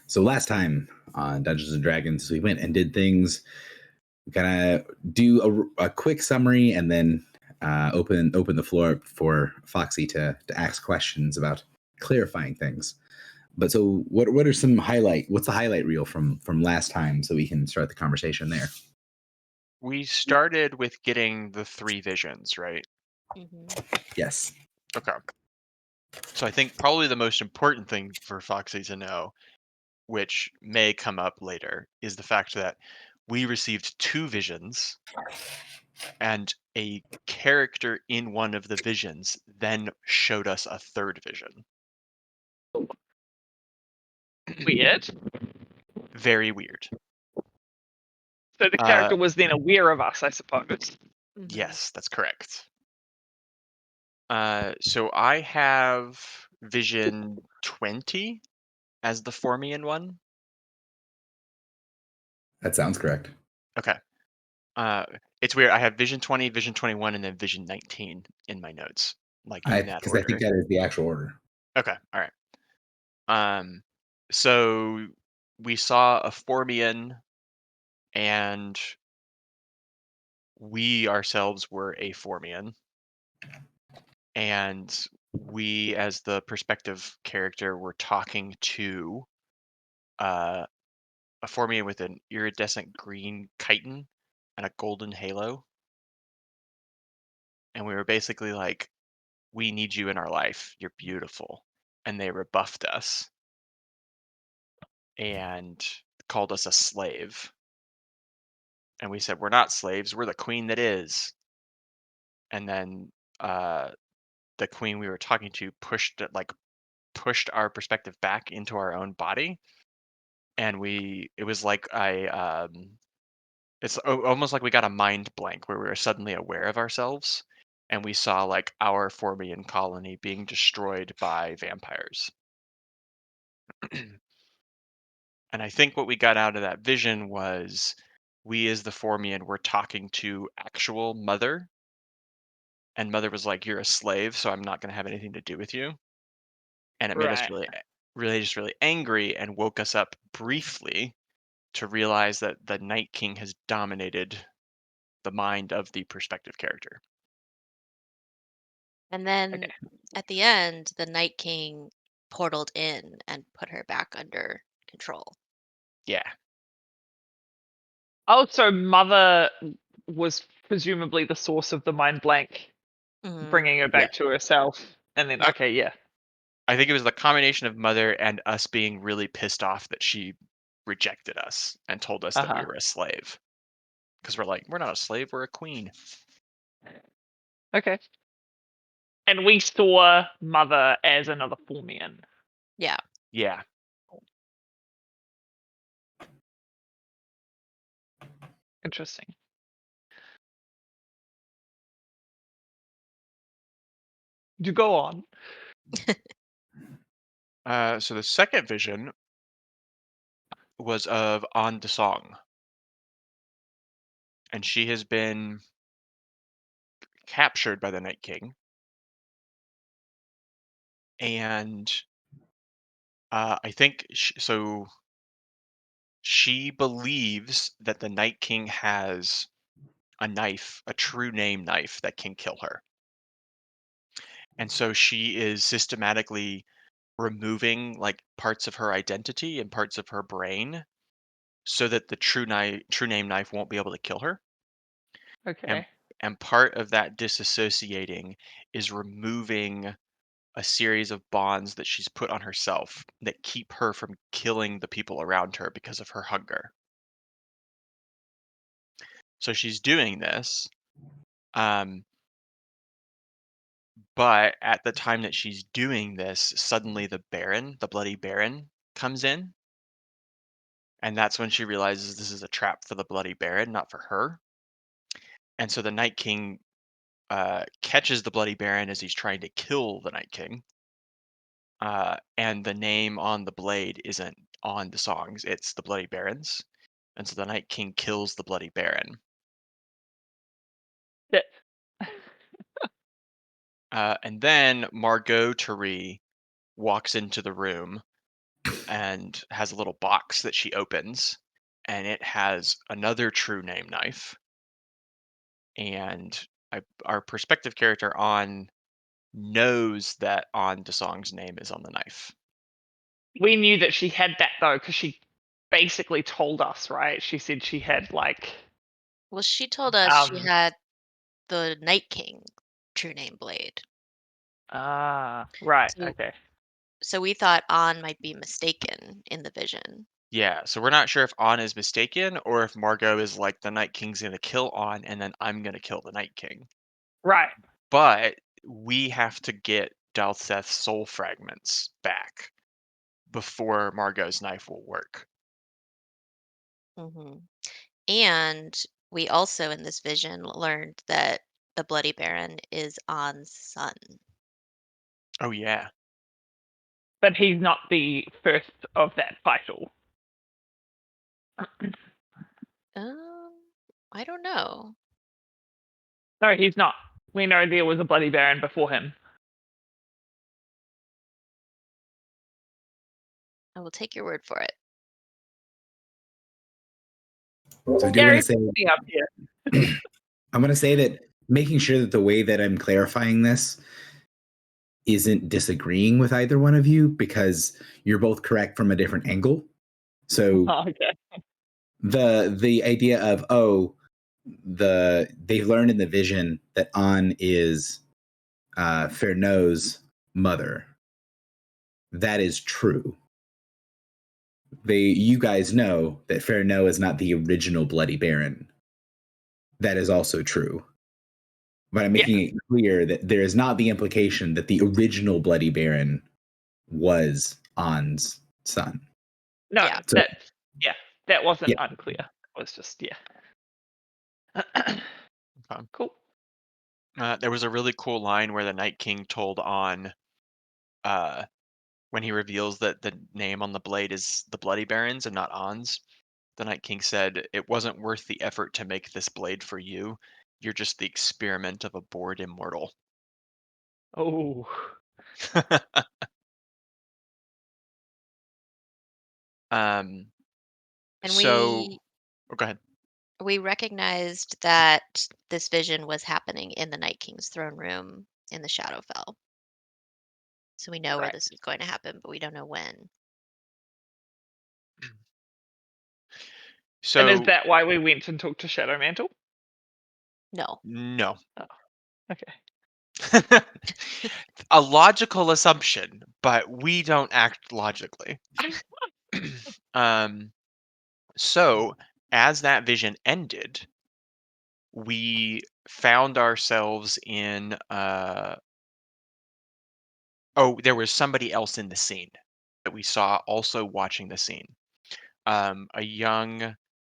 So last time on Dungeons and Dragons, we went and did things. We kind of do a quick summary and then open the floor up for Foxy to ask questions about clarifying things. But so, what are some highlight? What's the highlight reel from last time, so we can start the conversation there? We started with getting the 3 visions, right? Hmm. Yes. Okay. So I think probably the most important thing for Foxy to know, which may come up later, is the fact that we received 2 visions and a character in one of the visions then showed us a 3rd vision. Weird. Very weird. So the Uh, character was then aware of us, I suppose. yes, that's correct. So I have vision 20 as the Formian one. That sounds correct. Okay. It's weird. I have vision 20, vision 21, and then vision 19 in my notes, like in that Because I think order. that is the actual order. Okay. All right. So we saw a Formian, and we ourselves were a Formian, and we, as the perspective character, were talking to uh, a Formian with an iridescent green chitin and a golden halo, and we were basically like, "We need you in our life. You're beautiful," and they rebuffed us and called us a slave. And we said, "We're not slaves. We're the queen that is." And then uh, the queen we were talking to pushed our perspective back into our own body, and it was like almost like we got a mind blank where we were suddenly aware of ourselves, and we saw like our Formian colony being destroyed by vampires. And I think what we got out of that vision was we, as the Formian, were talking to actual Mother, and Mother was like, "You're a slave, so I'm not going to have anything to do with you." And it made us Right. really angry, and woke us up briefly to realize that the Night King has dominated the mind of the perspective character. And then Okay. at the end, the Night King portaled in and put her back under control. Yeah, Oh, so Mother was presumably the source of the mind blank, Hmm. bringing her yeah. back to herself, and then Yep. okay, yeah. I think it was the combination of Mother and us being really pissed off that she rejected us and told us that we Uh-huh. were a slave. Because we're like, we're not a slave, we're a queen. Okay. And we saw Mother as another Formian. Yeah. Yeah. Interesting. Do go on. So the second vision was of An Song, and she has been captured by the Night King, and I think so. She believes that the Night King has a knife, a true name knife that can kill her, and so she is systematically removing like parts of her identity and parts of her brain so that the true name knife won't be able to kill her. And Okay. part of that disassociating is removing a series of bonds that she's put on herself that keep her from killing the people around her because of her hunger. So she's doing this, um, but at the time that she's doing this, suddenly the Baron, the Bloody Baron, comes in, and that's when she realizes this is a trap for the Bloody Baron, not for her. And so the Night King catches the Bloody Baron as he's trying to kill the Night King. And the name on the blade isn't on the songs, it's the Bloody Baron's. And so the Night King kills the Bloody Baron. Yeah. And then Margot Turi walks into the room and has a little box that she opens, and it has another true name knife. And our perspective character On knows that On Desong's name is on the knife. We knew that she had that though, because she basically told us, right? She said she had like Well, she told us she um had the Night King true name blade. right, So okay. so we thought On might be mistaken in the vision. Yeah, so we're not sure if On is mistaken or if Margot is like the Night King's gonna kill On and then I'm gonna kill the Night King. Right. But we have to get Dalseth's soul fragments back before Margot's knife will work. Hmm. And we also in this vision learned that the Bloody Baron is On's son. Oh yeah. But he's not the first of that title. I don't know. No, he's not. We know there was a Bloody Baron before him. I will take your word for it. So I do want Gary, to say, me up here. I'm going to say that making sure that the way that I'm clarifying this isn't disagreeing with either one of you, because you're both correct from a different angle. So Oh, okay. the idea of they've learned in the vision that On is Fernow's mother. That is true. You guys know that Fernow is not the original Bloody Baron. That is also true. But I'm making it clear that there is not the implication that the original Bloody Baron was On's son. No, Yeah. So- that wasn't Yeah. unclear. It was just Okay. Cool. There was a really cool line where the Night King told On, when he reveals that the name on the blade is the Bloody Baron's and not On's. The Night King said, "It wasn't worth the effort to make this blade for you. You're just the experiment of a bored immortal." Oh, um. And So, go ahead. we recognized that this vision was happening in the Night King's throne room in the Shadowfell. So we know where Right. this is going to happen, but we don't know when. So and is that why we went and talked to Shadowmantle? No. no. Okay. A logical assumption, but we don't act logically. So as that vision ended, we found ourselves in there was somebody else in the scene that we saw also watching the scene. A young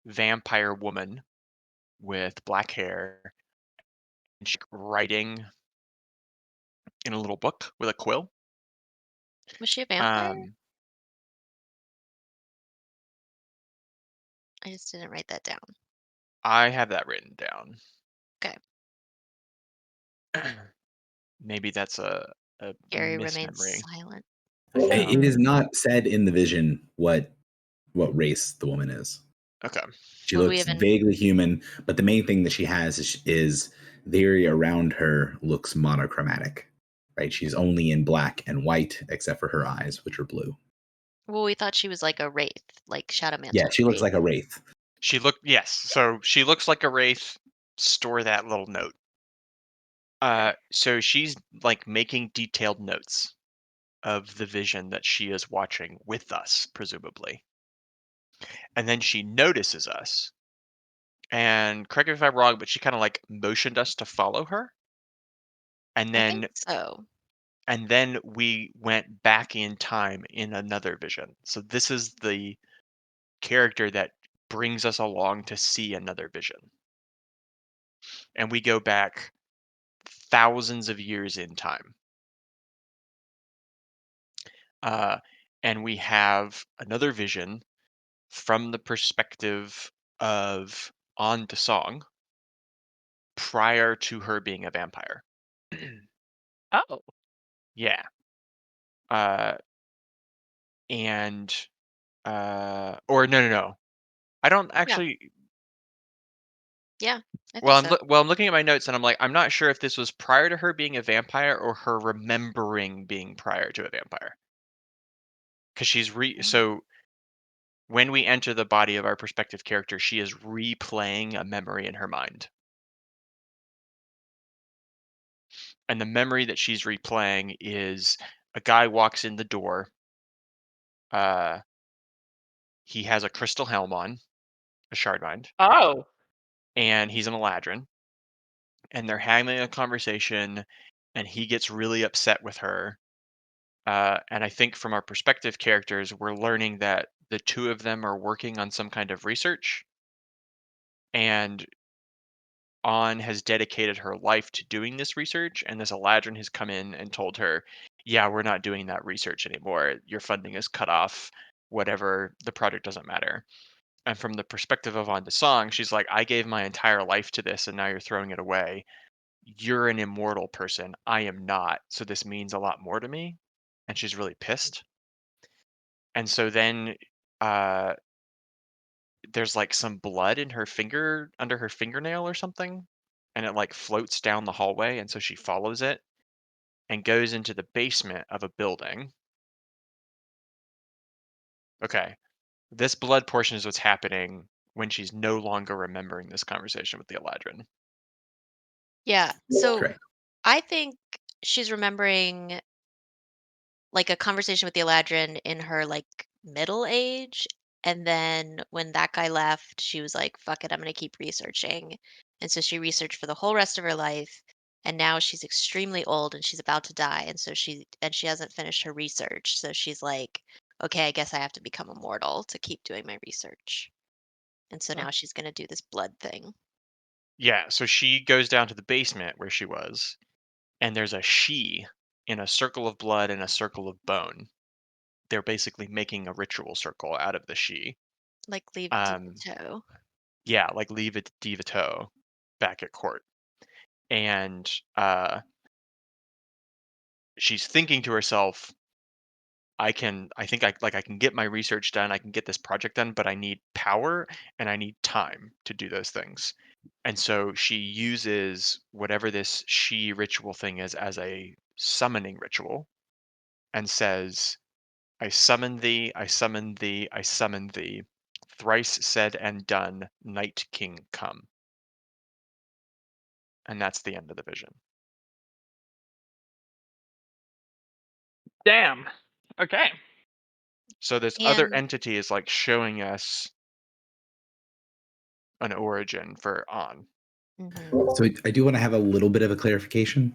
vampire woman with black hair, and she's writing in a little book with a quill. Was she a vampire? Um, I just didn't write that down. I have that written down. Okay. Maybe that's a Gary remains mismemory. silent. It is not said in the vision what race the woman is. Okay. She Would we looks even- vaguely human, but the main thing that she has is the area around her looks monochromatic. Right? She's only in black and white, except for her eyes, which are blue. Well, we thought she was like a wraith, like Shadowmantle. Yeah, she looks like a wraith. Yes. So she looks like a wraith. Store that little note. So she's like making detailed notes of the vision that she is watching with us, presumably. And then she notices us. And correct me if I'm wrong, but she kind of like motioned us to follow her. And I then think so. and then we went back in time in another vision. So this is the character that brings us along to see another vision. And we go back thousands of years in time. And we have another vision from the perspective of On Desong prior to her being a vampire. Oh, Yeah. Uh, and or no. I don't Yeah. actually. Yeah, I Well, think so. I'm looking at my notes and I'm like, I'm not sure if this was prior to her being a vampire or her remembering being prior to a vampire. Because Mm. so when we enter the body of our prospective character, she is replaying a memory in her mind. And the memory that she's replaying is a guy walks in the door. Uh, he has a crystal helm on, a Shardmind, Oh, and he's an Eladrin. And they're having a conversation, and he gets really upset with her. And I think from our perspective characters, we're learning that the two of them are working on some kind of research, and On has dedicated her life to doing this research, and this Eladrin has come in and told her, "Yeah, we're not doing that research anymore. Your funding is cut off. Whatever, the project doesn't matter." And from the perspective of On Song, she's like, "I gave my entire life to this, and now you're throwing it away. You're an immortal person. I am not. So this means a lot more to me." And she's really pissed. And so then uh, there's like some blood in her finger under her fingernail or something, and it like floats down the hallway. And so she follows it and goes into the basement of a building. Okay. This blood portion is what's happening when she's no longer remembering this conversation with the Eladrin. Yeah. So Correct. I think she's remembering like a conversation with the Eladrin in her like middle age. And then when that guy left, she was like, fuck it, I'm going to keep researching. And so she researched for the whole rest of her life. And now she's extremely old and she's about to die. And so she hasn't finished her research. So she's like, okay, I guess I have to become immortal to keep doing my research. And so oh, now she's going to do this blood thing. Yeah, so she goes down to the basement where she was, and there's a she in a circle of blood and a circle of bone. They're basically making a ritual circle out of the she. Like leave Um, toe. yeah, like leave it Divato back at court. And she's thinking to herself, I think I can get my research done, I can get this project done, but I need power and I need time to do those things. And so she uses whatever this she ritual thing is as a summoning ritual and says, "I summon thee, I summon thee, I summon thee. Thrice said and done, Night King come." And that's the end of the vision. damn. Okay. So this other And entity is like showing us an origin for On. mhm. So I do want to have a little bit of a clarification.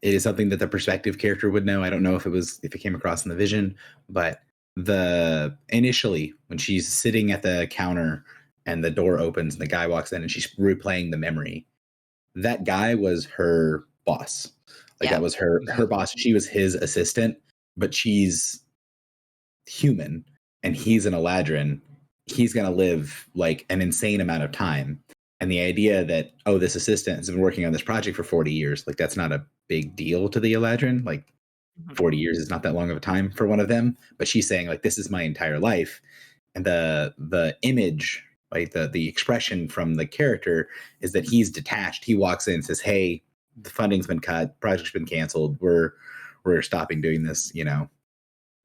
It is something that the perspective character would know. I don't know if it came across in the vision, but the initially when she's sitting at the counter and the door opens and the guy walks in and she's replaying the memory, that guy was her boss. Like Yeah. that was her boss. She was his assistant, but she's human and he's an Eladrin. He's going to live like an insane amount of time. And the idea that, oh, this assistant has been working on this project for 40 years, like that's not a big deal to the Eladrin. Like Mhm. 40 years is not that long of a time for one of them. But she's saying, like, this is my entire life. And the image, like the expression from the character is that he's detached. He walks in and says, hey, the funding's been cut, project's been canceled. We're stopping doing this, you know.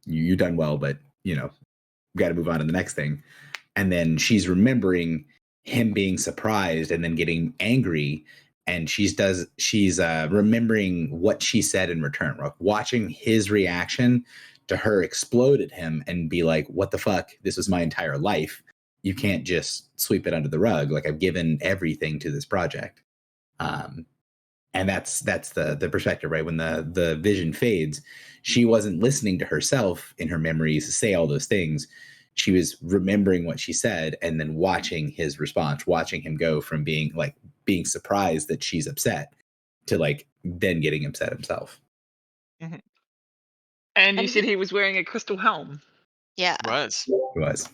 You done well, but you know, got to move on to the next thing. And then she's remembering him being surprised and then getting angry, and she's remembering what she said in return, like watching his reaction to her explode at him and be like, what the fuck, this was my entire life, you can't just sweep it under the rug, like I've given everything to this project. And that's the perspective, right? When the vision fades, she wasn't listening to herself in her memories say all those things. She was remembering what she said and then watching his response, watching him go from being surprised that she's upset to like then getting upset himself. Mhm. And you And said he was wearing a crystal helm. yeah. Was. It was.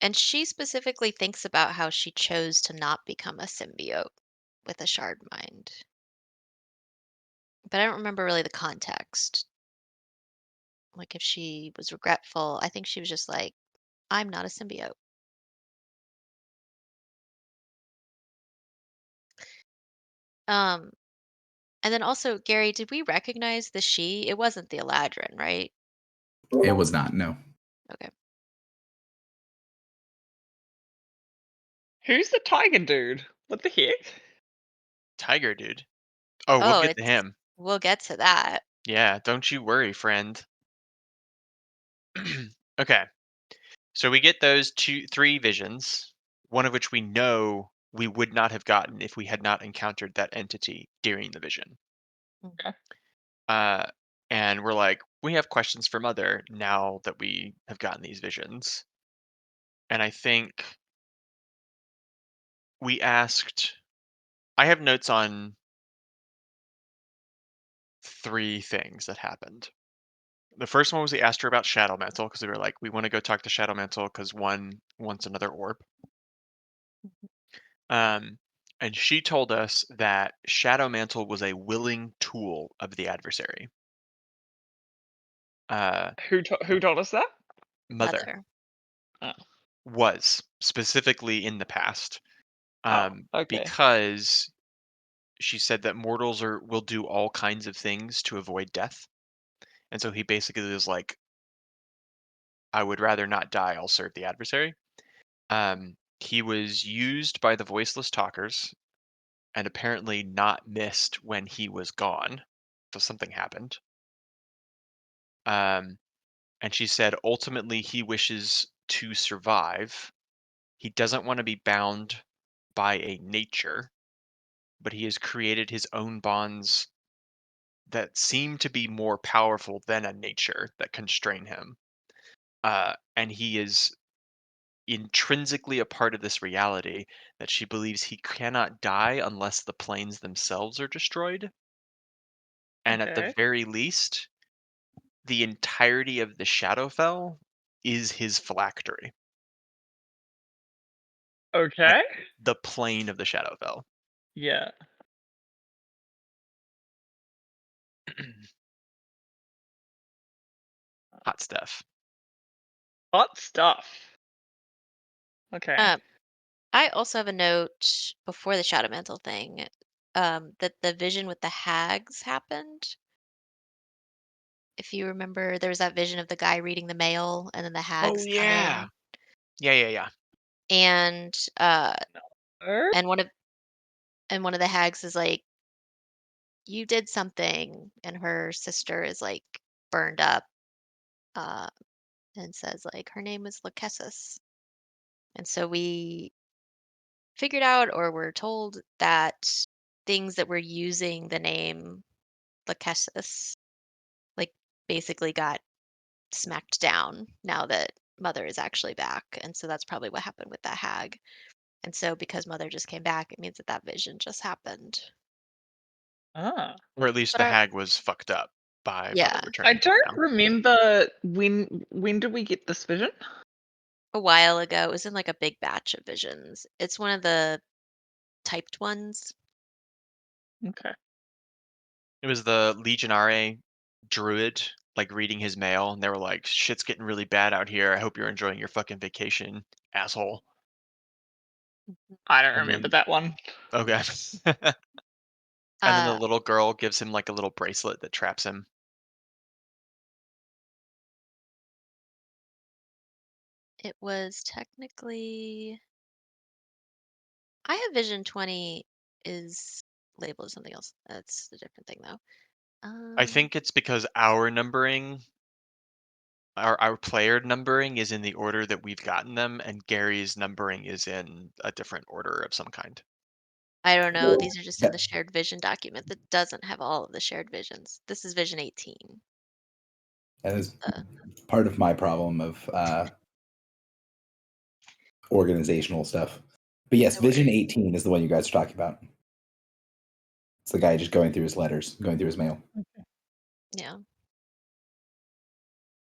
And she specifically thinks about how she chose to not become a symbiote with a shard mind. But I don't remember really the context. Like if she was regretful, I think she was just like, I'm not a symbiote. Um, and then also, Gary, did we recognize the she? It wasn't the Eladrin, right? It was not. No. Okay. Who's the tiger dude? What the heck? Tiger dude. Oh, we'll Oh, get to it's him. we'll get to that. Yeah, don't you worry, friend. Okay. So we get those three visions, one of which we know we would not have gotten if we had not encountered that entity during the vision. Okay. Uh, and we're like, we have questions for Mother now that we have gotten these visions. And I think we asked, I have notes on three things that happened. The first one was we asked her about Shadow Mantle because we were like, we want to go talk to Shadow Mantle because one wants another orb. Um, and she told us that Shadow Mantle was a willing tool of the adversary. Who told us that? Mother Mother. Oh. was specifically in the past, Okay. because she said that mortals will do all kinds of things to avoid death, and so he basically was like, "I would rather not die. I'll serve the adversary." He was used by the voiceless talkers and apparently not missed when he was gone. So something happened. Um, and she said ultimately he wishes to survive. He doesn't want to be bound by a nature, but he has created his own bonds that seem to be more powerful than a nature that constrain him. And he is intrinsically a part of this reality that she believes he cannot die unless the planes themselves are destroyed. And at the Okay. very least, the entirety of the Shadowfell is his phylactery, like Okay. the plane of the Shadowfell. Yeah. Hot stuff. Hot stuff. Okay. I also have a note before the Shadow Mantle thing, that the vision with the hags happened. If you remember, there was that vision of the guy reading the mail, and then the Oh hags come yeah. in, Yeah. and Er? and one of the hags is like, "You did something," and her sister is like burned up, uh, and says like her name is Lachesis, and so we figured out, or were told that things that were using the name Lachesis like basically got smacked down now that Mother is actually back. And so that's probably what happened with that hag. And so because Mother just came back, it means that that vision just happened. Ah. Or at least But the hag was fucked up by Mother yeah, I returning to don't town. remember when did we get this vision? a while ago, it was in like a big batch of visions. It's one of the typed ones. Okay. It was the Legionare druid, like reading his mail, and they were like, "Shit's getting really bad out here. I hope you're enjoying your fucking vacation, asshole." I don't And remember then, that one. okay, and then the Uh, little girl gives him like a little bracelet that traps him. it was technically. I have Vision 20 is labeled as something else. That's a different thing though. I Um, think it's because our numbering, our player numbering is in the order that we've gotten them, and Gary's numbering is in a different order of some kind. I don't know. These are just in Yeah, the shared vision document that doesn't have all of the shared visions. This is Vision 18. that It's is the part of my problem of organizational stuff. But yes, no Vision worries. 18 is the one you guys are talking about. It's the guy just going through his letters, going through his mail. Yeah.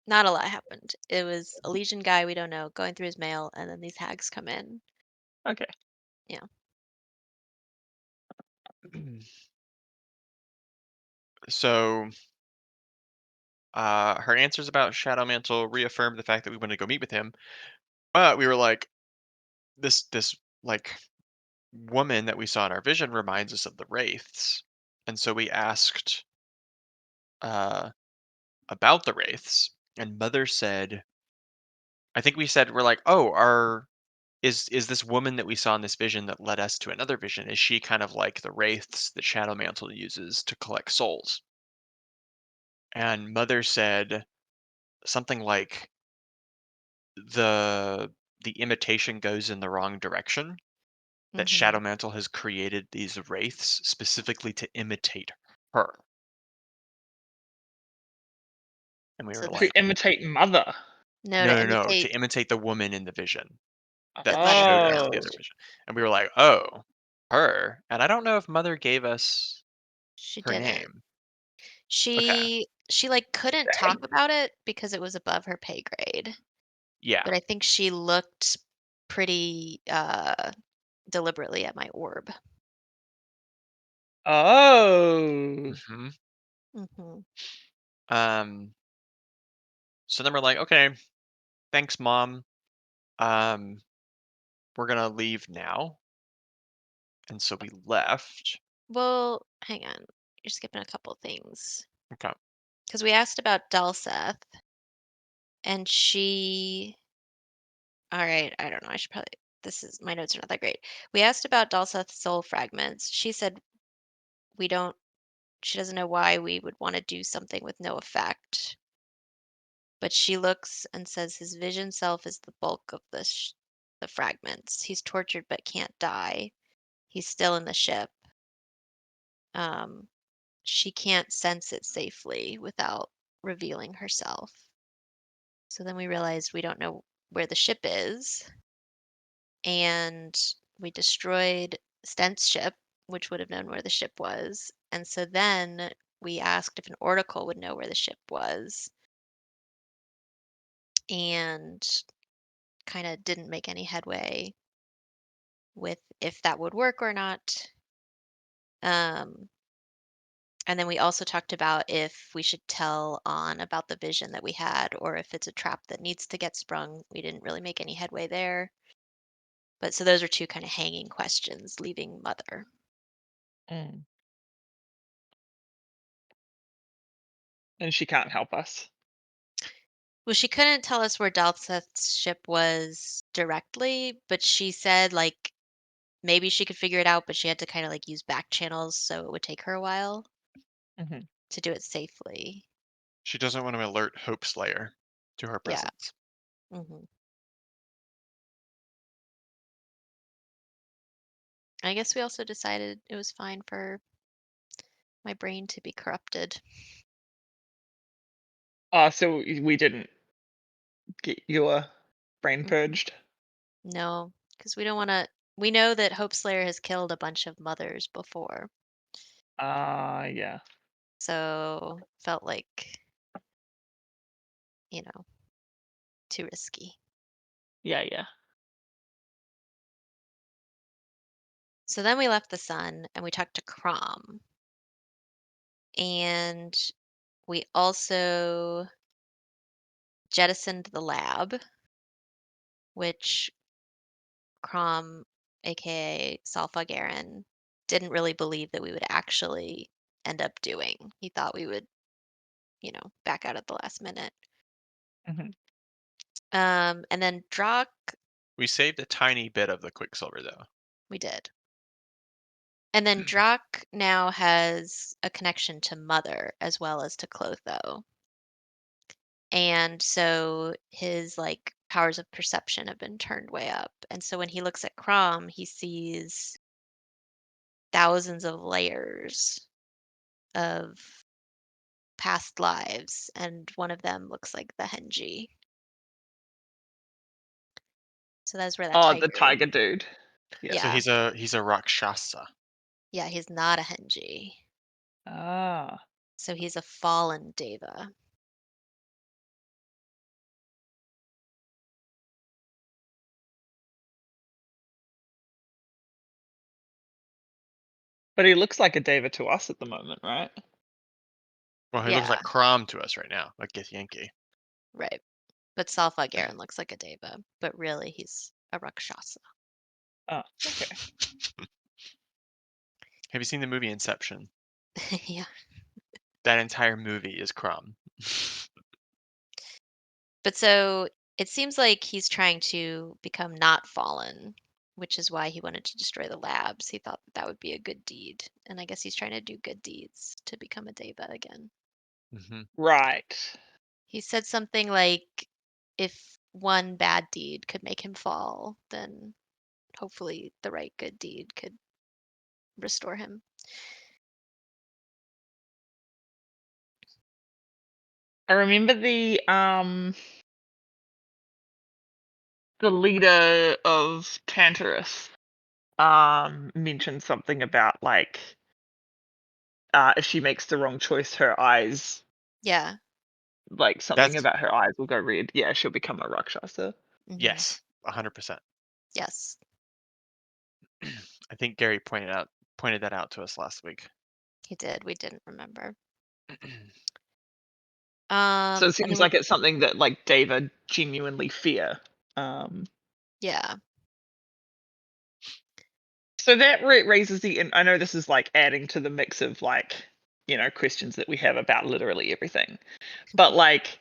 Not a lot happened. It was a Legion guy we don't know going through his mail, and then these hags come in. Okay. Yeah. So her answers about Shadow Mantle reaffirmed the fact that we wanted to go meet with him. But we were like, this like woman that we saw in our vision reminds us of the wraiths, and so we asked uh, about the wraiths, and Mother said, I think we said we're like, oh, our is this woman that we saw in this vision that led us to another vision? Is she kind of like the wraiths that Shadow Mantle uses to collect souls? And Mother said something like the the imitation goes in the wrong direction. That Hmm. Shadow Mantle has created these wraiths specifically to imitate her. And we So were the To like, imitate Mother. no, no, to no, no, imitate to imitate the woman in the vision that Mother showed us Oh. the other found. vision. And we were like, oh, her. And I don't know if Mother gave us She her didn't. name. Okay. She like couldn't talk Dang. about it because it was above her pay grade. Yeah. But I think she looked pretty deliberately at my orb. Oh. hmm Hmm. Um, so then we're like, okay, thanks, Mom. Um, we're gonna leave now. And so we left. Well, hang on. You're skipping a couple things. Okay. Because we asked about Dulceth, and she. All right, I don't know. I should probably. This is my notes are not that great. We asked about Dulceth's soul fragments. She said we don't. She doesn't know why we would want to do something with no effect. But she looks and says his vision self is the bulk of the fragments. He's tortured but can't die. He's still in the ship. Um, she can't sense it safely without revealing herself. So then we realized we don't know where the ship is, and we destroyed Stent's ship, which would have known where the ship was. And so then we asked if an oracle would know where the ship was, and kind of didn't make any headway with if that would work or not. Um, and then we also talked about if we should tell On about the vision that we had, or if it's a trap that needs to get sprung. We didn't really make any headway there. But so those are two kind of hanging questions, leaving Mother. Mm. And she can't help us. Well, she couldn't tell us where Dalseth's ship was directly, but she said like maybe she could figure it out, but she had to kind of like use back channels, so it would take her a while Hmm. to do it safely. She doesn't want to alert Hope Slayer to her Yeah. presence. Hmm. I guess we also decided it was fine for my brain to be corrupted. So we didn't get your brain Mhm. purged. No, because we don't want to. We know that Hope Slayer has killed a bunch of mothers before, Yeah. so felt like, you know, too risky. Yeah, yeah. So then we left the sun and we talked to Crom, and we also jettisoned the lab, which Crom, aka Salfagaran, didn't really believe that we would actually end up doing. He thought we would, back out at the last minute. Hmm. And then Drock, We saved a tiny bit of the Quicksilver, though. we did. And then Drock now has a connection to Mother as well as to Clotho. And so his like powers of perception have been turned way up. And so when he looks at Crom, he sees thousands of layers of past lives, and one of them looks like the Henji. So that's where that Oh, the tiger. tiger dude. Yeah. So Yeah, he's a Rakshasa. yeah, he's not a Henji. Ah. So he's a fallen Deva. But he looks like a Deva to us at the moment, right? Well, he looks Yeah, like Crom to us right now, like Githyanki. right. But Salfa Garen looks like a Deva, but really he's a Rakshasa. Oh, okay. Have you seen the movie Inception? Yeah. That entire movie is Crom. But so it seems like he's trying to become not fallen, which is why he wanted to destroy the labs. He thought that would be a good deed. And I guess he's trying to do good deeds to become a Deva again. hmm Right. He said something like, if one bad deed could make him fall, then hopefully the right good deed could restore him. I remember the leader of Tantarus mentioned something about like if she makes the wrong choice, her eyes, Yeah. like something That's about her eyes will go red. Yeah, she'll become a Rakshasa. Mhm. yes, 100%. Yes. I think Gary pointed that out to us last week. He did. We didn't remember. So And it then seems like it's something that like David genuinely fear. yeah. So that raises I know this is like adding to the mix of like questions that we have about literally everything, but like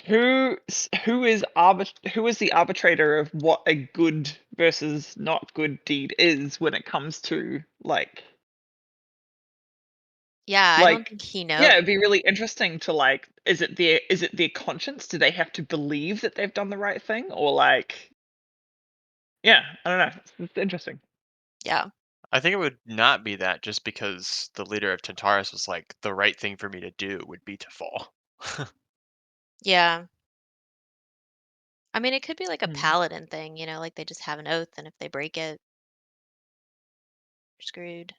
who is the arbitrator of what a good versus not good deed is when it comes to Yeah, I don't like think he yeah, knows. it'd be really interesting to like is it their conscience? Do they have to believe that they've done the right thing, or like yeah, I don't know. It's interesting. Yeah. I think it would not be that just because the leader of Tantarus was like, the right thing for me to do would be to fall. Yeah. I mean, it could be like a Hmm. paladin thing, like they just have an oath, and if they break it, you're screwed.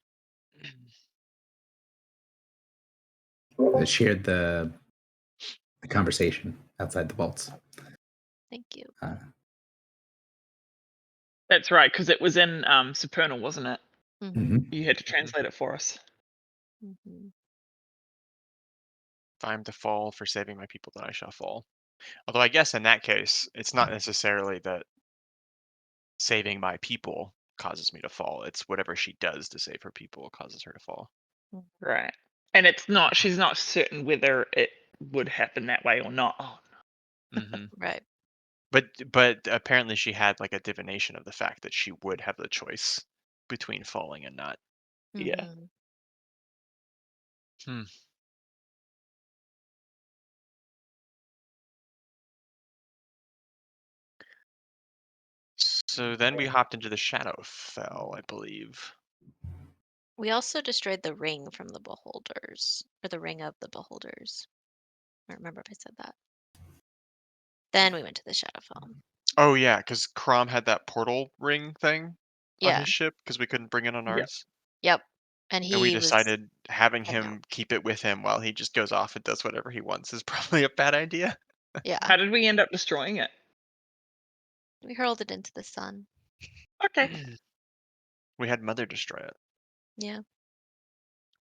They shared the conversation outside the vaults. Thank you. That's right, because it was in Supernal, wasn't it? Mm-hmm. You had to translate it for us. Mm-hmm. If I'm to fall for saving my people, then I shall fall. Although I guess in that case, it's not necessarily that saving my people causes me to fall. It's whatever she does to save her people causes her to fall. Right. And it's not she's not certain whether it would happen that way or not. Oh, hmm Right. But apparently she had like a divination of the fact that she would have the choice between falling and not. yeah. Mm-hmm. Hmm. So then we hopped into the Shadowfell, I believe. We also destroyed the ring from the beholders, or the ring of the beholders. I don't remember if I said that. Then we went to the Shadowfell. Oh yeah, because Crom had that portal ring thing on Yeah. his ship because we couldn't bring it on Yep. ours. Yep. And And we he was decided having heading out. him keep it with him while he just goes off and does whatever he wants is probably a bad idea. Yeah. How did we end up destroying it? We hurled it into the sun. Okay. We had Mother destroy it. Yeah.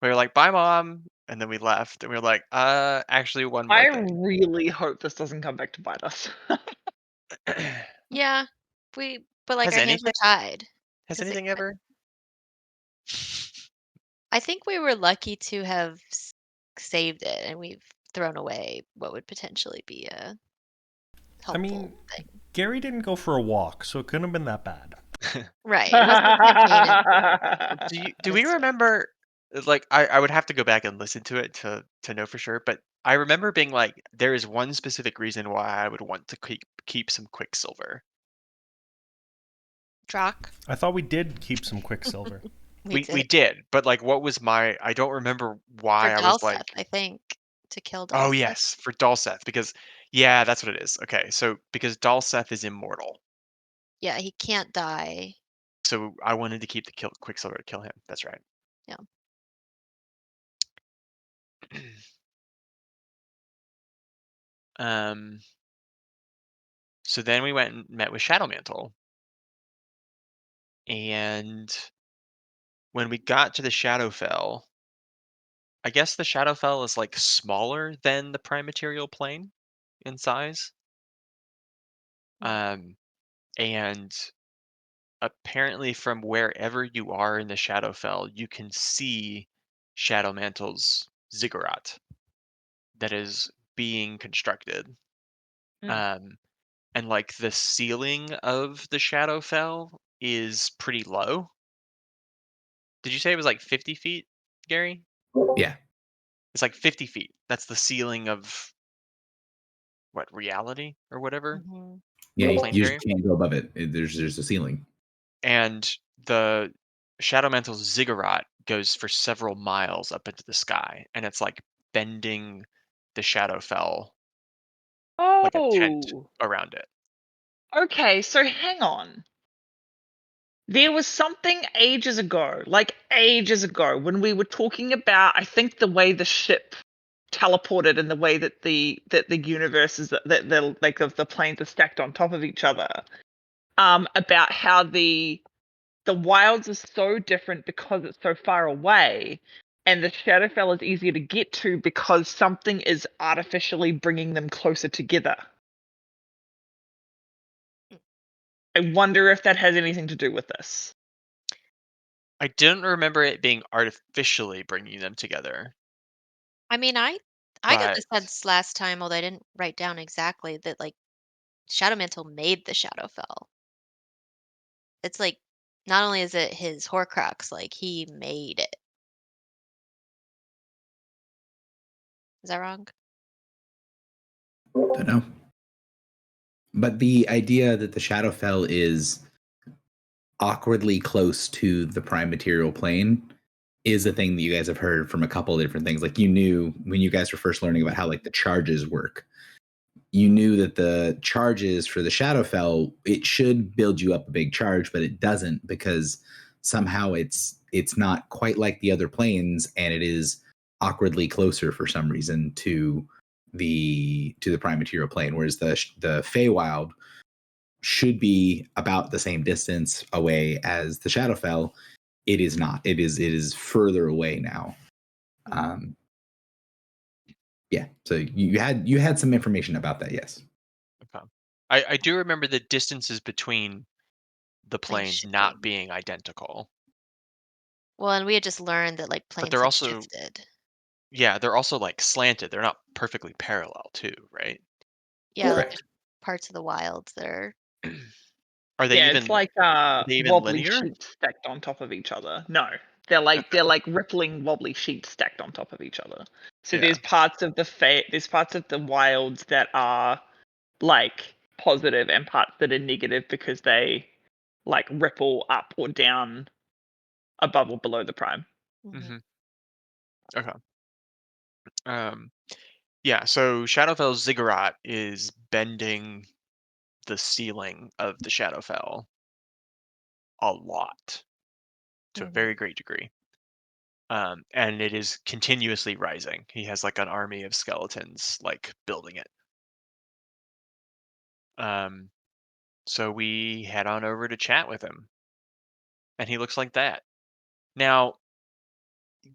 We were like, "Bye, Mom," and then we left, and we were like, actually, one more I thing." really hope this doesn't come back to bite us. Yeah. But like Has our hands were anything? tied Has because it anything could. ever? I think we were lucky to have saved it, and we've thrown away what would potentially be a I helpful mean, thing. Gary didn't go for a walk, so it couldn't have been that bad. Right. It wasn't a campaign Do we remember? Like, I would have to go back and listen to it to know for sure. But I remember being like, there is one specific reason why I would want to keep some Quicksilver. Drock. I thought we did keep some Quicksilver. We We did. did, but like, what was my? I don't remember For why I was Dalseth, like, I think. To kill oh Dalseth. yes, for Dalseth because yeah, that's what it is. Okay, so because Dalseth is immortal, Yeah, he can't die. so I wanted to keep the Quicksilver to kill him. That's right. Yeah. Um. So then we went and met with Shadowmantle, and when we got to the Shadowfell, I guess the Shadowfell is like smaller than the Prime Material Plane in size. And apparently from wherever you are in the Shadowfell, you can see Shadow Mantle's ziggurat that is being constructed. And like the ceiling of the Shadowfell is pretty low. Did you say it was like 50 feet, Gary? Yeah. It's like 50 feet. That's the ceiling of what, reality or whatever? Mhm. Yeah, you Planetary? just can't go above it. There's a ceiling. And the Shadow Mantle's ziggurat goes for several miles up into the sky, and it's like bending the Shadowfell like a tent Oh, around it. okay. So hang on. There was something ages ago, like ages ago, when we were talking about, I think, the way the ship teleported and the way that the universe is, that the like of the planes are stacked on top of each other. About how the wilds are so different because it's so far away, and the Shadowfell is easier to get to because something is artificially bringing them closer together. I wonder if that has anything to do with this. I didn't remember it being artificially bringing them together, I mean, I got but the sense last time, although I didn't write down exactly, that like Shadow Mantle made the Shadowfell. It's like not only is it his Horcrux, like he made it. Is that wrong? Don't know. But the idea that the Shadowfell is awkwardly close to the Prime Material Plane is a thing that you guys have heard from a couple of different things. Like, you knew when you guys were first learning about how like the charges work, you knew that the charges for the Shadowfell, it should build you up a big charge, but it doesn't, because somehow it's not quite like the other planes, and it is awkwardly closer for some reason to the Prime Material Plane, whereas the Feywild should be about the same distance away as the Shadowfell. It is not. It is further away now. Yeah. So you had some information about that, yes. okay. I do remember the distances between the Planes planes not shifting. being identical. Well, and we had just learned that like But planes they're had also, shifted. yeah, they're also like slanted. They're not perfectly parallel too, right? Yeah, like Correct. there's parts of the wilds that are. Are they Yeah, it's like wobbly linear? sheets stacked on top of each other. No, they're like rippling wobbly sheets stacked on top of each other. So Yeah. there's parts of the wilds that are like positive and parts that are negative because they like ripple up or down above or below the prime. Mhm. Okay. Yeah, so Shadowfell's ziggurat is bending the ceiling of the Shadowfell a lot, to a Mhm. very great degree. And it is continuously rising. He has like an army of skeletons like building it. So we head on over to chat with him, and he looks like that. Now,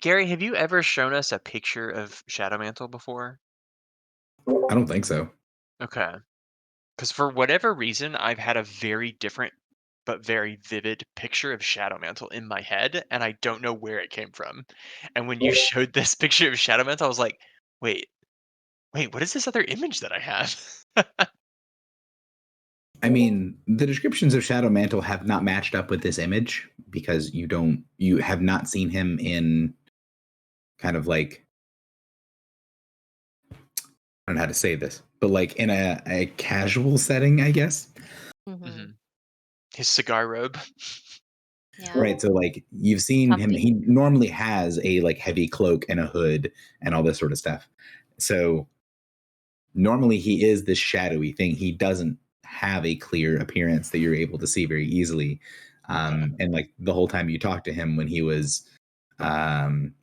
Gary, have you ever shown us a picture of Shadowmantle before? I don't think so. Okay. Because for whatever reason, I've had a very different but very vivid picture of Shadowmantle in my head, and I don't know where it came from. And when you showed this picture of Shadowmantle, I was like, wait, what is this other image that I have? I mean, the descriptions of Shadow Mantle have not matched up with this image, because you have not seen him in kind of like, I don't know how to say this, but like in a casual setting, I guess. Mhm. Mhm. His cigar robe. Yeah. Right. So like you've seen him, Comfy. he normally has a like heavy cloak and a hood and all this sort of stuff. So normally he is this shadowy thing. He doesn't have a clear appearance that you're able to see very easily. And like the whole time you talked to him when he was, when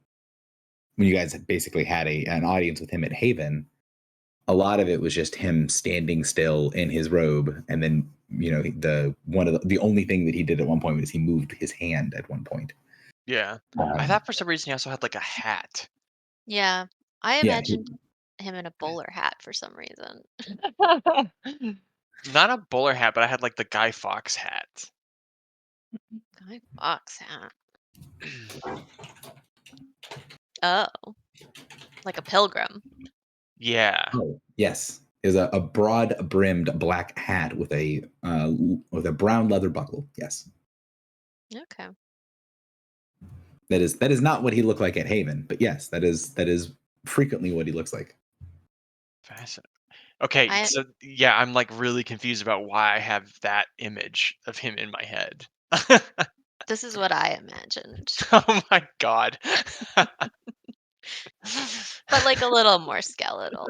you guys basically had an audience with him at Haven, a lot of it was just him standing still in his robe. And then, you know, the only thing that he did at one point was he moved his hand at one point. Yeah. I thought for some reason he also had like a hat. Yeah. I Yeah, imagined him in a bowler hat for some reason. Not a bowler hat, but I had like the Guy Fawkes hat. Guy Fawkes hat. Oh, like a pilgrim. Yeah. oh yes, is a broad brimmed black hat with a brown leather buckle. Yes, Okay. that is not what he looked like at Haven, but yes, that is frequently what he looks like. Fascinating. Okay, I so yeah, I'm like really confused about why I have that image of him in my head. This is what I imagined, Oh my god. but like a little more skeletal.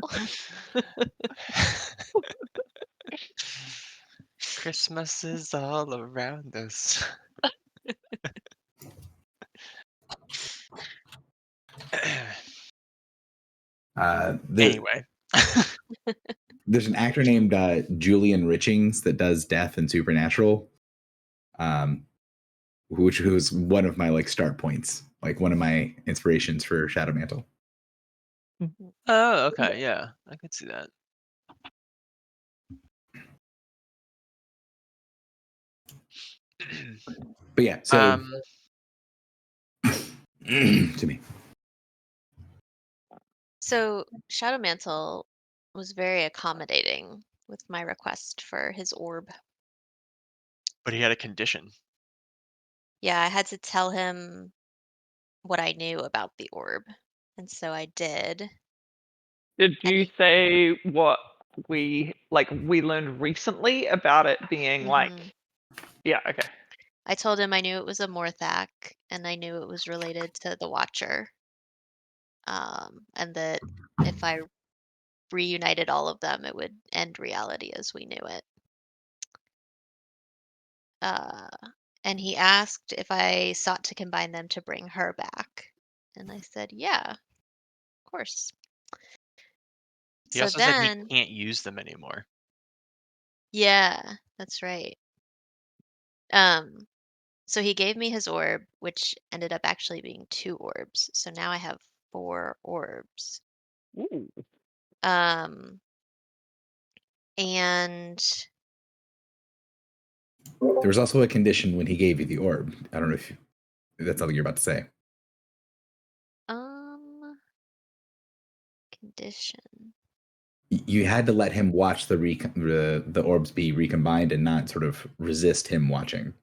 Christmas is all around us. There, Anyway. there's an actor named Julian Richings that does Death and Supernatural, um, who's one of my like start points, like one of my inspirations for Shadow Mantle. Oh, okay, yeah, I could see that. But yeah, so to me, So Shadow Mantle was very accommodating with my request for his orb. But he had a condition. Yeah, I had to tell him what I knew about the orb, and so I did. Did And you say what we learned recently about it being like? Mhm. Yeah. Okay. I told him I knew it was a Morthak, and I knew it was related to the Watcher, and that if I reunited all of them, it would end reality as we knew it. Uh, and he asked if I sought to combine them to bring her back. And I said, yeah, of course. He So also said he then, can't use them anymore. yeah, that's right. Um, so he gave me his orb, which ended up actually being 2 orbs. So now I have 4 orbs. Ooh. Um, and there was also a condition when he gave you the orb. I don't know if that's something you're about to say. um, condition. You had to let him watch the orbs be recombined and not sort of resist him watching.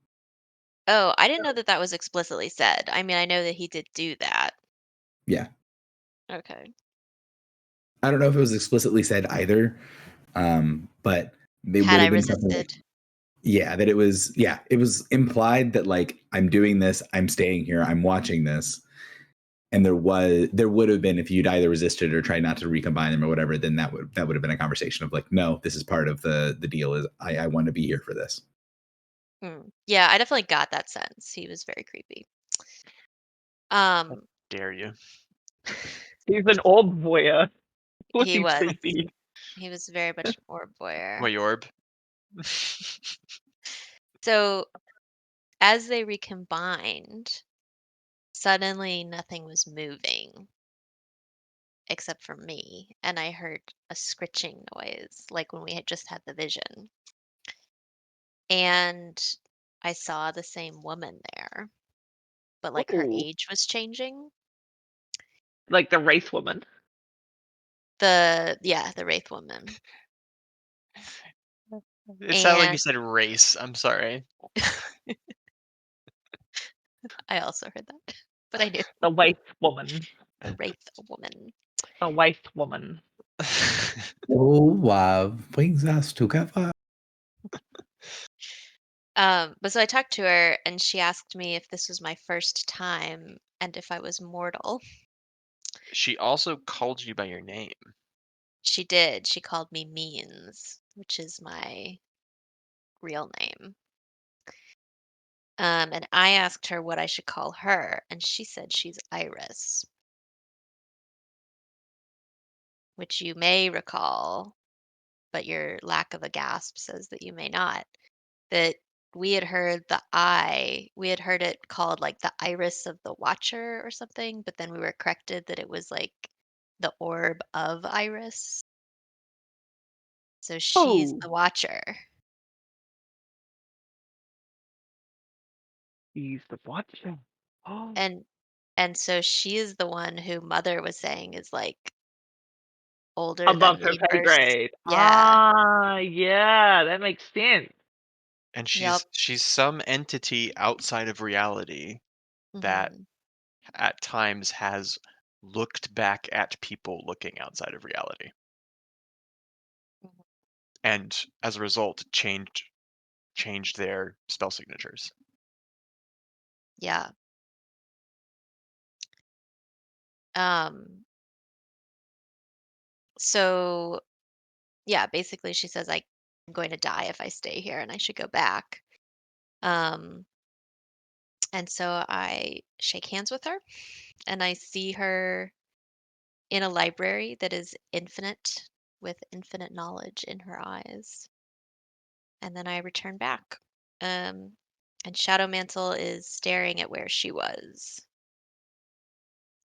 Oh, I didn't know that that was explicitly said. I mean, I know that he did do that. Yeah, Okay. I don't know if it was explicitly said either, but it Had would I have been something like, resisted? yeah, it was implied that like I'm doing this, I'm staying here, I'm watching this, and there would have been if you'd either resisted or tried not to recombine them or whatever, then that would have been a conversation of like, no, this is part of the deal. Is I want to be here for this. Yeah, I definitely got that sense. He was very creepy. Um, Dare you? He's an orb voyeur. Of course he he's was. creepy. He was very much an orb voyeur. What orb? So as they recombined, suddenly nothing was moving except for me, and I heard a scritching noise, like when we had just had the vision. And I saw the same woman there, but like her Ooh. age was changing. Like the Wraith woman. The Wraith woman. It sounded like you And said race. I'm sorry. I also heard that, but I knew The Wraith woman. the Wraith woman. The Wraith woman. Oh, brings us together. But so I talked to her and she asked me if this was my first time and if I was mortal. She also called you by your name. She did. She called me Means, which is my real name. And I asked her what I should call her, and she said she's Iris, which you may recall, but your lack of a gasp says that you may not. That we had heard we had heard it called like the iris of the watcher or something, but then we were corrected that it was like the orb of Iris. So she's Oh, the watcher. he's the watcher. Oh, And so she is the one who Mother was saying is like older above than her the pay verse. grade. Yeah. Ah, yeah, that makes sense. And Yep. she's some entity outside of reality that Hmm. at times has looked back at people looking outside of reality, and as a result changed their spell signatures. Yeah. Um. So yeah, basically she says I'm going to die if I stay here and I should go back. Um. And so I shake hands with her and I see her in a library that is infinite with infinite knowledge in her eyes. And then I return back. Um, and Shadow Mantle is staring at where she was.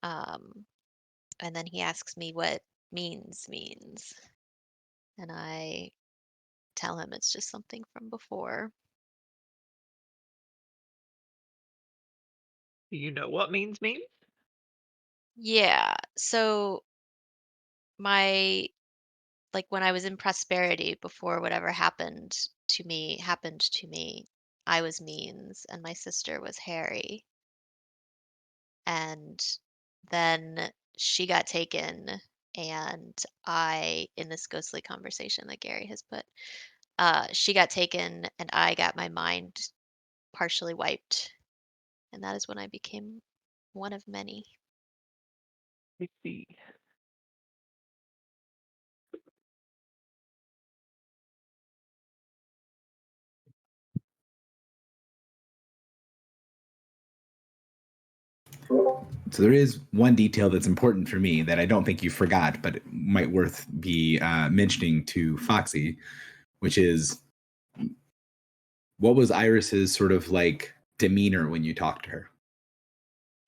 Um, and then he asks me what means. And I tell him it's just something from before. Do you know what means? Yeah. So my like when I was in prosperity before whatever happened to me, I was Means and my sister was Harry. And then she got taken and in this ghostly conversation that Gary has put, she got taken and I got my mind partially wiped. And that is when I became one of many. I see. So there is one detail that's important for me that I don't think you forgot, but it might worth be mentioning to Foxy, which is what was Iris's sort of like demeanor when you talked to her?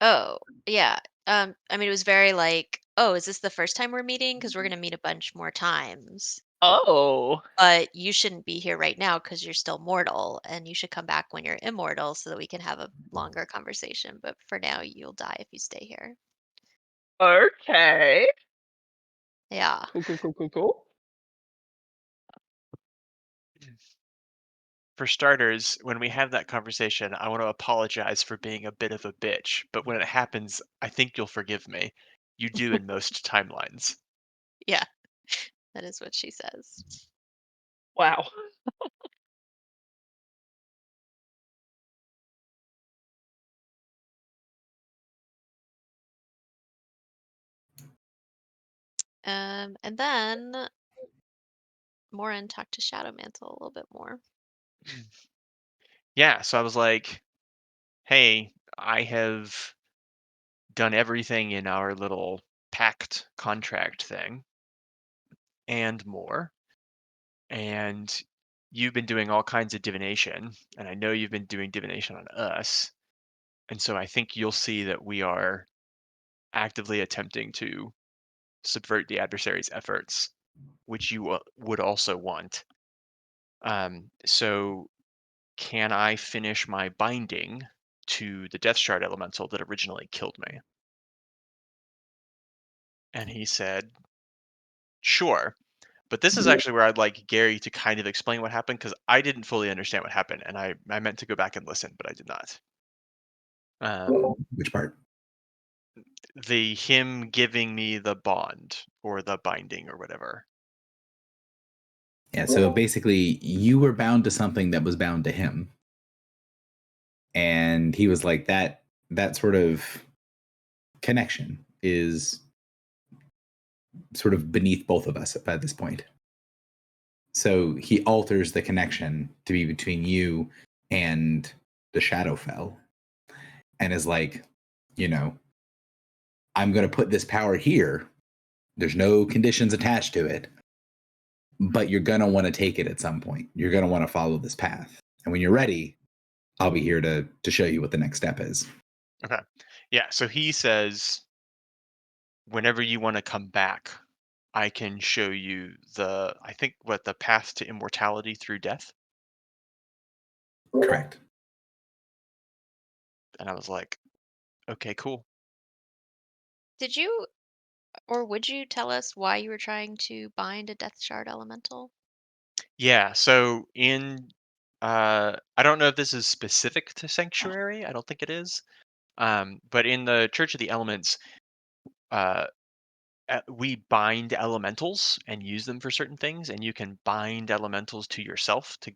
Oh, yeah. I mean, it was very like, oh, is this the first time we're meeting? Because we're going to meet a bunch more times. Oh, But you shouldn't be here right now because you're still mortal, and you should come back when you're immortal so that we can have a longer conversation. But for now, you'll die if you stay here. okay. Yeah. Cool. For starters, when we have that conversation, I want to apologize for being a bit of a bitch, but when it happens, I think you'll forgive me. You do in most timelines. Yeah. That is what she says. Wow. And then Morin talked to Shadow Mantle a little bit more. Yeah, so I was like, hey, I have done everything in our little pact contract thing and more. And you've been doing all kinds of divination, and I know you've been doing divination on us. And so I think you'll see that we are actively attempting to subvert the adversary's efforts, which you would also want. So can I finish my binding to the Death Shard elemental that originally killed me? And he said, sure. But this is actually where I'd like Gary to kind of explain what happened because I didn't fully understand what happened, and I meant to go back and listen, but I did not. Which part? The him giving me the bond or the binding or whatever. Yeah, so basically you were bound to something that was bound to him. And he was like, that sort of connection is sort of beneath both of us at this point. So he alters the connection to be between you and the Shadowfell and is like, I'm going to put this power here. There's no conditions attached to it, but you're going to want to take it at some point. You're going to want to follow this path. And when you're ready, I'll be here to show you what the next step is. Okay. Yeah. So he says, whenever you want to come back, I can show you I think what the path to immortality through death. Correct. And I was like, okay, cool. Did you or would you tell us why you were trying to bind a Death Shard elemental? Yeah. So I don't know if this is specific to Sanctuary. I don't think it is. But in the Church of the Elements, uh, we bind elementals and use them for certain things, and you can bind elementals to yourself to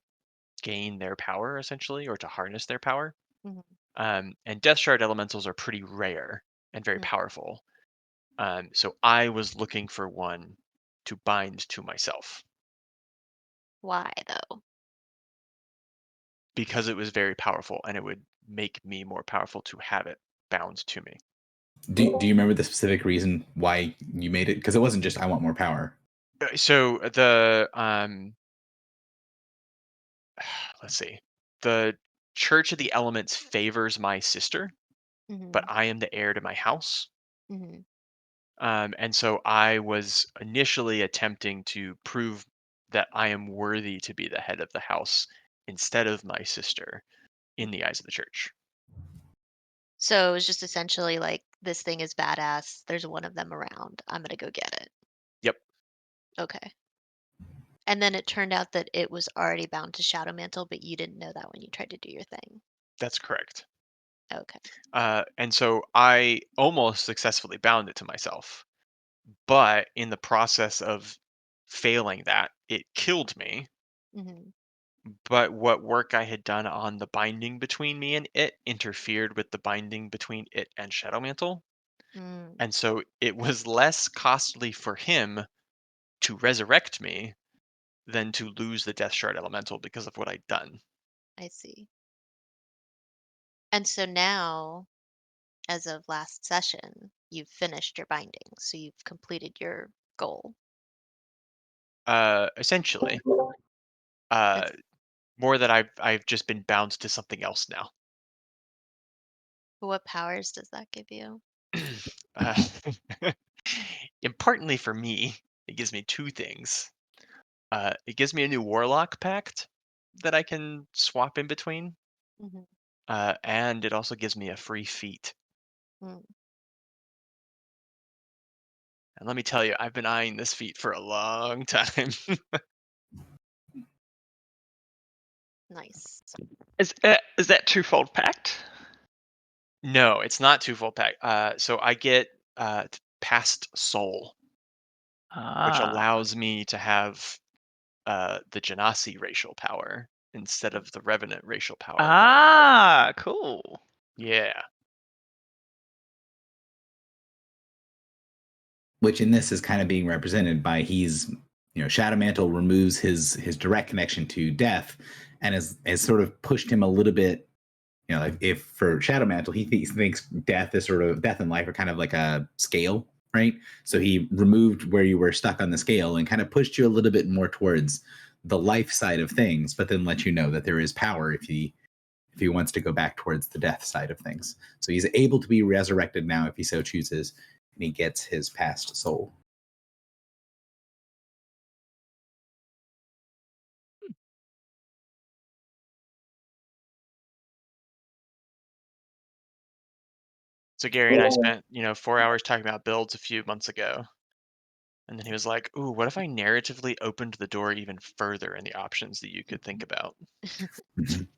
gain their power, essentially, or to harness their power. Mhm. And Death Shard elementals are pretty rare and very Mm. powerful. So I was looking for one to bind to myself Why though? because it was very powerful and it would make me more powerful to have it bound to me. Do you remember the specific reason why you made it? Because it wasn't just I want more power. So the let's see, the Church of the Elements favors my sister, but Mhm. I am the heir to my house. Mhm. And so I was initially attempting to prove that I am worthy to be the head of the house instead of my sister in the eyes of the church. So it was just essentially like this thing is badass. There's one of them around. I'm gonna go get it. Yep, Okay. And then it turned out that it was already bound to Shadow Mantle, but you didn't know that when you tried to do your thing. that's correct. Okay. And so I almost successfully bound it to myself, but in the process of failing that, it killed me. Mhm. But what work I had done on the binding between me and it interfered with the binding between it and Shadow Mantle. Mm, And so it was less costly for him to resurrect me than to lose the Death Shard Elemental because of what I'd done. I see. And so now, as of last session, you've finished your binding, so you've completed your goal. Essentially, uh, It's, more that I've just been bound to something else now. what powers does that give you? uh, Importantly for me, it gives me two things. It gives me a new Warlock Pact that I can swap in between, Hmm. and it also gives me a free feat. Mm, And let me tell you, I've been eyeing this feat for a long time. nice. Is that twofold pact? No, it's not twofold pack. So I get past soul, which Ah. allows me to have the Genasi racial power instead of the Revenant racial power. Ah, cool. Yeah, Which in this is kind of being represented by Shadow Mantle removes his direct connection to death and has sort of pushed him a little bit. Like if for Shadow Mantle, he thinks death and life are kind of like a scale, right? So he removed where you were stuck on the scale and kind of pushed you a little bit more towards the life side of things, but then let you know that there is power if he wants to go back towards the death side of things. So he's able to be resurrected now if he so chooses, and he gets his past soul. so Gary and I spent 4 hours talking about builds a few months ago, and then he was like, "Ooh, what if I narratively opened the door even further in the options that you could think about?" Mhm.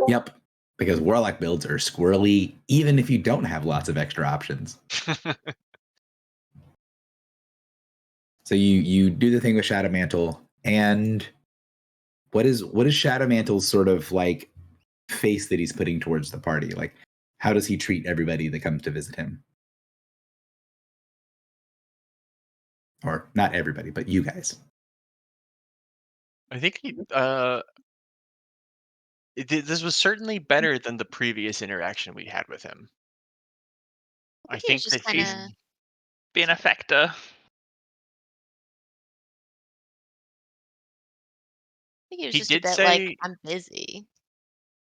Yep. Because Warlock builds are squirrely, even if you don't have lots of extra options. So you do the thing with Shadow Mantle, and what is Shadow Mantle's sort of like face that he's putting towards the party? Like, how does he treat everybody that comes to visit him? Or not everybody, but you guys. I think this was certainly better than the previous interaction we had with him. I I think he was think just that kind he of Benefactor. think he was He just a did bit like, say, I'm busy.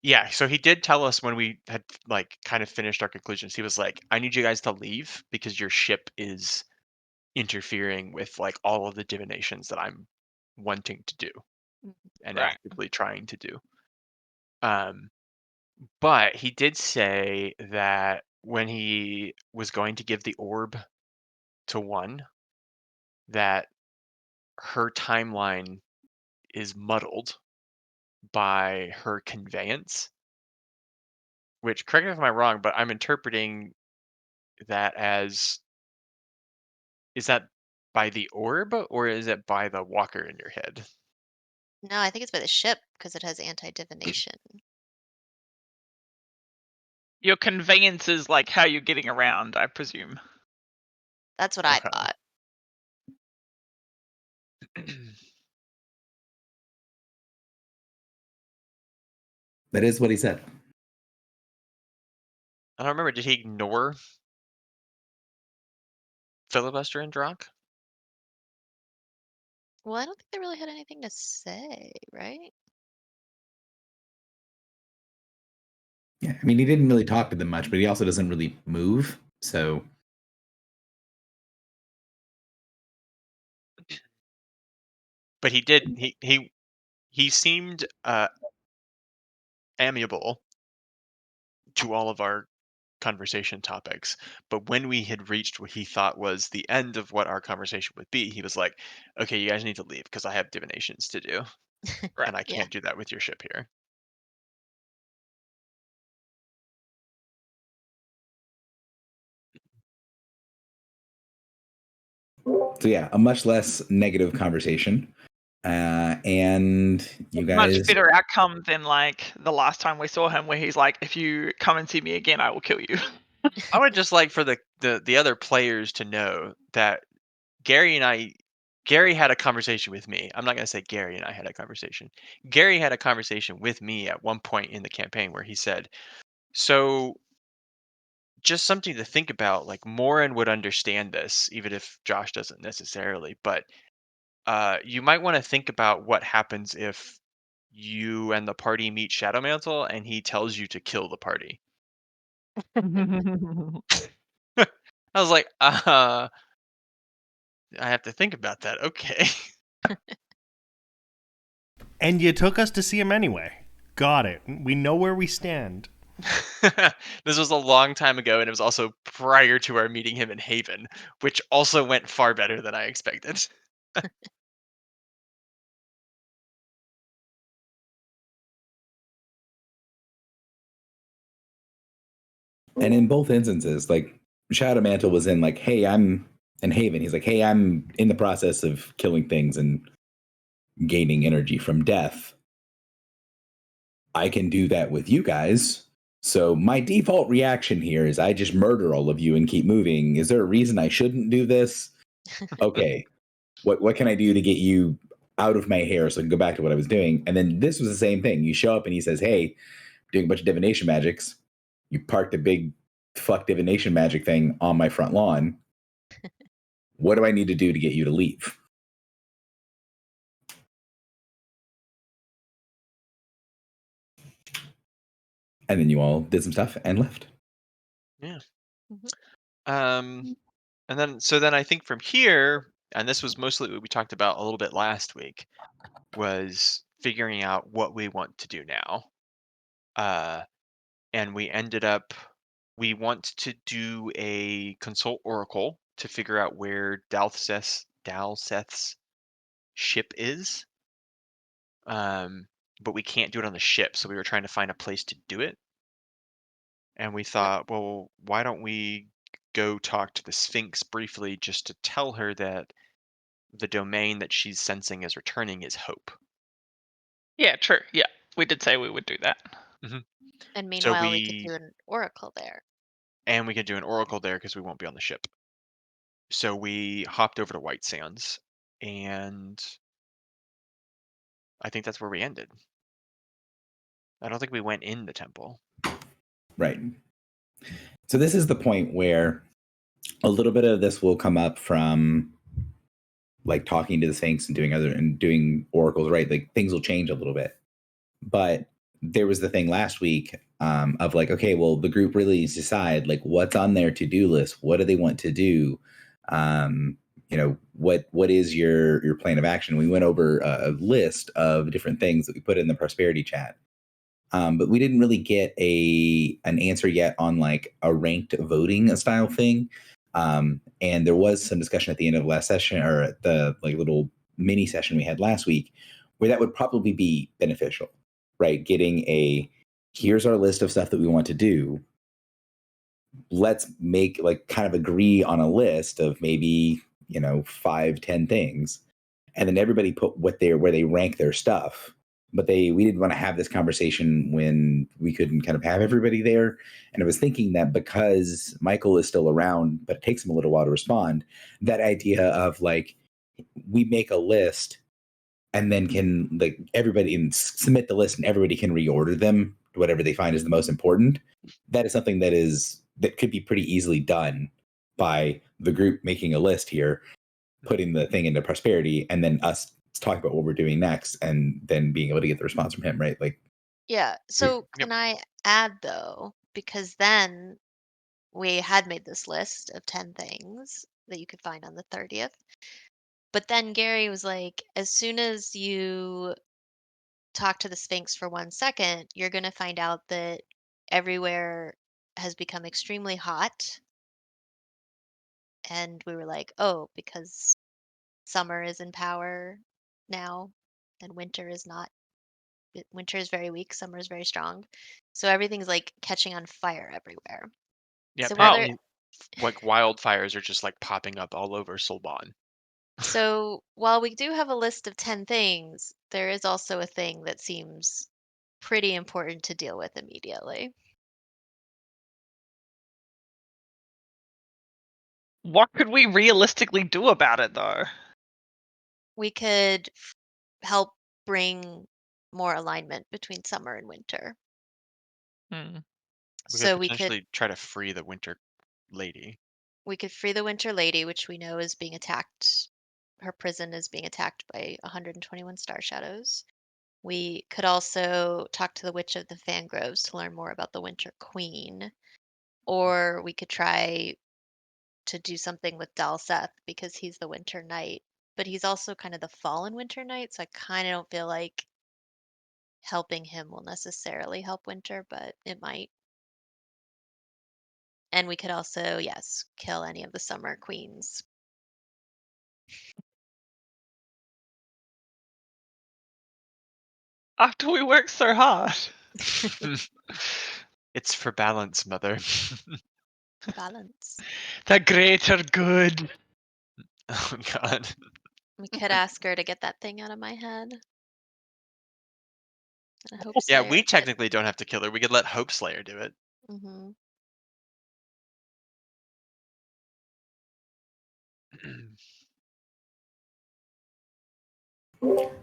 yeah, so he did tell us when we had like kind of finished our conclusions. He was like, I need you guys to leave because your ship is interfering with like all of the divinations that I'm wanting to do and Right. actively trying to do. Um, but he did say that when he was going to give the orb to one, that her timeline is muddled by her conveyance, which, correct me if I'm wrong, but I'm interpreting that as, is that by the orb or is it by the walker in your head? No, I think it's by the ship because it has anti-divination. Your conveyance is like how you're getting around, I presume. That's what I Okay. thought. That is what he said. I don't remember. Did he ignore Filibuster and Drock? Well, I don't think they really had anything to say, right? Yeah, I mean, he didn't really talk to them much, but he also doesn't really move. So But he did. He seemed amiable to all of our conversation topics. But when we had reached what he thought was the end of what our conversation would be, he was like, "Okay, you guys need to leave because I have divinations to do, Right. and I Yeah. can't do that with your ship here." so yeah, a much less negative conversation. And you Much guys, better outcome than like the last time we saw him, where he's like, "If you come and see me again, I will kill you." I would just like for the other players to know that Gary had a conversation with me. I'm not going to say Gary and I had a conversation. Gary had a conversation with me at one point in the campaign where he said, "So just something to think about, like Morin would understand this, even if Josh doesn't necessarily, but you might want to think about what happens if you and the party meet Shadowmantle and he tells you to kill the party." I was like, I have to think about that. Okay. And you took us to see him anyway. Got it. We know where we stand. This was a long time ago, and it was also prior to our meeting him in Haven, which also went far better than I expected. and in both instances, like Shadow Mantle was in like, hey, I'm in Haven. He's like, hey, I'm in the process of killing things and gaining energy from death. I can do that with you guys. So my default reaction here is I just murder all of you and keep moving. Is there a reason I shouldn't do this? Okay. What can I do to get you out of my hair so I can go back to what I was doing? And then this was the same thing. You show up and he says, hey, doing a bunch of divination magics. You parked a big fuck divination magic thing on my front lawn. What do I need to do to get you to leave? And then you all did some stuff and left. Yeah. Mhm. And then I think from here, and this was mostly what we talked about a little bit last week, was figuring out what we want to do now. And we want to do a consult Oracle to figure out where Dalseth's ship is. But we can't do it on the ship, so we were trying to find a place to do it. And we thought, well, why don't we go talk to the Sphinx briefly just to tell her that the domain that she's sensing is returning is Hope. Yeah, true. Yeah, we did say we would do that. And So meanwhile, we could do an oracle there. we could do an Oracle there because we won't be on the ship. So we hopped over to White Sands, and I think that's where we ended. I don't think we went in the temple. Right. So this is the point where a little bit of this will come up from like talking to the Sphinx and doing oracles, right? Like things will change a little bit. But there was the thing last week of like, okay, well, the group really needs to decide like what's on their to-do list. What do they want to do? What is your plan of action? We went over a list of different things that we put in the prosperity chat. But we didn't really get an answer yet on like a ranked voting style thing. And there was some discussion at the end of last session, or at the like little mini session we had last week, where that would probably be beneficial, right? Getting here's our list of stuff that we want to do. Let's make like kind of agree on a list of maybe, 5-10 things. And then everybody put where they rank their stuff. But we didn't want to have this conversation when we couldn't kind of have everybody there. And I was thinking that because Michael is still around, but it takes him a little while to respond, that idea of like, we make a list and then can like everybody can submit the list and everybody can reorder them to whatever they find is the most important. That is something that could be pretty easily done by the group making a list here, putting the thing into prosperity, and then us talk about what we're doing next, and then being able to get the response from him, right? Like, Yeah. So can I add though, because then we had made this list of 10 things that you could find on the 30th. But then Gary was like, as soon as you talk to the Sphinx for 1 second, you're going to find out that everywhere has become extremely hot. And we were like, oh, because summer is in power now and winter is not. Winter is very weak, summer is very strong. So everything's like catching on fire everywhere. Yeah, So whether apparently, like wildfires are just like popping up all over Solban. so while we do have a list of 10 things, there is also a thing that seems pretty important to deal with immediately. What could we realistically do about it, though? We could help bring more alignment between summer and winter. Hmm. We So could potentially try to free the Winter Lady. we could free the Winter Lady, which we know is being attacked. Her prison is being attacked by 121 star shadows. We could also talk to the Witch of the Fangroves to learn more about the Winter Queen. Or we could try to do something with Dalseth because he's the Winter Knight. But he's also kind of the fallen Winter Knight, so I kind of don't feel like helping him will necessarily help Winter, but it might. And we could also, yes, kill any of the Summer Queens. After we work so hard. It's for balance, mother. For balance. The greater good. Oh God. We could ask her to get that thing out of my head. And I hope Yeah, Slayer we could. technically don't have to kill her. We could let Hope Slayer do it. Mhm.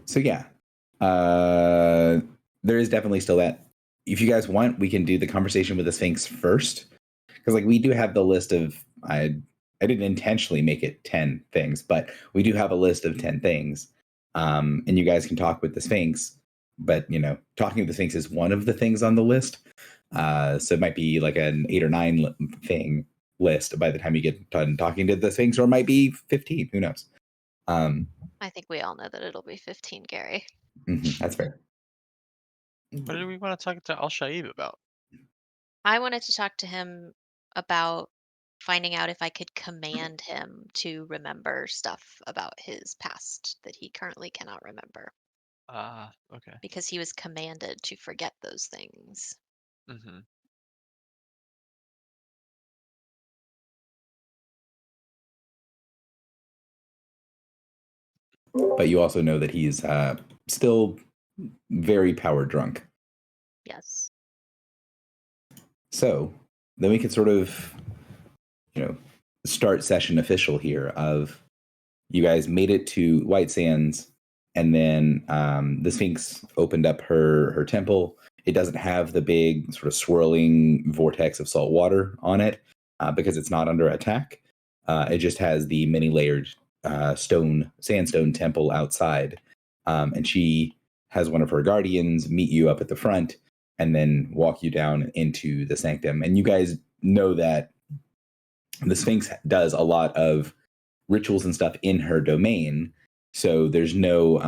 so yeah, there is definitely still that. If you guys want, we can do the conversation with the Sphinx first, because like we do have the list of I didn't intentionally make it 10 things, but we do have a list of 10 things, and you guys can talk with the Sphinx. But talking to the Sphinx is one of the things on the list, so it might be like an 8 or 9 thing list by the time you get done talking to the Sphinx, or it might be 15. Who knows? I think we all know that it'll be 15, Gary. That's fair. What do we want to talk to Al Shaib about? I wanted to talk to him about finding out if I could command him to remember stuff about his past that he currently cannot remember Okay. because he was commanded to forget those things. Mm-hmm. But you also know that he's still very power drunk. Yes. So then we can sort of, start session official here of you guys made it to White Sands, and then the Sphinx opened up her temple. It doesn't have the big sort of swirling vortex of salt water on it because it's not under attack. It just has the many layered sandstone temple outside, and she has one of her guardians meet you up at the front and then walk you down into the sanctum. And you guys know that the Sphinx does a lot of rituals and stuff in her domain, so there's no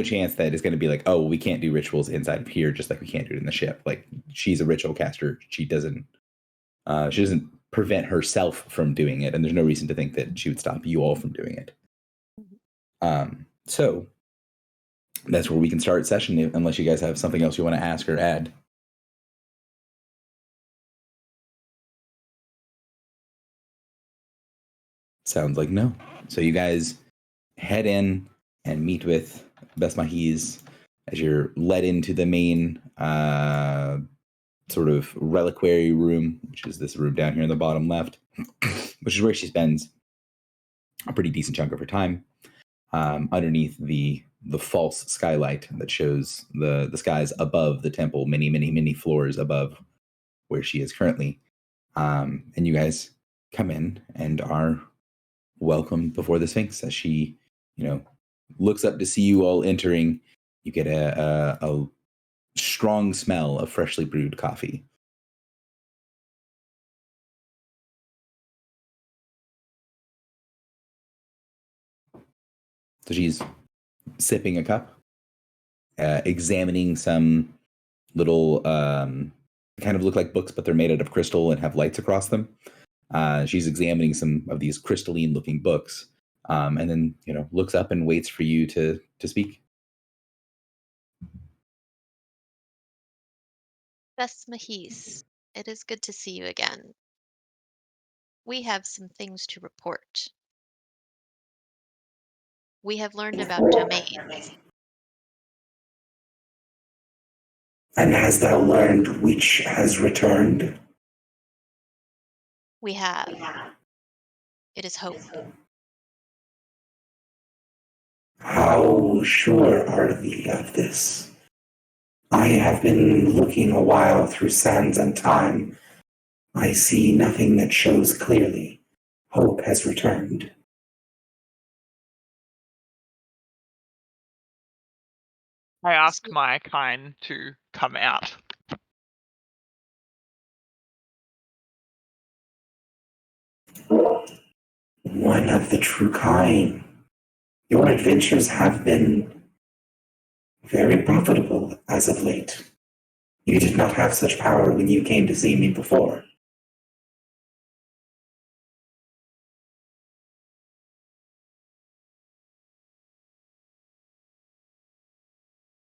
chance that it's going to be like, oh, we can't do rituals inside of here, just like we can't do it in the ship. Like, she's a ritual caster. She doesn't prevent herself from doing it, and there's no reason to think that she would stop you all from doing it. So that's where we can start session, unless you guys have something else you want to ask or add. Sounds like no. So you guys head in and meet with Besmahiz as you're led into the main sort of reliquary room, which is this room down here in the bottom left, which is where she spends a pretty decent chunk of her time, underneath the false skylight that shows the skies above the temple, many floors above where she is currently. And you guys come in and are welcome before the Sphinx as she, looks up to see you all entering. You get a strong smell of freshly brewed coffee. So she's sipping a cup, examining some little, kind of look like books, but they're made out of crystal and have lights across them. She's examining some of these crystalline-looking books, and then looks up and waits for you to speak. Besmahiz, it is good to see you again. We have some things to report. We have learned about domains. And hast thou learned which has returned? We have. It is Hope. How sure are thee of this? I have been looking a while through sands and time. I see nothing that shows clearly. Hope has returned. I ask my kind to come out. One of the true kind. Your adventures have been very profitable as of late. You did not have such power when you came to see me before.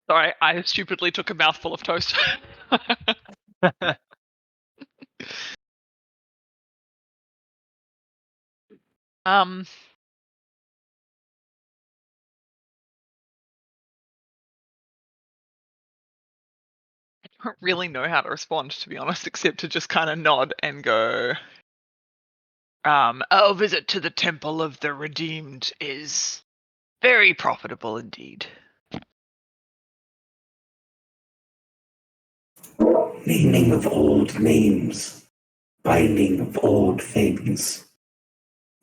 Sorry, I stupidly took a mouthful of toast. I don't really know how to respond, to be honest, except to just kind of nod and go, our visit to the Temple of the Redeemed is very profitable indeed. Naming of old names, binding of old things.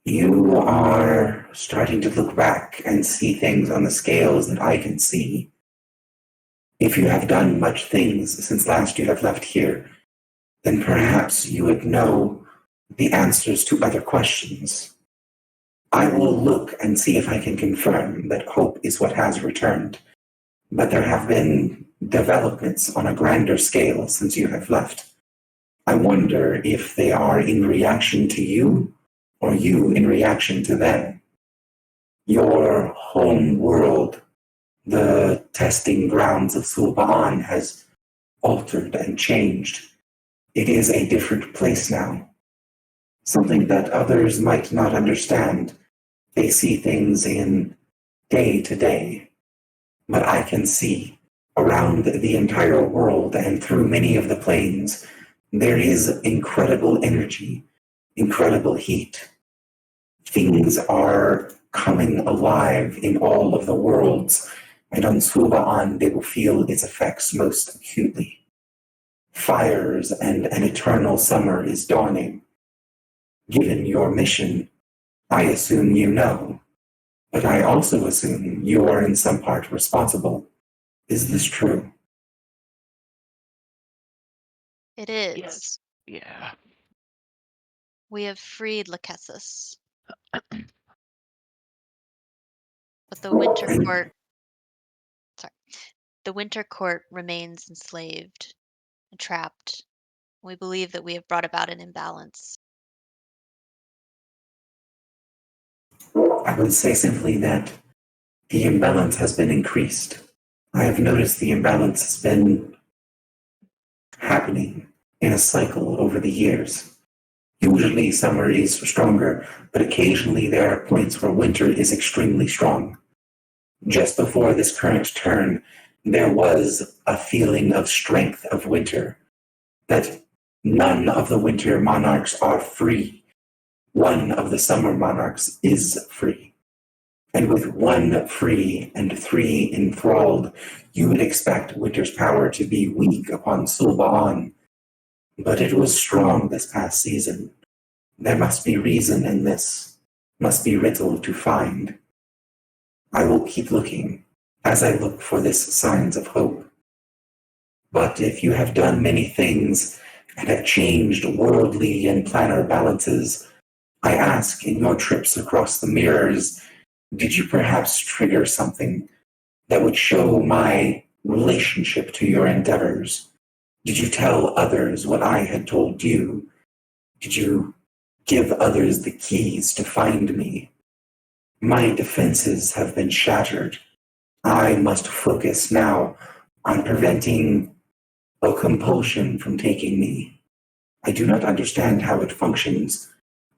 You are starting to look back and see things on the scales that I can see. If you have done much things since last you have left here, then perhaps you would know the answers to other questions. I will look and see if I can confirm that hope is what has returned, but there have been developments on a grander scale since you have left. I wonder if they are in reaction to you or you in reaction to them. Your home world, the testing grounds of Sulba'an, has altered and changed. It is a different place now. Something that others might not understand. They see things in day to day. But I can see around the entire world and through many of the planes, there is incredible energy, incredible heat. Things are coming alive in all of the worlds, and on Sulba'an they will feel its effects most acutely. Fires and an eternal summer is dawning. Given your mission, I assume you know, but I also assume you are in some part responsible. Is this true? It is. Yes. Yeah. We have freed Lachesis. But the Winter And Court, sorry, the Winter Court remains enslaved and trapped. We believe that we have brought about an imbalance. I would say simply that the imbalance has been increased. I have noticed the imbalance has been happening in a cycle over the years. Usually summer is stronger, but occasionally there are points where winter is extremely strong. Just before this current turn, there was a feeling of strength of winter, that none of the winter monarchs are free. One of the summer monarchs is free. And with one free and three enthralled, you would expect winter's power to be weak upon Sulba'an. But it was strong this past season. There must be reason in this, must be riddle to find. I will keep looking as I look for this signs of hope. But if you have done many things and have changed worldly and planar balances, I ask in your trips across the mirrors, did you perhaps trigger something that would show my relationship to your endeavors? Did you tell others what I had told you? Did you give others the keys to find me? My defenses have been shattered. I must focus now on preventing a compulsion from taking me. I do not understand how it functions,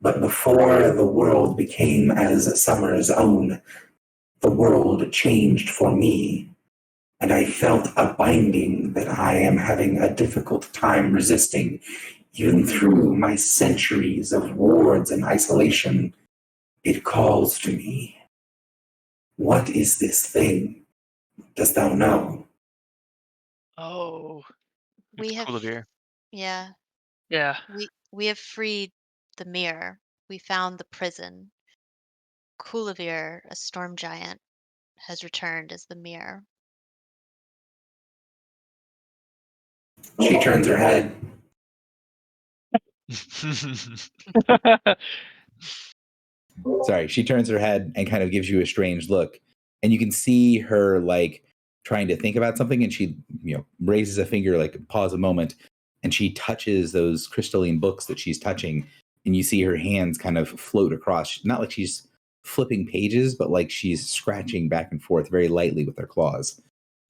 but before the world became as Summer's own, the world changed for me, and I felt a binding that I am having a difficult time resisting, even through my centuries of wards and isolation. It calls to me. What is this thing? Dost thou know? Oh. We It's have, Kulavir. yeah, Yeah. we have freed the mirror. We found the prison. Kulavir, a storm giant, has returned as the mirror. She turns her head. Sorry, she turns her head and kind of gives you a strange look, and you can see her like trying to think about something, and she raises a finger, like pause a moment, and she touches those crystalline books that she's touching, and you see her hands kind of float across, not like she's flipping pages, but like she's scratching back and forth very lightly with her claws.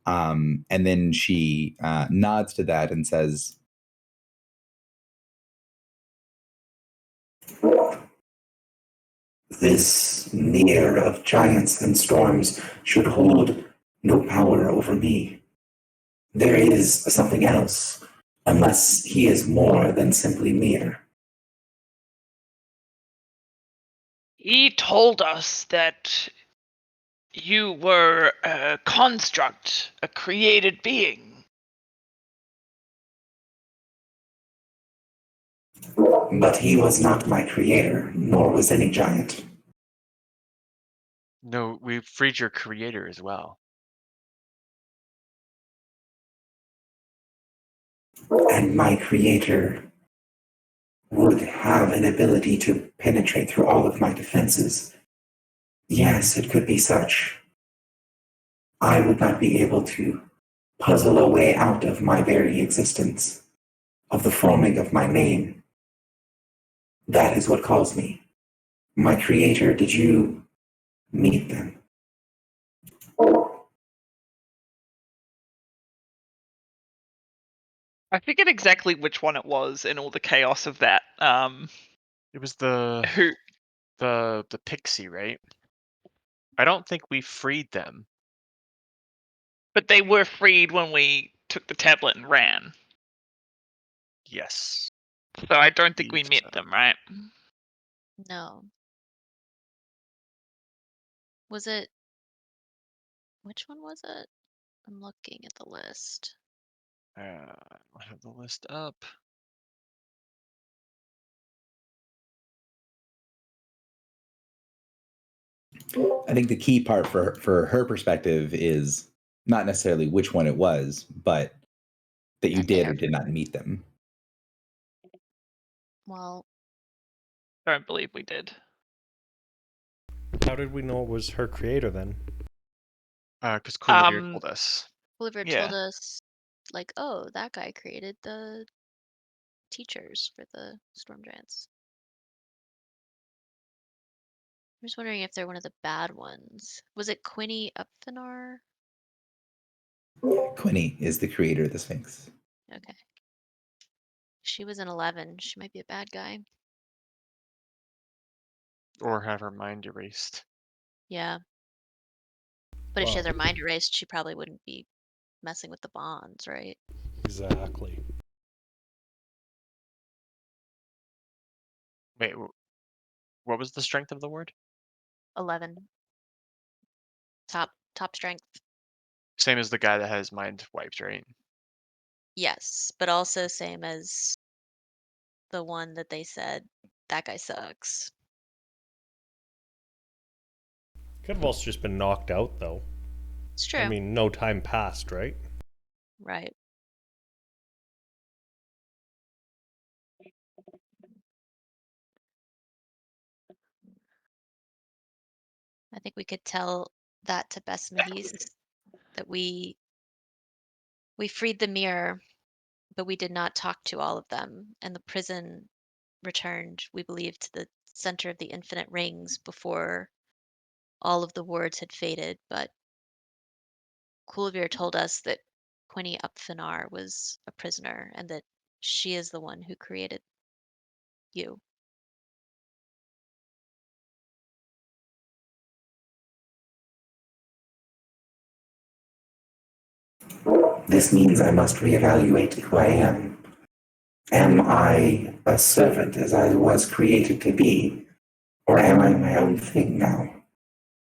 And then she nods to that and says, This mirror of giants and storms should hold no power over me. There is something else, unless he is more than simply mere. He told us that you were a construct, a created being. But he was not my creator, nor was any giant. No, we freed your creator as well. And my creator would have an ability to penetrate through all of my defenses. Yes, it could be such. I would not be able to puzzle a way out of my very existence, of the forming of my name. That is what calls me. My creator, did you meet them? I forget exactly which one it was in all the chaos of that. It was the Who? the pixie, right? I don't think we freed them. But they were freed when we took the tablet and ran. Yes. So I don't think we Believe met so. them, right? No. Was it? Which one was it? I'm looking at the list. I have the list up. I think the key part for her perspective is not necessarily which one it was, but that you That they did are or did not meet them. well, Don't believe we did. How did we know it was her creator then? Because Coolivere Um, told us. Oliver Yeah. told us, like, oh, that guy created the teachers for the Storm Giants. I'm just wondering if they're one of the bad ones. Was it Quinny Upfinar? Quinny is the creator of the Sphinx. Okay. She was an 11. She might be a bad guy. Or have her mind erased. Yeah. But if she has Well, her mind erased, she probably wouldn't be messing with the bonds, right? exactly. Wait, what was the strength of the word? 11. Top strength. Same as the guy that had his mind wiped, right? Yes, but also same as the one that they said that guy sucks. Could have also just been knocked out, though. It's true. I mean, no time passed, right? Right. I think we could tell that to Besmahis that we freed the mirror, but we did not talk to all of them, and the prison returned, we believe, to the center of the infinite rings before all of the wards had faded. But Coolivere told us that Quinny Upfinar was a prisoner and that she is the one who created you. This means I must reevaluate who I am. Am I a servant as I was created to be, or am I my own thing now?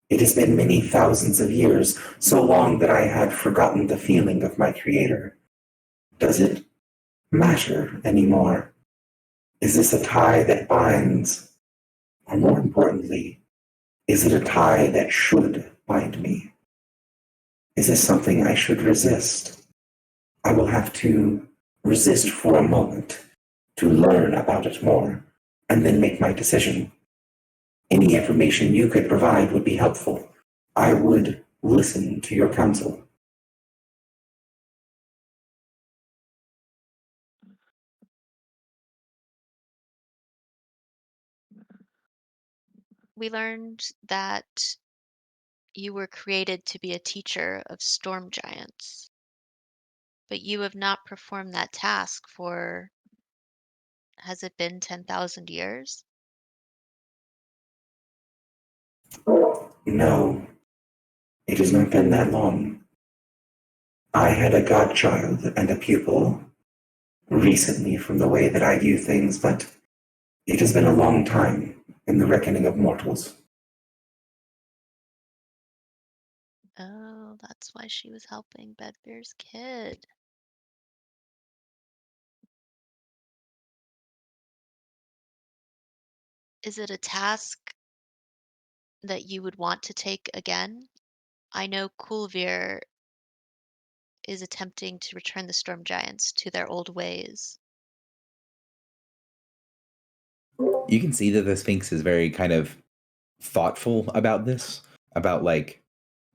It has been many thousands of years, so long that I had forgotten the feeling of my creator. Does it matter anymore? Is this a tie that binds? Or more importantly, is it a tie that should bind me? Is this something I should resist? I will have to resist for a moment to learn about it more and then make my decision. Any information you could provide would be helpful. I would listen to your counsel. We learned that you were created to be a teacher of storm giants, but you have not performed that task for, has it been 10,000 years? No, it has not been that long. I had a godchild and a pupil recently from the way that I view things, but it has been a long time in the reckoning of mortals. Oh, that's why she was helping Bedbear's kid. Is it a task that you would want to take again? I know Coolveer is attempting to return the storm giants to their old ways. You can see that the Sphinx is very kind of thoughtful about this, about like,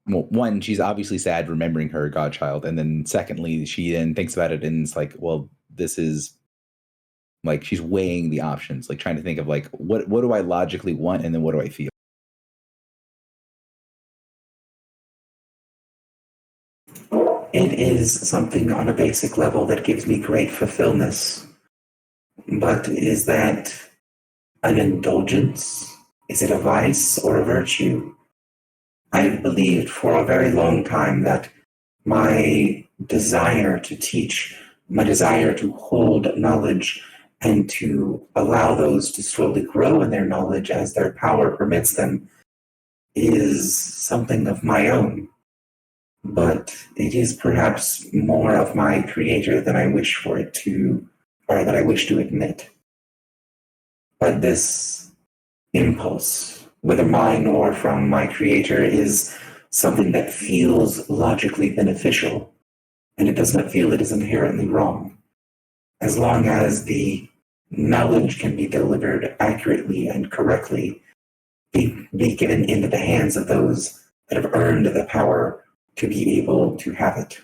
well, one, she's obviously sad remembering her godchild, and then secondly, she then thinks about it and it's like, well, this is like she's weighing the options, like trying to think of like what do I logically want, and then what do I feel. It is something on a basic level that gives me great fulfillment. But is that an indulgence? Is it a vice or a virtue? I've believed for a very long time that my desire to teach, my desire to hold knowledge and to allow those to slowly grow in their knowledge as their power permits them is something of my own. But it is perhaps more of my creator than I wish for it to, or that I wish to admit. But this impulse whether mine or from my creator, is something that feels logically beneficial, and it does not feel it is inherently wrong. As long as the knowledge can be delivered accurately and correctly, be given into the hands of those that have earned the power to be able to have it.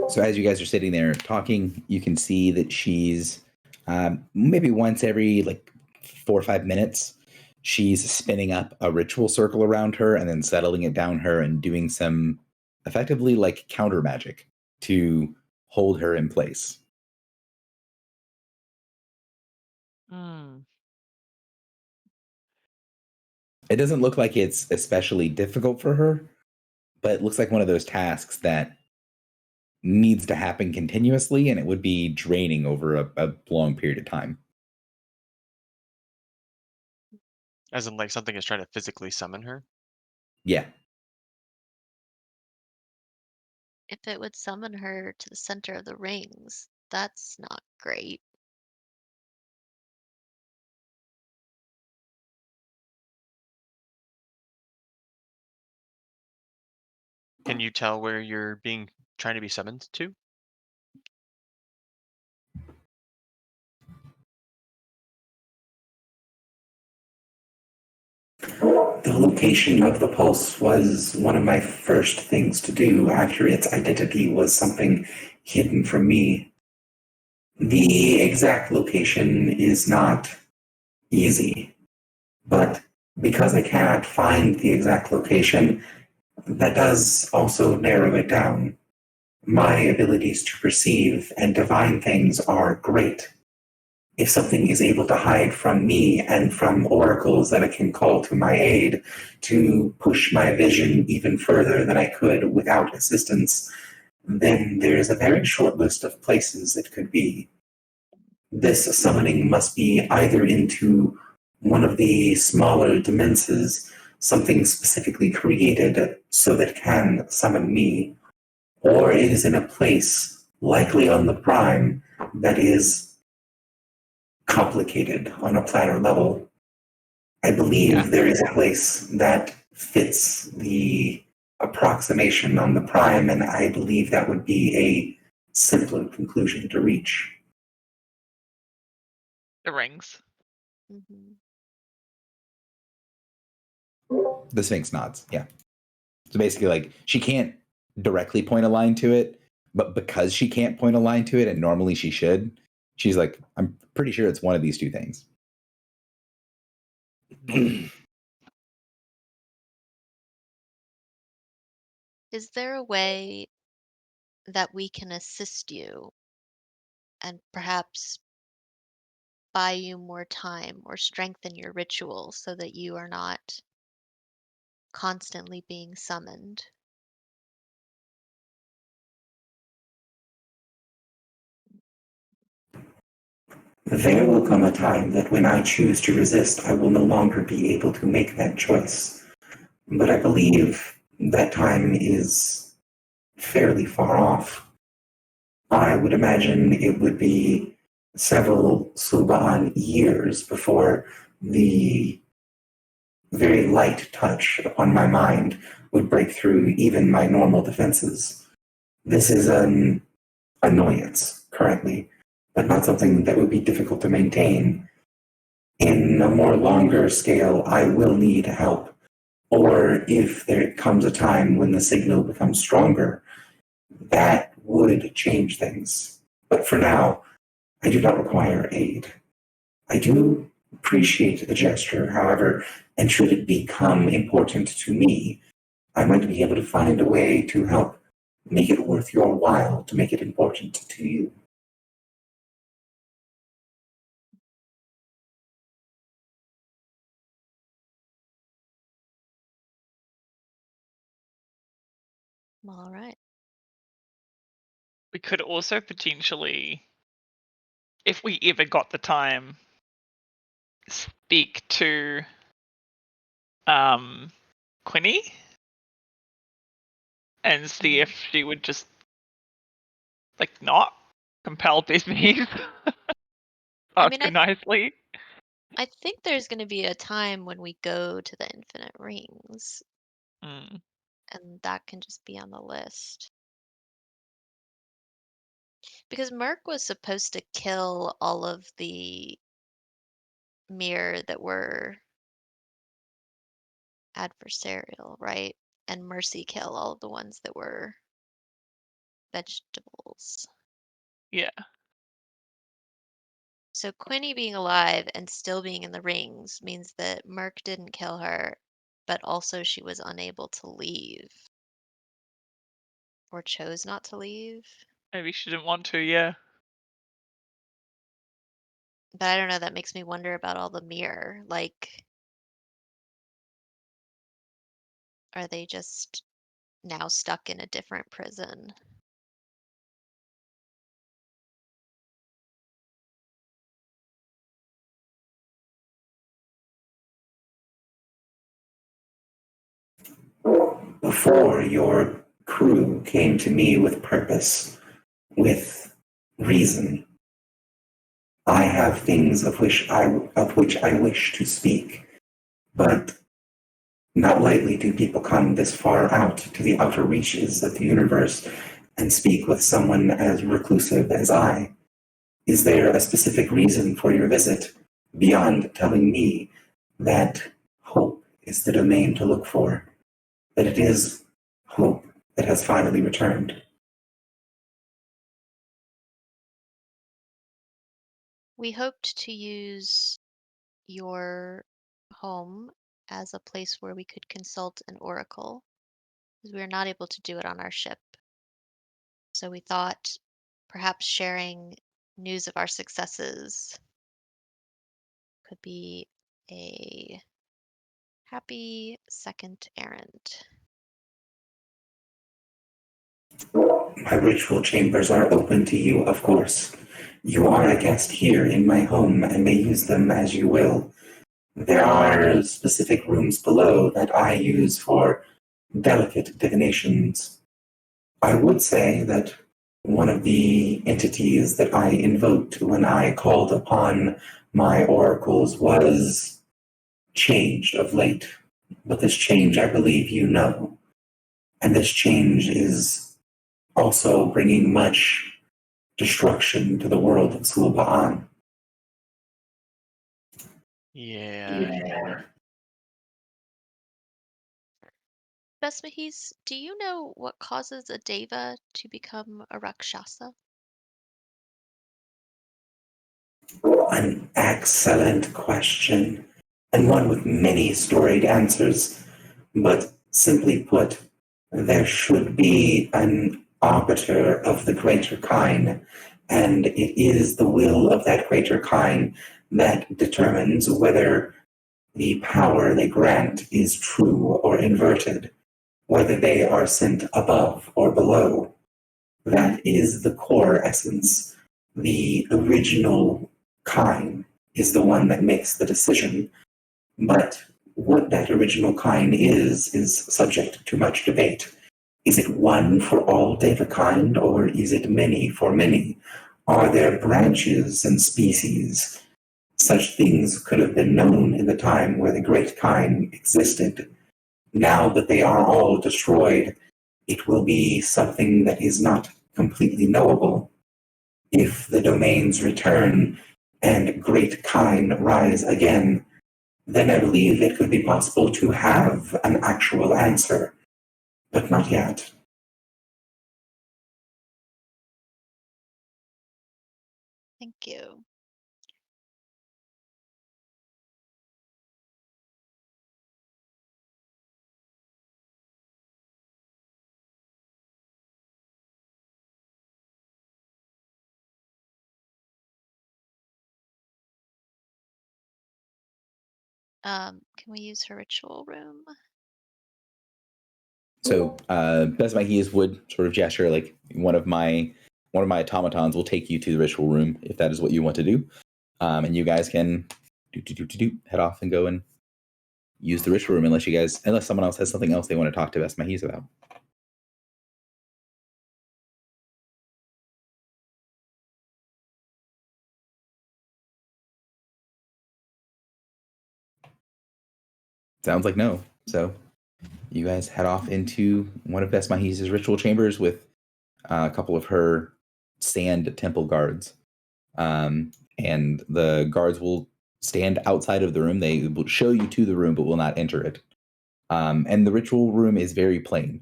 So as you guys are sitting there talking, you can see that she's maybe once every like 4 or 5 minutes, she's spinning up a ritual circle around her and then settling it down her and doing some effectively like counter magic to hold her in place. Hmm. It doesn't look like it's especially difficult for her, but it looks like one of those tasks that needs to happen continuously and it would be draining over a long period of time. As in, like, something is trying to physically summon her? Yeah. If it would summon her to the center of the rings, that's not great. Can you tell where you're trying to be summoned to? The location of the pulse was one of my first things to do after its identity was something hidden from me. The exact location is not easy, but because I cannot find the exact location, that does also narrow it down. My abilities to perceive and divine things are great. If something is able to hide from me and from oracles that I can call to my aid to push my vision even further than I could without assistance, then there is a very short list of places it could be. This summoning must be either into one of the smaller dimensions, something specifically created so that it can summon me, or it is in a place, likely on the prime, that is complicated on a planar level. I believe there is a place that fits the approximation on the prime, and I believe that would be a simpler conclusion to reach. The rings. Hmm. The Sphinx nods. Yeah. So basically, like, she can't directly point a line to it, but because she can't point a line to it, and normally she should, she's like, I'm pretty sure it's one of these two things. Is there a way that we can assist you and perhaps buy you more time or strengthen your ritual so that you are not constantly being summoned? There will come a time that when I choose to resist, I will no longer be able to make that choice. But I believe that time is fairly far off. I would imagine it would be several Suban years before the very light touch upon my mind would break through even my normal defenses. This is an annoyance currently, but not something that would be difficult to maintain. In a more longer scale, I will need help. Or if there comes a time when the signal becomes stronger, that would change things. But for now, I do not require aid. I do appreciate the gesture, however, and should it become important to me, I might be able to find a way to help make it worth your while to make it important to you. All right. We could also potentially, if we ever got the time, speak to Quinny and see if she would just like not compel Bisbee. I mean, Ask her nicely. I think there's going to be a time when we go to the Infinite Rings, Mm. and that can just be on the list. Because Merc was supposed to kill all of the Mir that were adversarial, right? And Mercy kill all of the ones that were vegetables. Yeah. So Quinny being alive and still being in the rings means that Merc didn't kill her, but also she was unable to leave. Or chose not to leave. Maybe she didn't want to, yeah. But I don't know, that makes me wonder about all the Mir. Like, are they just now stuck in a different prison? Before your crew came to me with purpose, with reason, I have things of which I wish to speak, but not lightly do people come this far out to the outer reaches of the universe and speak with someone as reclusive as I. Is there a specific reason for your visit beyond telling me that hope is the domain to look for, that it is hope that has finally returned? We hoped to use your home as a place where we could consult an oracle, because we were not able to do it on our ship. So we thought perhaps sharing news of our successes could be a happy second errand. My ritual chambers are open to you, of course. You are a guest here in my home and may use them as you will. There are specific rooms below that I use for delicate divinations. I would say that one of the entities that I invoked when I called upon my oracles was changed of late. But this change, I believe you know. And this change is also bringing much destruction to the world of Sulba'an. Yeah. Vesmahis, do you know what causes a deva to become a Rakshasa? An excellent question, and one with many storied answers. But simply put, there should be an arbiter of the greater kind, and it is the will of that greater kind that determines whether the power they grant is true or inverted, whether they are sent above or below. That is the core essence. The original kind is the one that makes the decision. But what that original kind is subject to much debate. Is it one for all Deva kind, or is it many for many? Are there branches and species? Such things could have been known in the time where the great kind existed. Now that they are all destroyed, it will be something that is not completely knowable. If the domains return and great kind rise again, then I believe it could be possible to have an actual answer, but not yet. Thank you. Can we use her ritual room? So Besmahias would sort of gesture like one of my automatons will take you to the ritual room if that is what you want to do, and you guys can head off and go and use the ritual room unless someone else has something else they want to talk to Besmahias about. Sounds like no. So you guys head off into one of Besmahias' ritual chambers with a couple of her sand temple guards. And the guards will stand outside of the room. They will show you to the room, but will not enter it. And the ritual room is very plain.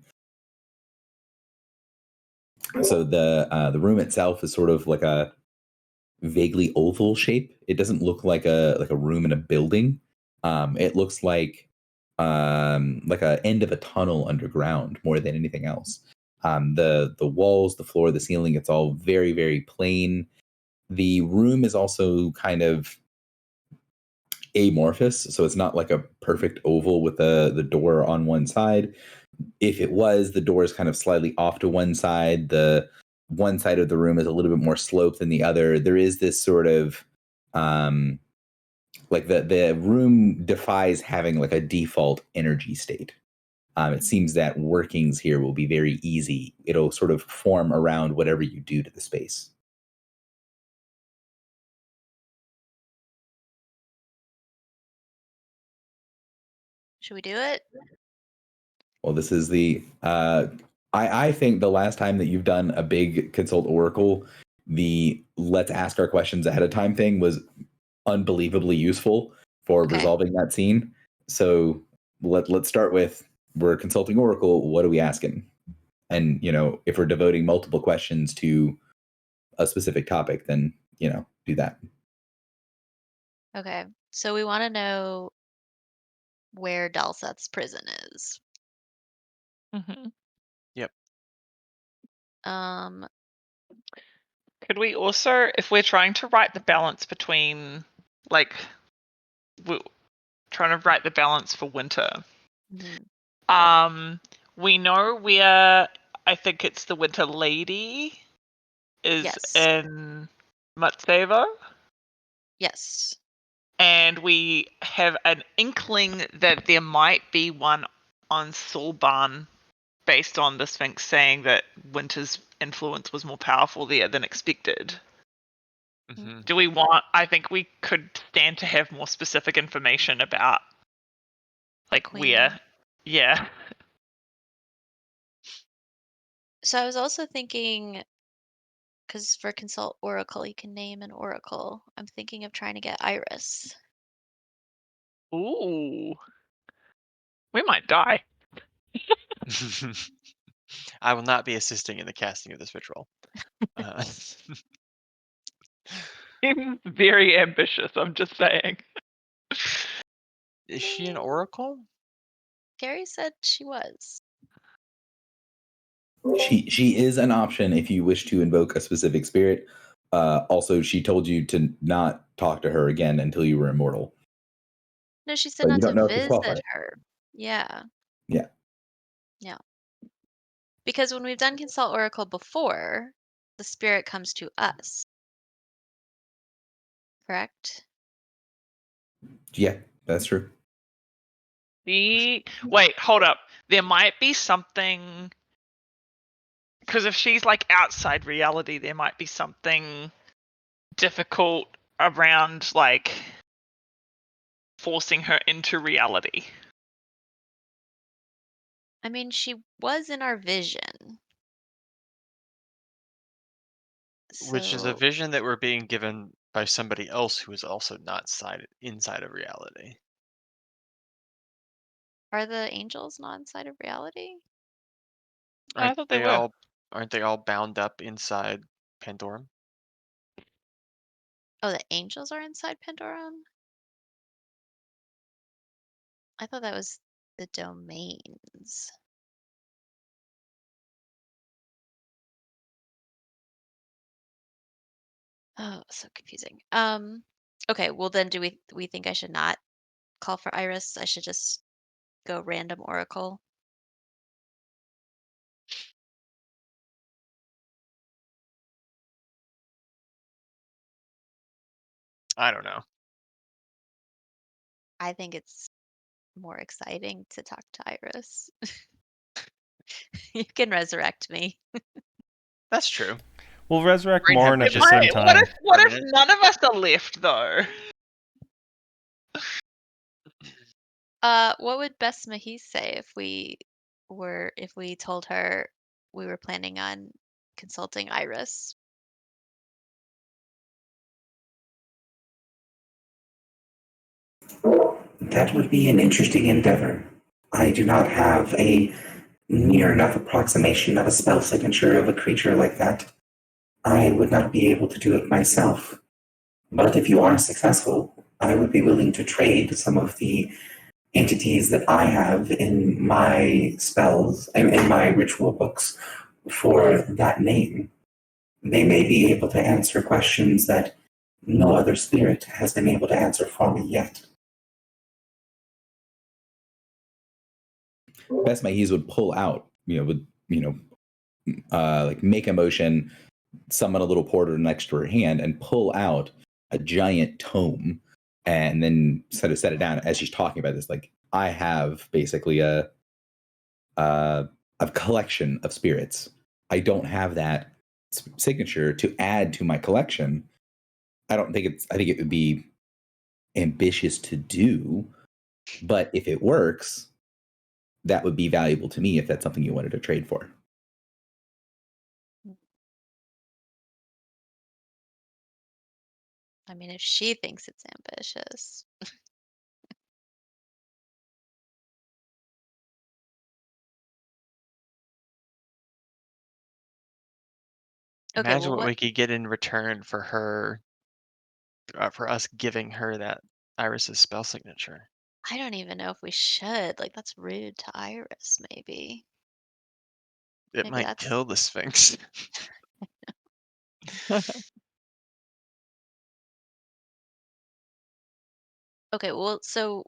So the room itself is sort of like a vaguely oval shape. It doesn't look like a room in a building. It looks like a end of a tunnel underground more than anything else. The walls, the floor, the ceiling, it's all very, very plain. The room is also kind of amorphous, so it's not like a perfect oval with the door on one side. If it was, the door is kind of slightly off to one side. The one side of the room is a little bit more sloped than the other. There is this sort of like the room defies having like a default energy state. It seems that workings here will be very easy. It'll sort of form around whatever you do to the space. Should we do it? Well, this is the I think the last time that you've done a big consult oracle, the let's ask our questions ahead of time thing was unbelievably useful for Okay. resolving that scene. So let's start with, we're consulting oracle, what are we asking? And if we're devoting multiple questions to a specific topic, then do that. Okay. So we want to know where Dalseth's prison is. Mhm. Um, Could we also, if we're trying to write the balance between, like, we're trying to write the balance for winter, mhm. we know where, I think it's the Winter Lady is Yes. in Matsevo, Yes. and we have an inkling that there might be one on Sulban based on the Sphinx saying that Winter's influence was more powerful there than expected. Mhm. Do we want, I think we could stand to have more specific information about, like, Queen. where. Yeah. So I was also thinking, because for consult oracle, you can name an oracle. I'm thinking of trying to get Iris. Ooh. We might die. I will not be assisting in the casting of this ritual. Seems very ambitious, I'm just saying. Is she an oracle? Gary said she was. She is an option if you wish to invoke a specific spirit. Also, she told you to not talk to her again until you were immortal. No, she said But you not to don't know if it's visit qualified. her. Yeah. Yeah. Yeah. Because when we've done consult oracle before, the spirit comes to us. Correct? Yeah, that's true. Wait, hold up. There might be something, because if she's like outside reality, there might be something difficult around like forcing her into reality. I mean, she was in our vision. Which is a So vision that we're being given by somebody else who is also not inside of reality. are the angels not inside of reality? I thought they were. Aren't they all bound up inside Pandorum? Oh, the angels are inside Pandorum? I thought that was the domains. Oh, so confusing. Okay, well then do we think I should not call for Iris? I should just go random oracle. I don't know. I think it's more exciting to talk to Iris. You can resurrect me. That's true. We'll resurrect Brain Morn at hemorrhage the is same like What time. if what if permanent. none of us are left though? What would Bess Mahis say if we told her we were planning on consulting Iris? That would be an interesting endeavor. I do not have a near enough approximation of a spell signature of a creature like that. I would not be able to do it myself. But if you are successful, I would be willing to trade some of the entities that I have in my spells and in my ritual books for that name. They may be able to answer questions that no other spirit has been able to answer for me yet. Best Mahis would pull out, like make a motion, summon a little porter next to her hand, and pull out a giant tome, and then set it down as she's talking about this. Like, I have basically a collection of spirits. I don't have that signature to add to my collection. I think it would be ambitious to do, but if it works, that would be valuable to me if that's something you wanted to trade for. I mean, if she thinks it's ambitious. Okay, Imagine well, what what? we could get in return for her, for us giving her that Iris's spell signature. I don't even know if we should. Like, that's rude to Iris, maybe. It Maybe might that's kill the Sphinx. okay. Well, so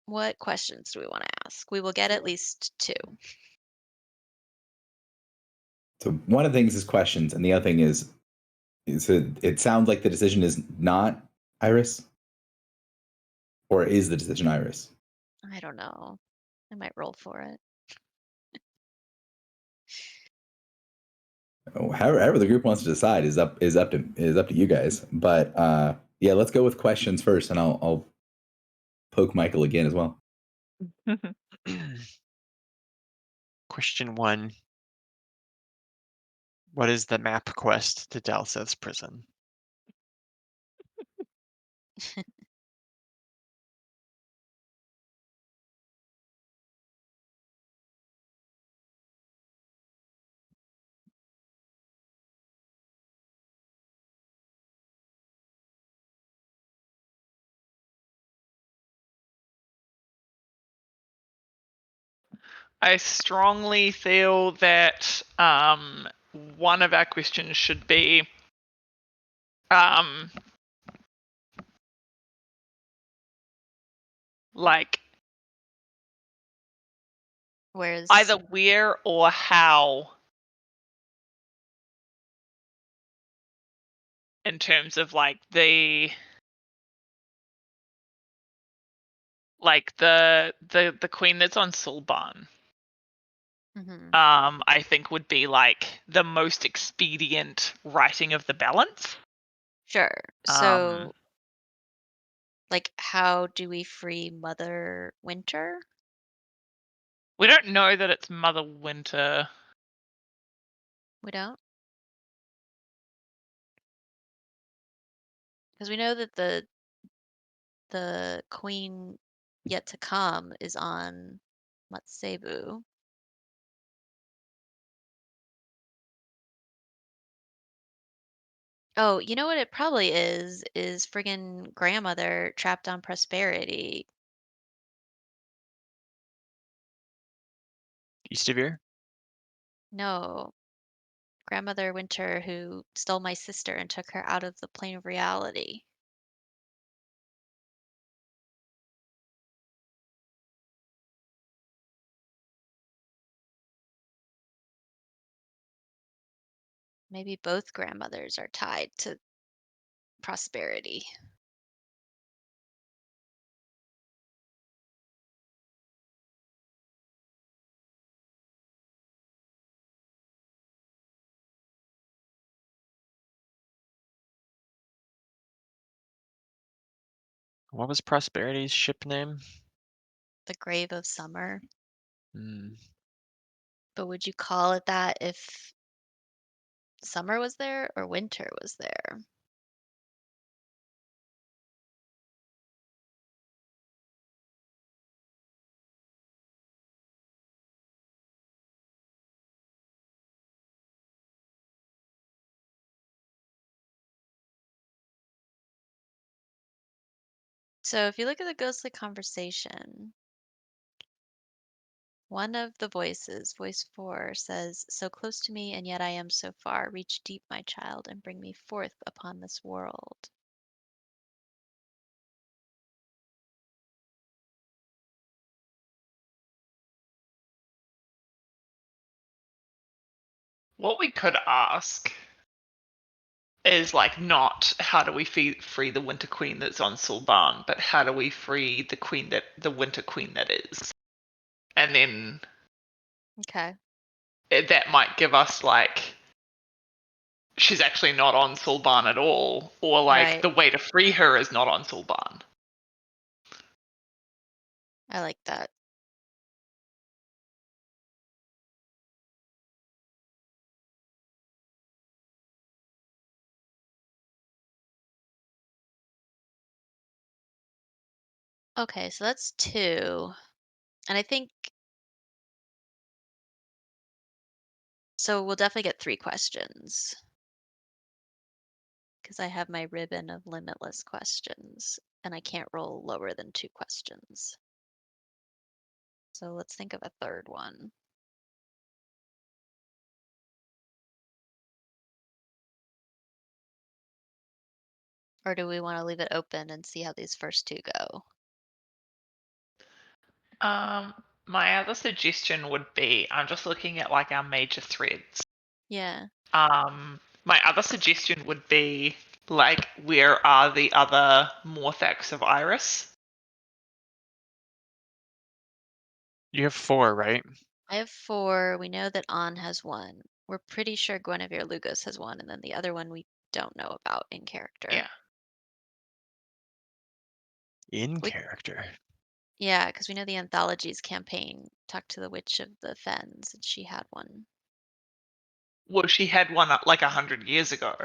what questions do we want to ask? We will get at least two. So one of the things is questions, and the other thing is it sounds like the decision is not Iris, or is the decision Iris? I don't know. I might roll for it. However the group wants to decide is up to you guys. But yeah, let's go with questions first, and I'll poke Michael again as well. Question 1. What is the map quest to Dalseth's prison? I strongly feel that one of our questions should be like Where's either where or how, in terms of like the queen that's on Sulban. Mhm. I think would be like the most expedient writing of the balance. Sure. Um, So, like, how do we free Mother Winter? We don't know that it's Mother Winter. We don't? Because we know that the queen yet to come is on Matsebu. Oh, you know what it probably is friggin' grandmother trapped on Prosperity. Eastavir? No, grandmother Winter who stole my sister and took her out of the plane of reality. Maybe both grandmothers are tied to prosperity. What was Prosperity's ship name? The grave of summer. Hmm. But would you call it that if summer was there or winter was there? So if you look at the ghostly conversation, one of the voices, voice 4, says, "So close to me, and yet I am so far. Reach deep, my child, and bring me forth upon this world." What we could ask is like not how do we free the Winter Queen that's on Sulban, but how do we free the Winter Queen that is, and then Okay. that might give us like she's actually not on Sulban at all, or like Right. the way to free her is not on Sulban. I like that. Okay, so that's 2. And I think so we'll definitely get 3 questions because I have my ribbon of limitless questions and I can't roll lower than 2 questions. So let's think of a third one. Or do we want to leave it open and see how these first 2 go? My other suggestion would be I'm just looking at like our major threads. Yeah. My other suggestion would be like where are the other Morthacs of Iris? You have 4, right? I have 4. We know that An has 1. We're pretty sure Guinevere Lugos has 1, and then the other one we don't know about in character. Yeah. In We- character. Yeah, because we know the Anthologies campaign talked to the Witch of the Fens, and she had 1. Well, she had one like 100 years ago.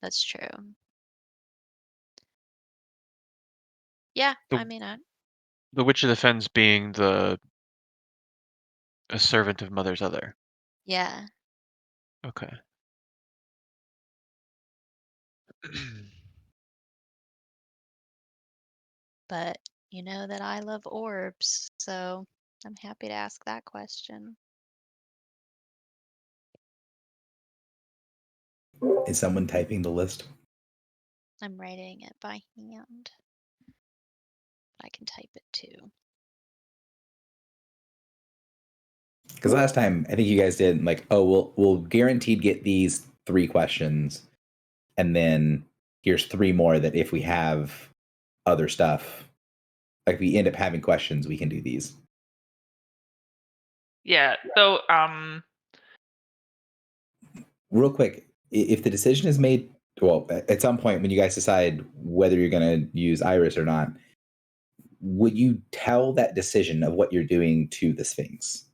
That's true. Yeah, The- I mean, The Witch of the Fens being a servant of Mother's Other. yeah. Okay. But you know that I love orbs, so I'm happy to ask that question. Is someone typing the list? I'm writing it by hand. I can type it too. Because last time I think you guys did like, oh, we'll guaranteed get these 3 questions, and then here's 3 more that if we have other stuff, like if we end up having questions, we can do these. Yeah. So Real quick, if the decision is made, well, at some point when you guys decide whether you're going to use Iris or not, would you tell that decision of what you're doing to the Sphinx?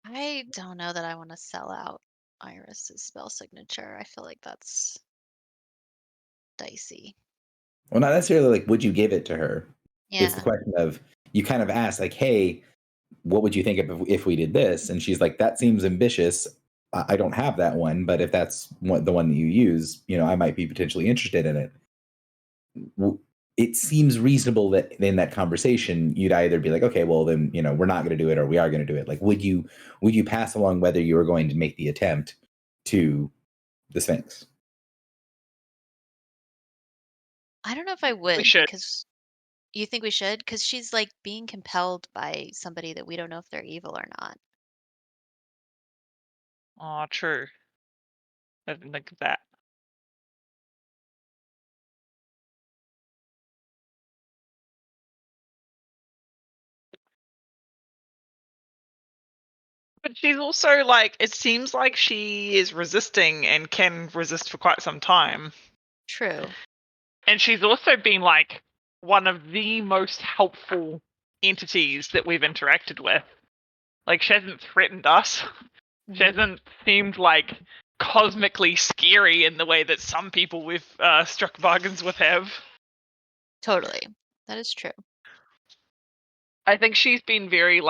I don't know that I want to sell out Iris's spell signature. I feel like that's dicey. Well, not necessarily like, would you give it to her? It's the Yeah. question of, you kind of ask like, hey, what would you think if we did this? And she's like, that seems ambitious. I don't have that one, but if that's the one that you use, I might be potentially interested in it. It seems reasonable that in that conversation, you'd either be like, okay, well then, we're not going to do it, or we are going to do it. Like, would you pass along whether you were going to make the attempt to the Sphinx? I don't know if I would should. because you think we should? Because she's like being compelled by somebody that we don't know if they're evil or not. true. I didn't think of that. But she's also like, it seems like she is resisting and can resist for quite some time. True. And she's also been like one of the most helpful entities that we've interacted with. Like, she hasn't threatened us. She hasn't seemed like cosmically scary in the way that some people we've struck bargains with have. Totally. That is true. I think she's been very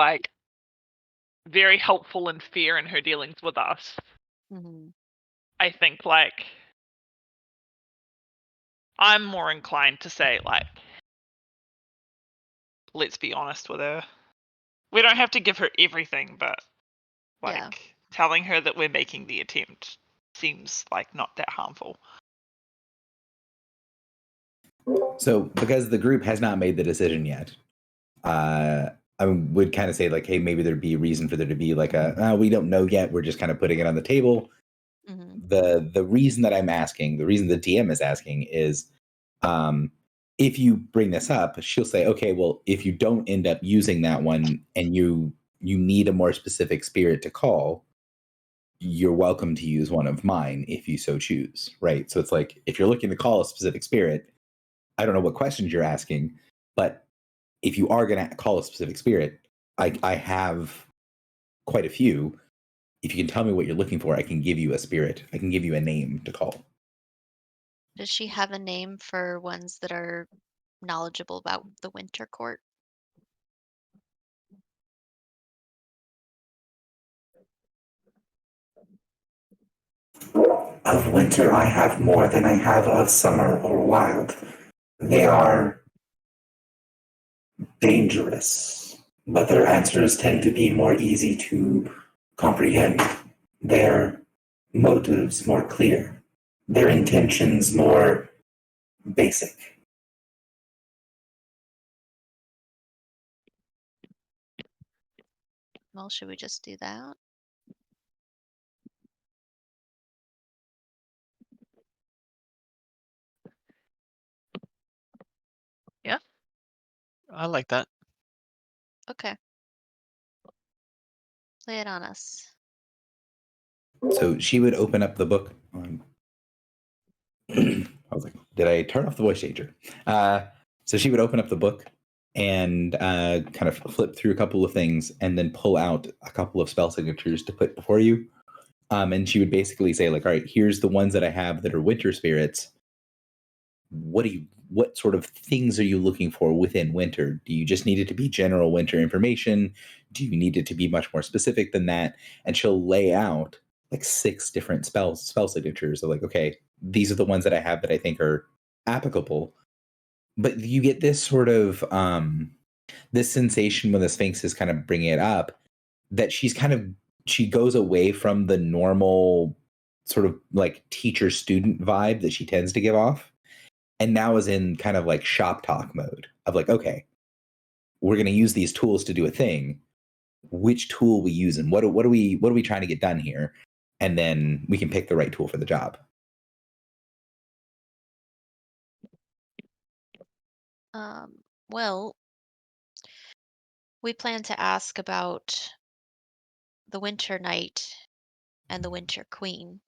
helpful and fair in her dealings with us. Mm-hmm. I think, like, I'm more inclined to say, like, let's be honest with her. We don't have to give her everything, but, like, Yeah. telling her that we're making the attempt seems like not that harmful. So, because the group has not made the decision yet, I would kind of say, like, hey, maybe there'd be a reason for there to be like we don't know yet. We're just kind of putting it on the table. Mm-hmm. The reason that I'm asking, the reason the DM is asking is, if you bring this up, she'll say, okay, well, if you don't end up using that one and you need a more specific spirit to call, you're welcome to use one of mine if you so choose, right? So it's like, if you're looking to call a specific spirit, I don't know what questions you're asking, but if you are going to call a specific spirit, I have quite a few. If you can tell me what you're looking for, I can give you a spirit. I can give you a name to call. Does she have a name for ones that are knowledgeable about the Winter Court? Of winter, I have more than I have of summer or wild. They are dangerous, but their answers tend to be more easy to comprehend. Their motives more clear. Their intentions more basic. Well, should we just do that? I like that. Okay. Lay it on us. So she would open up the book. I was like, did I turn off the voice changer? So she would open up the book and kind of flip through a couple of things and then pull out a couple of spell signatures to put before you. And she would basically say, like, all right, here's the ones that I have that are winter spirits. What sort of things are you looking for within winter? Do you just need it to be general winter information? Do you need it to be much more specific than that? And she'll lay out like 6 different spell signatures. They're like, okay, these are the ones that I have that I think are applicable. But you get this sort of this sensation when the Sphinx is kind of bringing it up that she goes away from the normal sort of like teacher student vibe that she tends to give off, and now is in kind of like shop talk mode of like, okay, we're going to use these tools to do a thing. Which tool we use and what are we trying to get done here? And then we can pick the right tool for the job. Well, we plan to ask about the Winter Knight and the Winter Queen.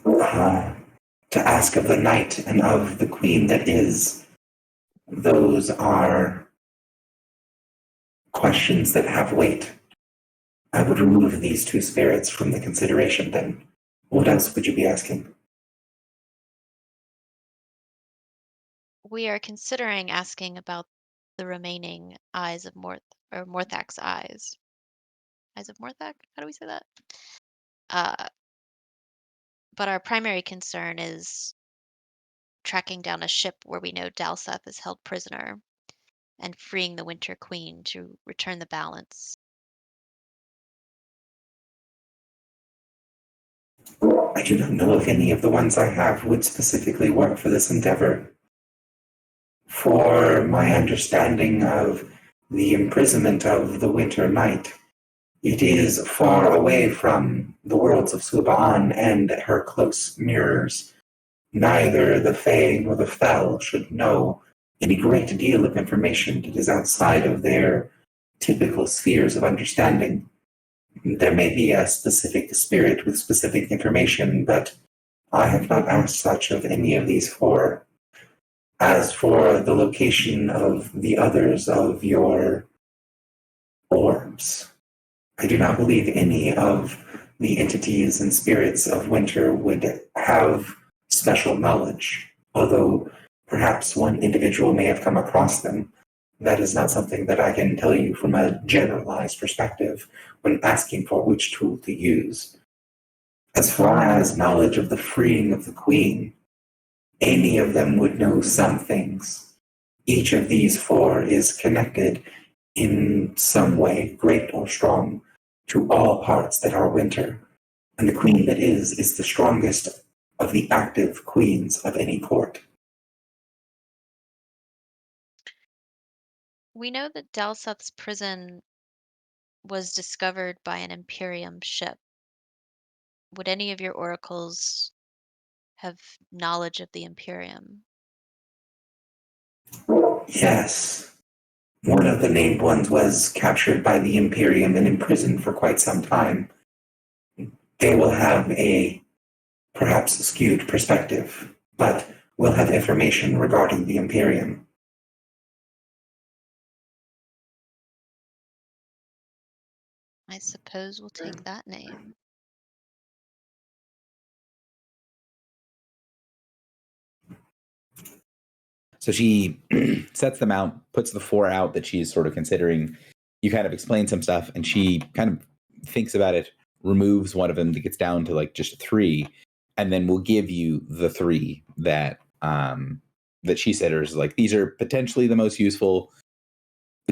To ask of the knight and of the queen that is, those are questions that have weight. I would remove these 2 spirits from the consideration then. What else would you be asking? We are considering asking about the remaining eyes of Morthak's eyes. Eyes of Morthak? How do we say that? But our primary concern is tracking down a ship where we know Dalseth is held prisoner and freeing the Winter Queen to return the balance. I do not know if any of the ones I have would specifically work for this endeavor. For my understanding of the imprisonment of the Winter Knight, it is far away from the worlds of Suban and her close mirrors. Neither the Fae nor the Fel should know any great deal of information that is outside of their typical spheres of understanding. There may be a specific spirit with specific information, but I have not asked such of any of these four. As for the location of the others of your orbs, I do not believe any of the entities and spirits of winter would have special knowledge, although perhaps one individual may have come across them. That is not something that I can tell you from a generalized perspective when asking for which tool to use. As far as knowledge of the freeing of the Queen, any of them would know some things. Each of these four is connected in some way, great or strong, to all parts that are winter. And the queen that is the strongest of the active queens of any court. We know that Dalseth's prison was discovered by an Imperium ship. Would any of your oracles have knowledge of the Imperium? Yes. One of the named ones was captured by the Imperium and imprisoned for quite some time. They will have a perhaps skewed perspective, but will have information regarding the Imperium. I suppose we'll take that name. So she sets them out, puts the four out that she's sort of considering. You kind of explain some stuff, and she kind of thinks about it, removes one of them that gets down to like just three, and then we'll give you the three that that she said is like, these are potentially the most useful,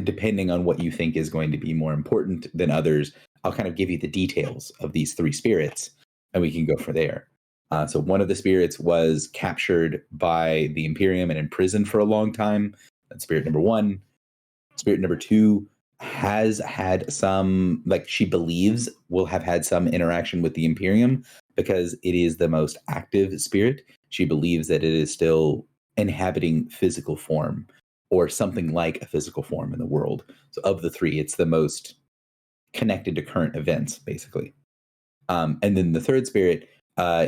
depending on what you think is going to be more important than others. I'll kind of give you the details of these three spirits, and we can go from there. So one of the spirits was captured by the Imperium and imprisoned for a long time. That's spirit number one. Spirit number two has had some, like she believes will have had some interaction with the Imperium because it is the most active spirit. She believes that it is still inhabiting physical form or something like a physical form in the world. So of the three, it's the most connected to current events, basically. And then the third spirit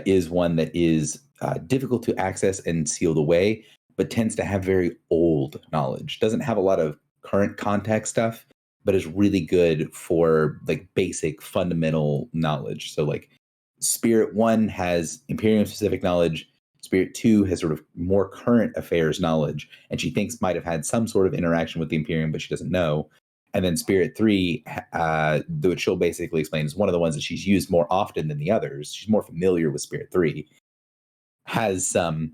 is one that is difficult to access and sealed away, but tends to have very old knowledge. Doesn't have a lot of current context stuff, but is really good for like basic fundamental knowledge. So like Spirit 1 has Imperium specific knowledge. Spirit 2 has sort of more current affairs knowledge, and she thinks might have had some sort of interaction with the Imperium, but she doesn't know. And then Spirit 3, which she'll basically explain, is one of the ones that she's used more often than the others. She's more familiar with Spirit 3. Has some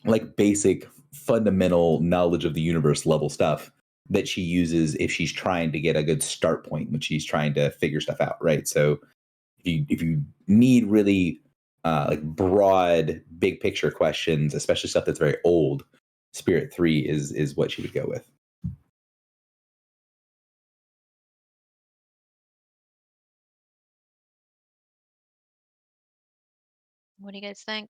like basic fundamental knowledge of the universe level stuff that she uses if she's trying to get a good start point when she's trying to figure stuff out, right? So if you need really like broad, big picture questions, especially stuff that's very old, Spirit 3 is what she would go with. What do you guys think?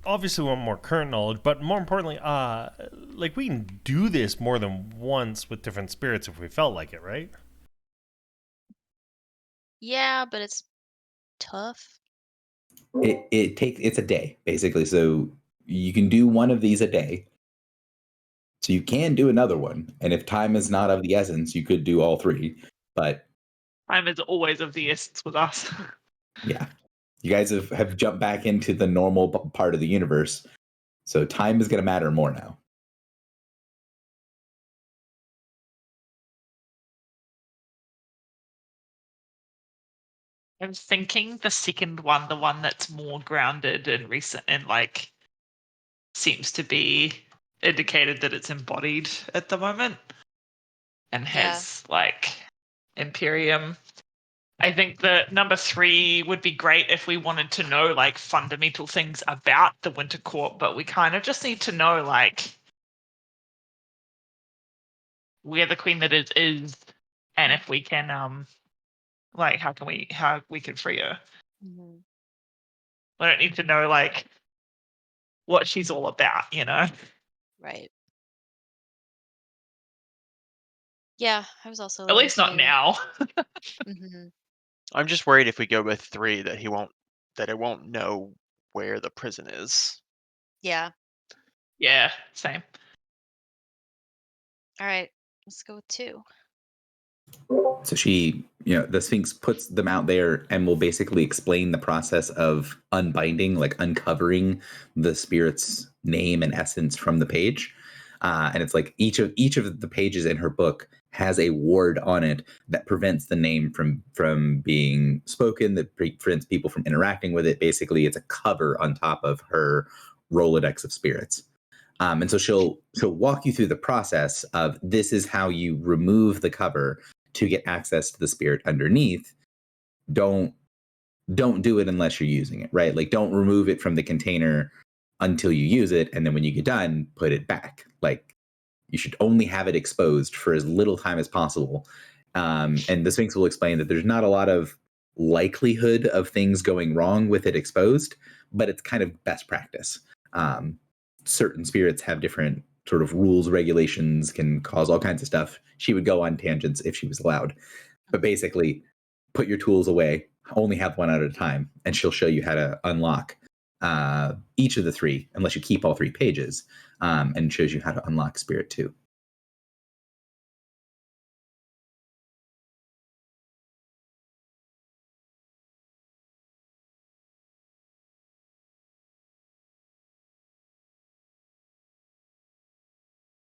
Obviously we want more current knowledge, but more importantly, like we can do this more than once with different spirits if we felt like it, right? Yeah, but it's tough. It's a day basically, so you can do one of these a day. So you can do another one, and if time is not of the essence, you could do all three. But time is always of the essence with us. Yeah, you guys have jumped back into the normal part of the universe, so time is going to matter more now. I'm thinking the second one, the one that's more grounded and recent and like seems to be indicated that it's embodied at the moment and has like Imperium. I think the number 3 would be great if we wanted to know like fundamental things about the Winter Court, but we kind of just need to know like where the Queen that is, and if we can Like, how we can free her. Mhm. I don't need to know like what she's all about, you know. Right. Yeah, I was also At least not now. Hmm. I'm just worried if we go with 3 that it won't know where the prison is. Yeah. Yeah, same. All right. Let's go with 2. So she, the Sphinx puts them out there and will basically explain the process of unbinding, like uncovering the spirit's name and essence from the page. And it's like each of the pages in her book has a ward on it that prevents the name from being spoken, that prevents people from interacting with it. Basically, it's a cover on top of her Rolodex of spirits. And so she'll walk you through the process of this is how you remove the cover to get access to the spirit underneath. Don't do it unless you're using it, right? Like don't remove it from the container until you use it, and then when you get done, put it back. Like you should only have it exposed for as little time as possible. And the Sphinx will explain that there's not a lot of likelihood of things going wrong with it exposed, but it's kind of best practice. Certain spirits have different sort of rules, regulations, can cause all kinds of stuff. She would go on tangents if she was allowed. But basically, put your tools away, only have one at a time, and she'll show you how to unlock each of the 3, unless you keep all 3 pages, and shows you how to unlock Spirit 2.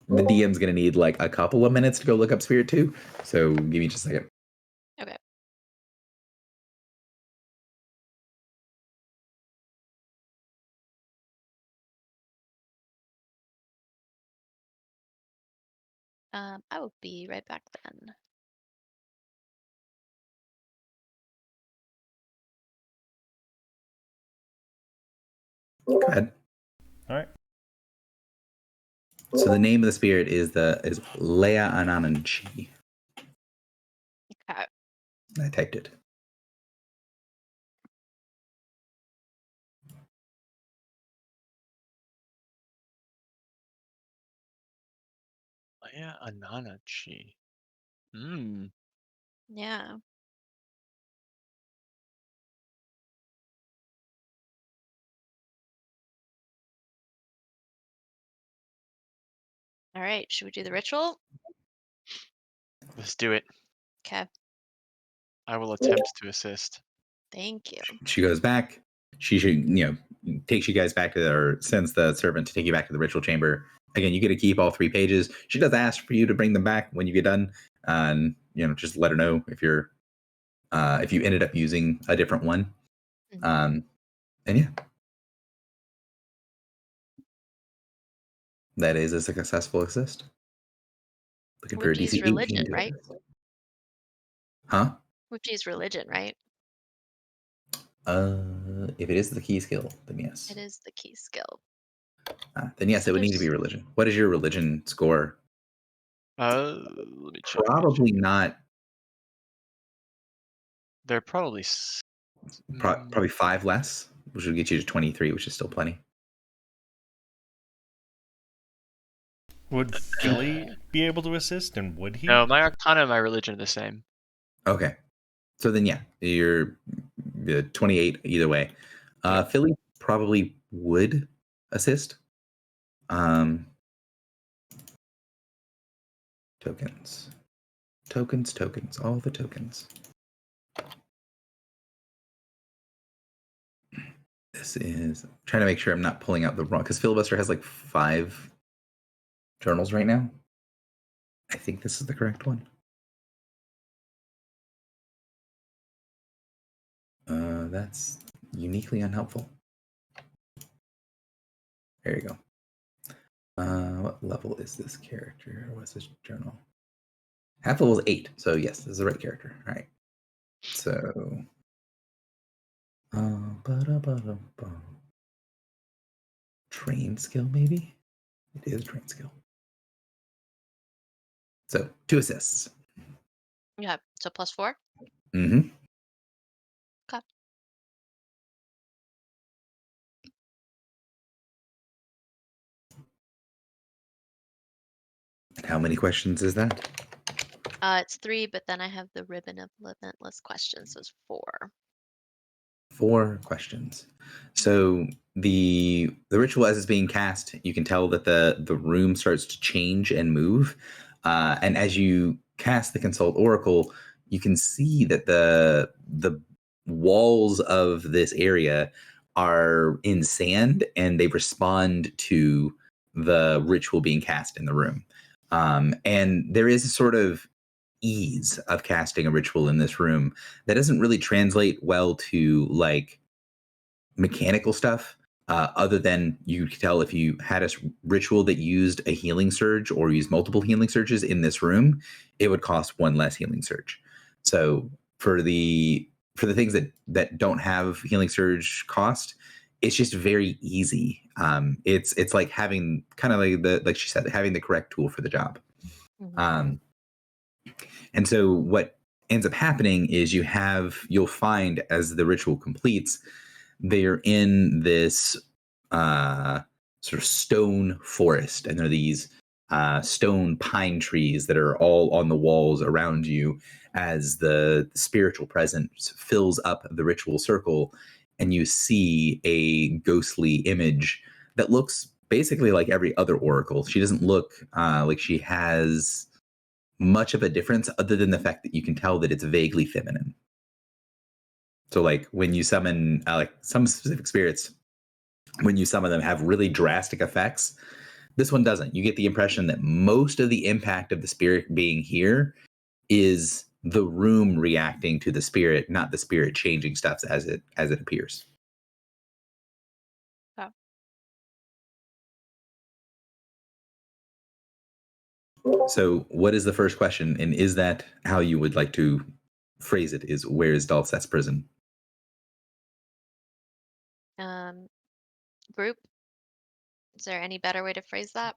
The DM's going to need like a couple of minutes to go look up Spirit 2, so give me just a second. Okay. I will be right back then. Go ahead. All right. So the name of the spirit is Leia Anananchi. Okay. I typed it. Leia Ananchi. Hmm. Yeah. All right. Should we do the ritual? Let's do it. Okay. I will attempt to assist. Thank you. She goes back. She should, takes you guys back to or sends the servant to take you back to the ritual chamber. Again, you get to keep all 3 pages. She does ask for you to bring them back when you get done, and just let her know if you're if you ended up using a different one. Mhm. And yeah, that is a successful assist. Looking for a Would DC use 18 religion, to right? assist. Huh? Would use religion, right? If it is the key skill, then yes. It is the key skill. Then yes, So it would need to be religion. What is your religion score? Let me check. Probably not. They're probably Probably 5 less, which would get you to 23, which is still plenty. Would Philly be able to assist, and would he? No, my Arcana and my religion are the same. Okay. So then, yeah, you're 28 either way. Philly probably would assist. Tokens, all the tokens. This is trying to make sure I'm not pulling out the wrong, because Filibuster has like 5 journals right now. I think this is the correct one. That's uniquely unhelpful. There you go. What level is this character? What's this journal? Half level is 8, so yes, this is the right character. All right. So, train skill, maybe? It is train skill. So 2 assists. Yeah. So +4. Mm-hmm. Okay. How many questions is that? It's 3, but then I have the ribbon of limitless questions, so it's 4. 4 questions. So the ritual as it's being cast, you can tell that the room starts to change and move. And as you cast the Consult Oracle, you can see that the walls of this area are in sand, and they respond to the ritual being cast in the room. And there is a sort of ease of casting a ritual in this room that doesn't really translate well to like mechanical stuff, other than you could tell if you had a ritual that used a healing surge or used multiple healing surges in this room, it would cost 1 less healing surge. So for the things that don't have healing surge cost, it's just very easy. It's like having kind of like she said, having the correct tool for the job. Mhm. And so what ends up happening is you'll find as the ritual completes, they're in this sort of stone forest, and there are these stone pine trees that are all on the walls around you as the spiritual presence fills up the ritual circle, and you see a ghostly image that looks basically like every other oracle. She doesn't look like she has much of a difference other than the fact that you can tell that it's vaguely feminine. So like when you summon like some specific spirits, when you summon them have really drastic effects. This one doesn't. You get the impression that most of the impact of the spirit being here is the room reacting to the spirit, not the spirit changing stuff as it appears. Okay. So what is the first question? And is that how you would like to phrase it? Is where is Dalseth's prison? Group, is there any better way to phrase that?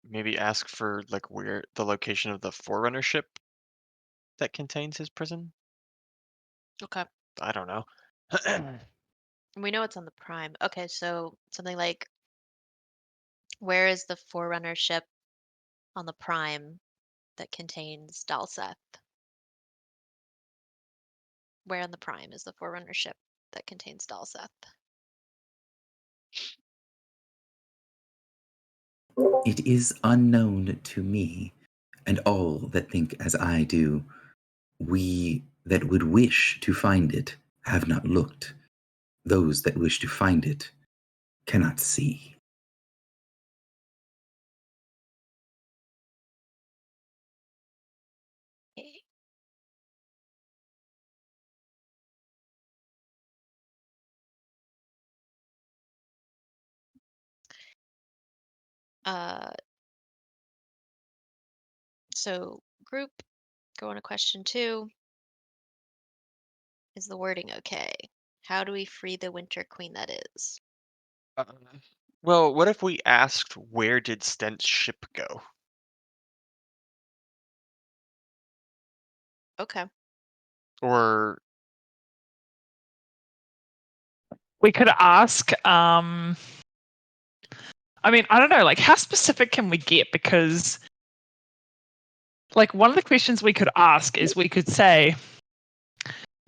Maybe ask for like where the location of the Forerunner ship that contains his prison. Okay. I don't know. We know it's on the Prime. Okay, so something like, where is the Forerunner ship on the Prime that contains Dalseth? Where on the Prime is the Forerunner ship that contains Dalseth? It is unknown to me and all that think as I do. We that would wish to find it have not looked. Those that wish to find it cannot see. Okay. So group, go on to question 2. Is the wording okay? How do we free the Winter Queen that is? Well, what if we asked where did Stent's ship go? Okay. Or We could ask, I mean, I don't know, like how specific can we get? Because like one of the questions we could ask is we could say,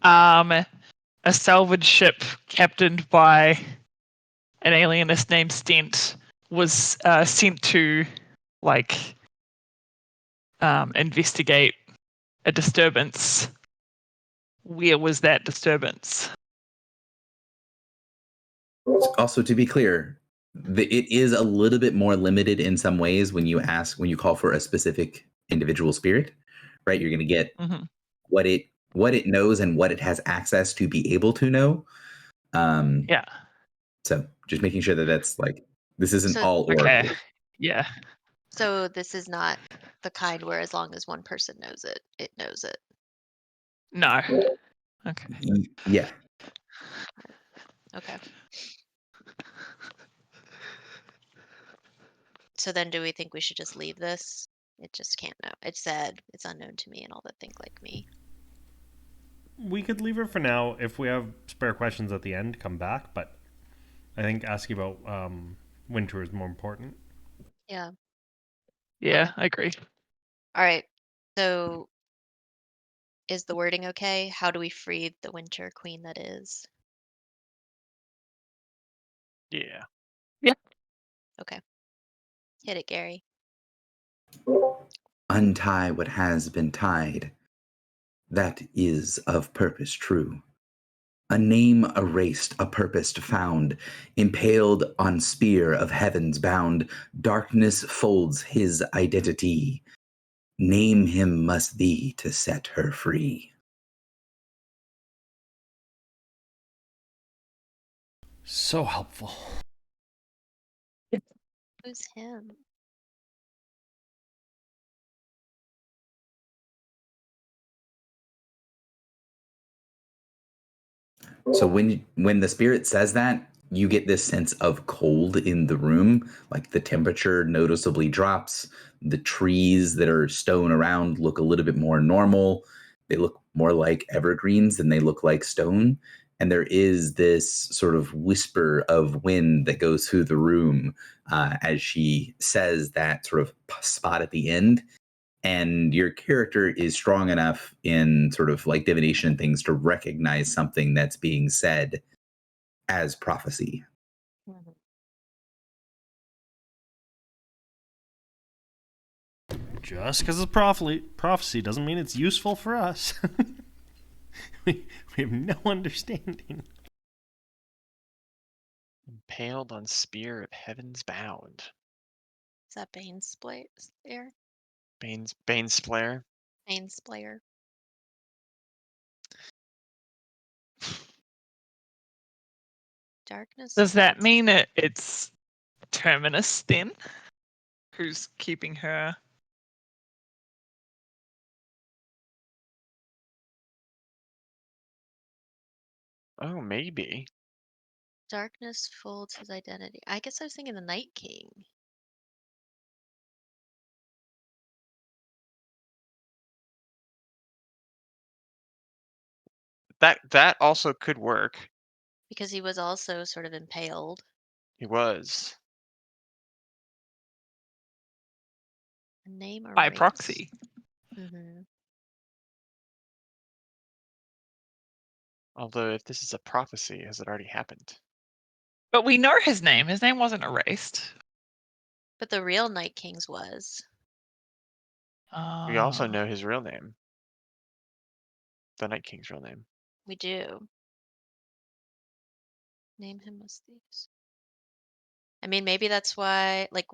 a salvage ship captained by an alienist named Stent was sent to like investigate a disturbance. Where was that disturbance? Also, to be clear, it is a little bit more limited in some ways when you call for a specific individual spirit, right? You're going to get what it knows and what it has access to be able to know. Yeah. So just making sure that that's like, this isn't So- all oracle. Okay. Yeah. So this is not the kind where as long as one person knows it, it knows it. No. Okay. Yeah. Okay. So then do we think we should just leave this? It just can't know. It said it's unknown to me and all that think like me. We could leave it for now. If we have spare questions at the end, come back. But I think asking about winter is more important. Yeah. Yeah, I agree. All right. So is the wording okay? How do we free the winter queen that is? Yeah. Okay. Hit it, Gary. Untie what has been tied. That is of purpose true. A name erased, a purpose found, impaled on spear of heavens bound, darkness folds his identity. Name him must thee to set her free. So helpful. Who's him? So when the spirit says that, you get this sense of cold in the room, like the temperature noticeably drops. The trees that are stone around look a little bit more normal. They look more like evergreens than they look like stone. And there is this sort of whisper of wind that goes through the room as she says that sort of spot at the end. And your character is strong enough in sort of like divination and things to recognize something that's being said as prophecy. Mhm. Just because it's prophecy doesn't mean it's useful for us. we have no understanding. Impaled on spear of heavens bound. Is that Bane's Slayer? Bane's Flare. Bane's Slayer. Darkness. Does that folds- mean it's Terminus then? Who's keeping her? Oh, maybe. Darkness folds his identity. I guess I was thinking the Night King. That also could work. Because he was also sort of impaled. He was. A name or By proxy. Mm-hmm. Although if this is a prophecy, has it already happened? But we know his name. His name wasn't erased. But the real Night King's was. We also Ah. know his real name. The Night King's real name. We do. Name him as these. I mean, maybe that's why, like,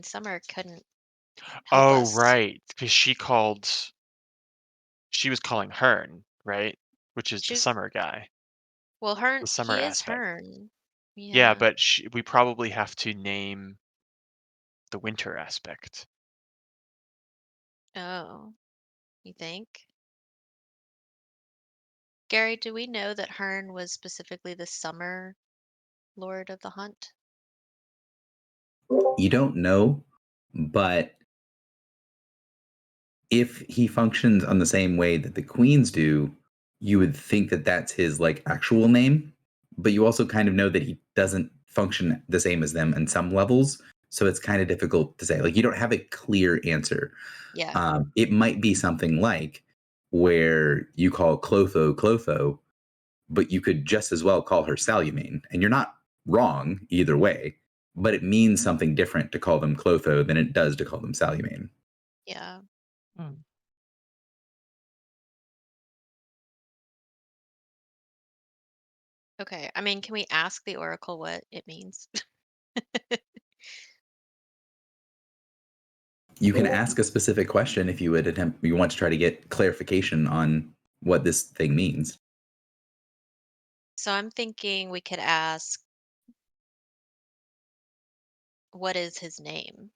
Summer couldn't help Oh, us. right. Because she was calling Hearn, right? Which is the She's summer guy. well, Hearn. The summer He is aspect. Hearn. Yeah, but we probably have to name the winter aspect. Oh, you think? Gary, do we know that Hearn was specifically the summer lord of the hunt? You don't know, but if he functions on the same way that the queens do, you would think that that's his like actual name, but you also kind of know that he doesn't function the same as them in some levels. So it's kind of difficult to say. Like you don't have a clear answer. Yeah. It might be something like where you call Clotho Clotho, but you could just as well call her Salumane, and you're not wrong either way. But it means something different to call them Clotho than it does to call them Salumane. Yeah. Hmm. Okay. I mean, can we ask the Oracle what it means? You can ask a specific question if you want to try to get clarification on what this thing means. So I'm thinking we could ask, what is his name?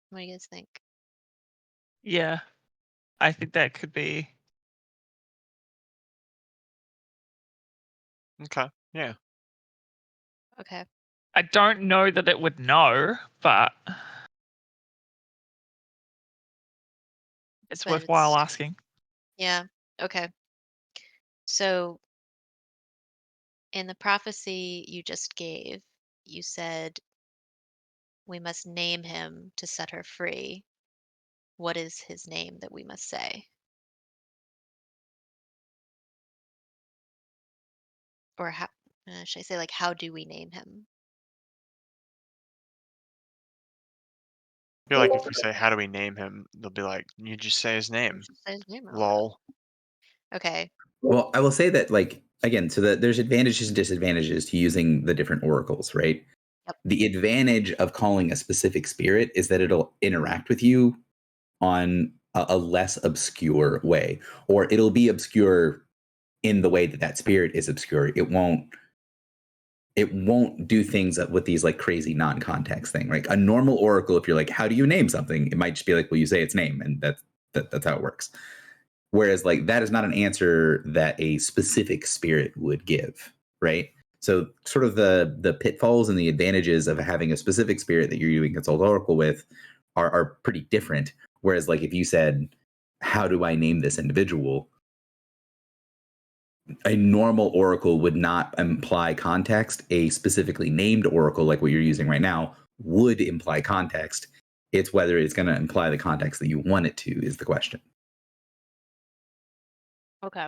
What do you guys think? Yeah. I think that could be. Okay. Yeah. Okay. I don't know that it would know, but it's But worthwhile it's- asking. Yeah. Okay. So in the prophecy you just gave, you said we must name him to set her free. What is his name that we must say? Or how should I say, like, how do we name him? I feel like if we say, how do we name him? They'll be like, you just say his name. Just say his name. Lol. Okay. Well, I will say that, like, again, so that there's advantages and disadvantages to using the different oracles, right? Yep. The advantage of calling a specific spirit is that it'll interact with you on a less obscure way, or it'll be obscure in the way that that spirit is obscure. It won't do things with these like crazy non-context thing. Like a normal oracle, if you're like, how do you name something? It might just be like, well, you say its name, and that's how it works. Whereas like that is not an answer that a specific spirit would give, right? So sort of the pitfalls and the advantages of having a specific spirit that you're doing consult oracle with are pretty different. Whereas like if you said, how do I name this individual? A normal oracle would not imply context. A specifically named oracle, like what you're using right now, would imply context. It's whether it's going to imply the context that you want it to is the question. Okay.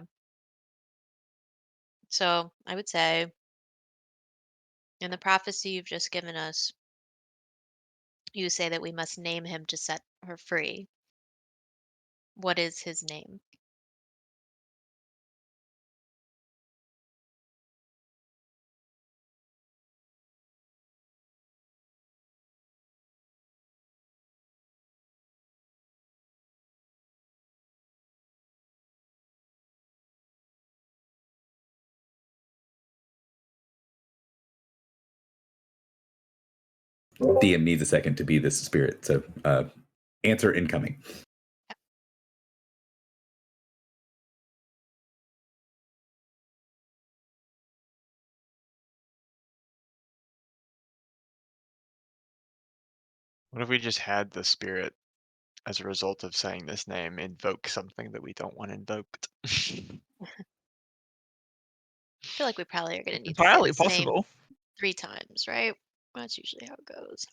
So I would say in the prophecy you've just given us, you say that we must name him to set her free. What is his name? DM needs a second to be this spirit. So answer incoming. What if we just had the spirit, as a result of saying this name, invoke something that we don't want invoked? I feel like we probably are going to need to say Entirely this name possible. 3 times, right? That's usually how it goes.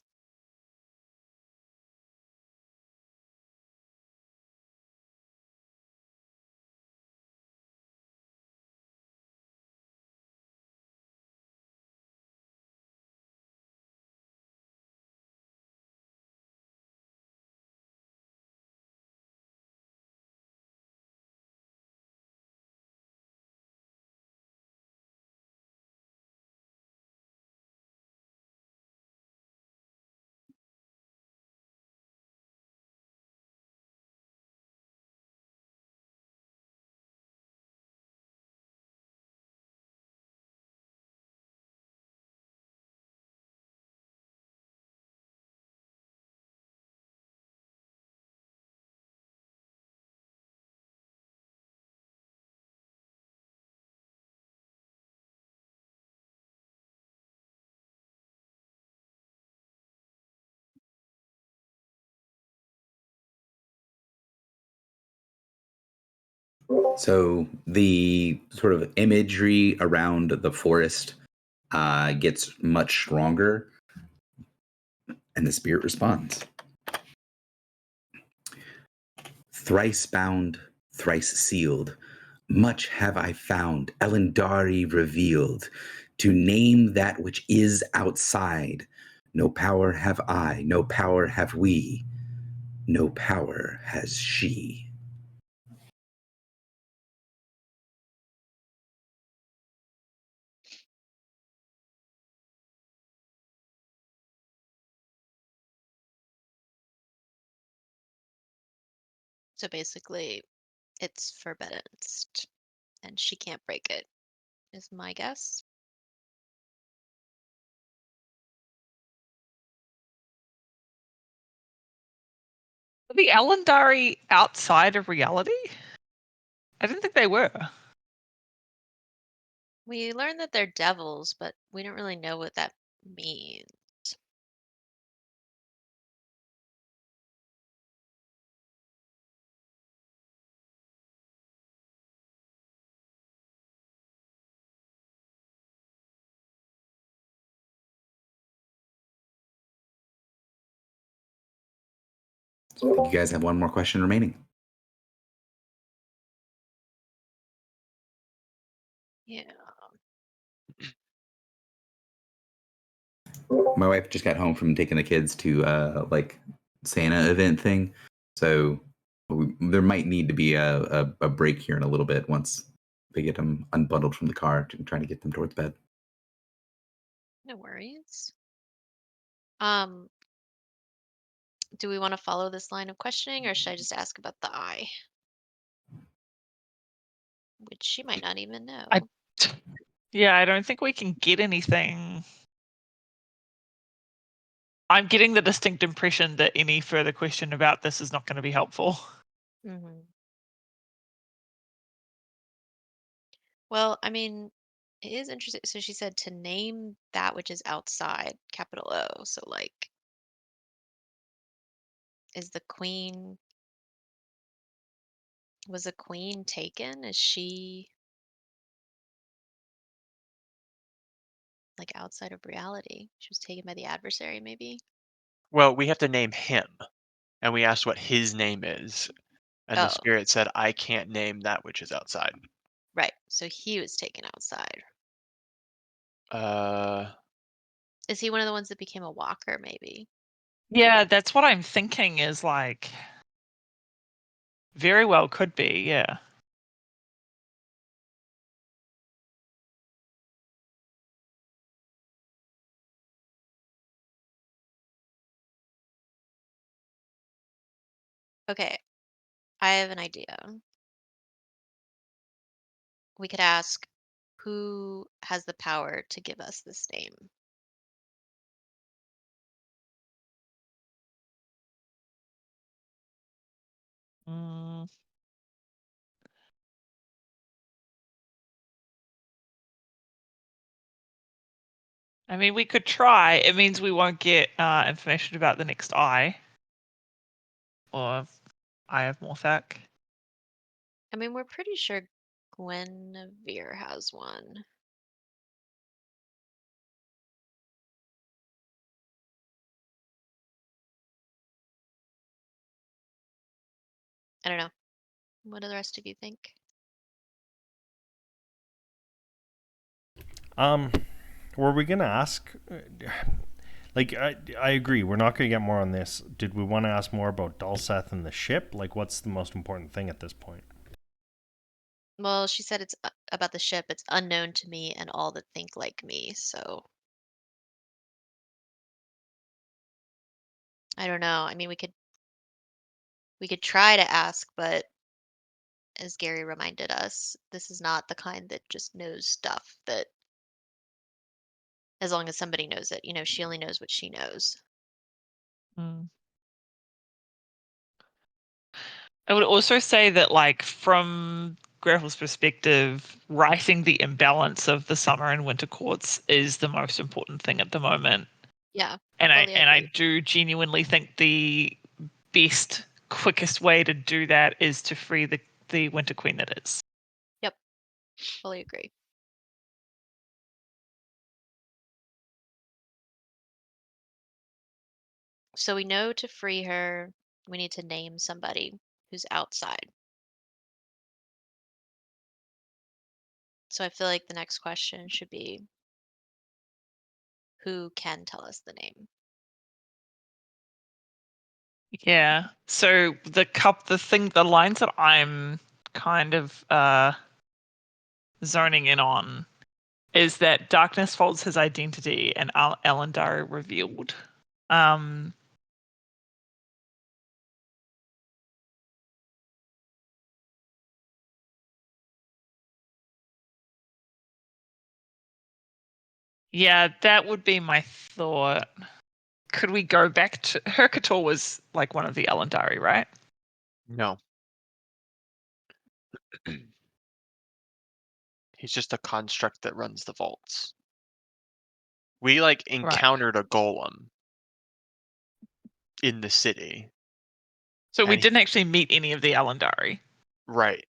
So the sort of imagery around the forest gets much stronger, and the spirit responds. Thrice bound, thrice sealed, much have I found, Elendari revealed, to name that which is outside. No power have I, no power have we, no power has she. So basically, it's forbidden, and she can't break it, is my guess. Are the Elendari outside of reality? I didn't think they were. We learned that they're devils, but we don't really know what that means. So you guys have one more question remaining. Yeah. My wife just got home from taking the kids to like Santa event thing, so there might need to be a break here in a little bit once they get them unbundled from the car to trying to get them towards bed. No worries. Do we want to follow this line of questioning, or should I just ask about the eye? Which she might not even know. Yeah, I don't think we can get anything. I'm getting the distinct impression that any further question about this is not going to be helpful. Mm-hmm. Well, I mean, it is interesting. So she said to name that which is outside, capital O. So, like, is the queen, was the queen taken? Is she like outside of reality? She was taken by the adversary, maybe? Well, we have to name him, and we asked what his name is, and the Oh, spirit said, "I can't name that which is outside." right. So he was taken outside. Is he one of the ones that became a walker, maybe? Yeah, that's what I'm thinking is like very well could be, yeah. Okay, I have an idea. We could ask who has the power to give us this name? Mm. I mean, we could try. It means we won't get information about the next eye. Or Eye of Morthak. I mean, we're pretty sure Guinevere has one. I don't know. What do the rest of you think? Were we gonna ask? Like, I agree. We're not gonna get more on this. Did we want to ask more about Dulceth and the ship? Like, what's the most important thing at this point? Well, she said it's about the ship. It's unknown to me and all that think like me. So I don't know. I mean, we could try to ask, but as Gary reminded us, this is not the kind that just knows stuff that as long as somebody knows it, she only knows what she knows. Mm. I would also say that, like, from Graphel's perspective, righting the imbalance of the summer and winter courts is the most important thing at the moment. Yeah. And fully I agree. do genuinely think the best, quickest way to do that is to free the Winter Queen that is. Yep. Fully agree. So we know to free her, we need to name somebody who's outside. So I feel like the next question should be who can tell us the name? Yeah. So the lines that I'm kind of zoning in on is that darkness folds his identity and Elendar revealed. Yeah, that would be my thought. Could we go back to Hercator was like one of the Elendari, right? No. He's just a construct that runs the vaults. We like encountered a golem in the city. So we And didn't actually meet any of the Alandari. Right.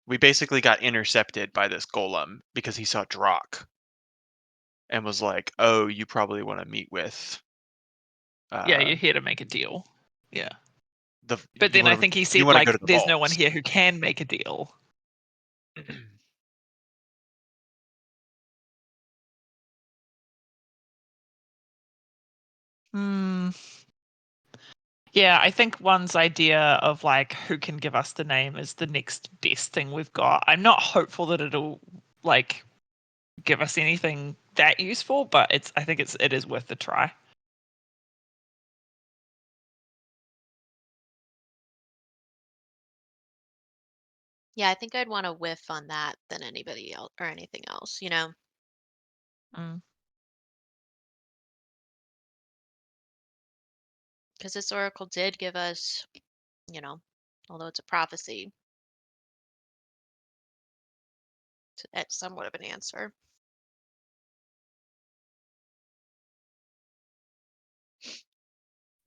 We basically got intercepted by this golem because he saw Drock and was like, "Oh, you probably want to meet with." Yeah, you're here to make a deal. Yeah. But then I think he said, go like, to the there's no one vaults." here who can make a deal. Yeah, I think one's idea of like who can give us the name is the next best thing we've got. I'm not hopeful that it'll like give us anything that useful, but I think it is worth the try. Yeah, I think I'd want to whiff on that than anybody else or anything else, you know? Because this oracle did give us, you know, although it's a prophecy, it's somewhat of an answer.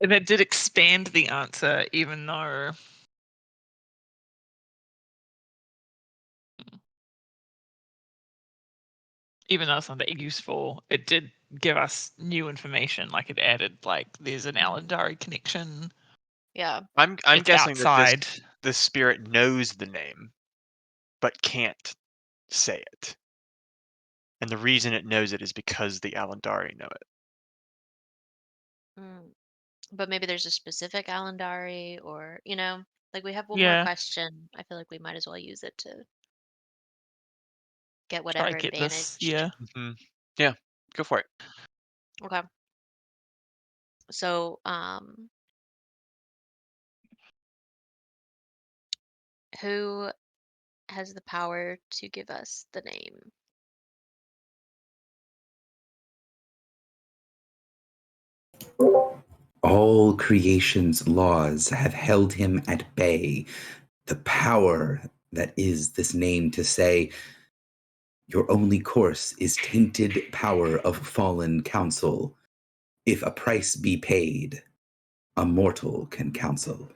And it did expand the answer, even though it's not that useful, it did give us new information. Like it added, like, there's an Alandari connection. Yeah. I'm It's guessing outside. that the spirit knows the name, but can't say it. And the reason it knows it is because the Alandari know it. But maybe there's a specific Alandari or, you know, like we have one Yeah. more question. I feel like we might as well use it to get Try whatever to get advantage. this. Yeah. Yeah, go for it. Okay. So, who has the power to give us the name? All creation's laws have held him at bay. The power that is this name to say, your only course is tainted power of fallen counsel. If a price be paid, a mortal can counsel.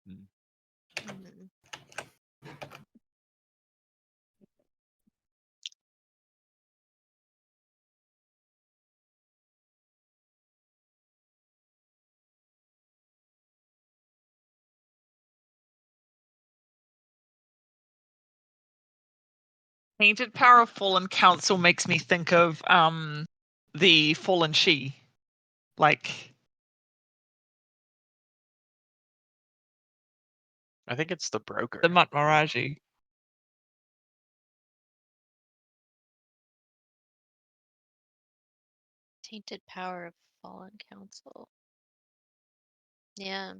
Mhm. Tainted power of fallen council makes me think of the fallen she, like. I think it's the broker. The Matmaraji. Tainted power of fallen council. Yeah,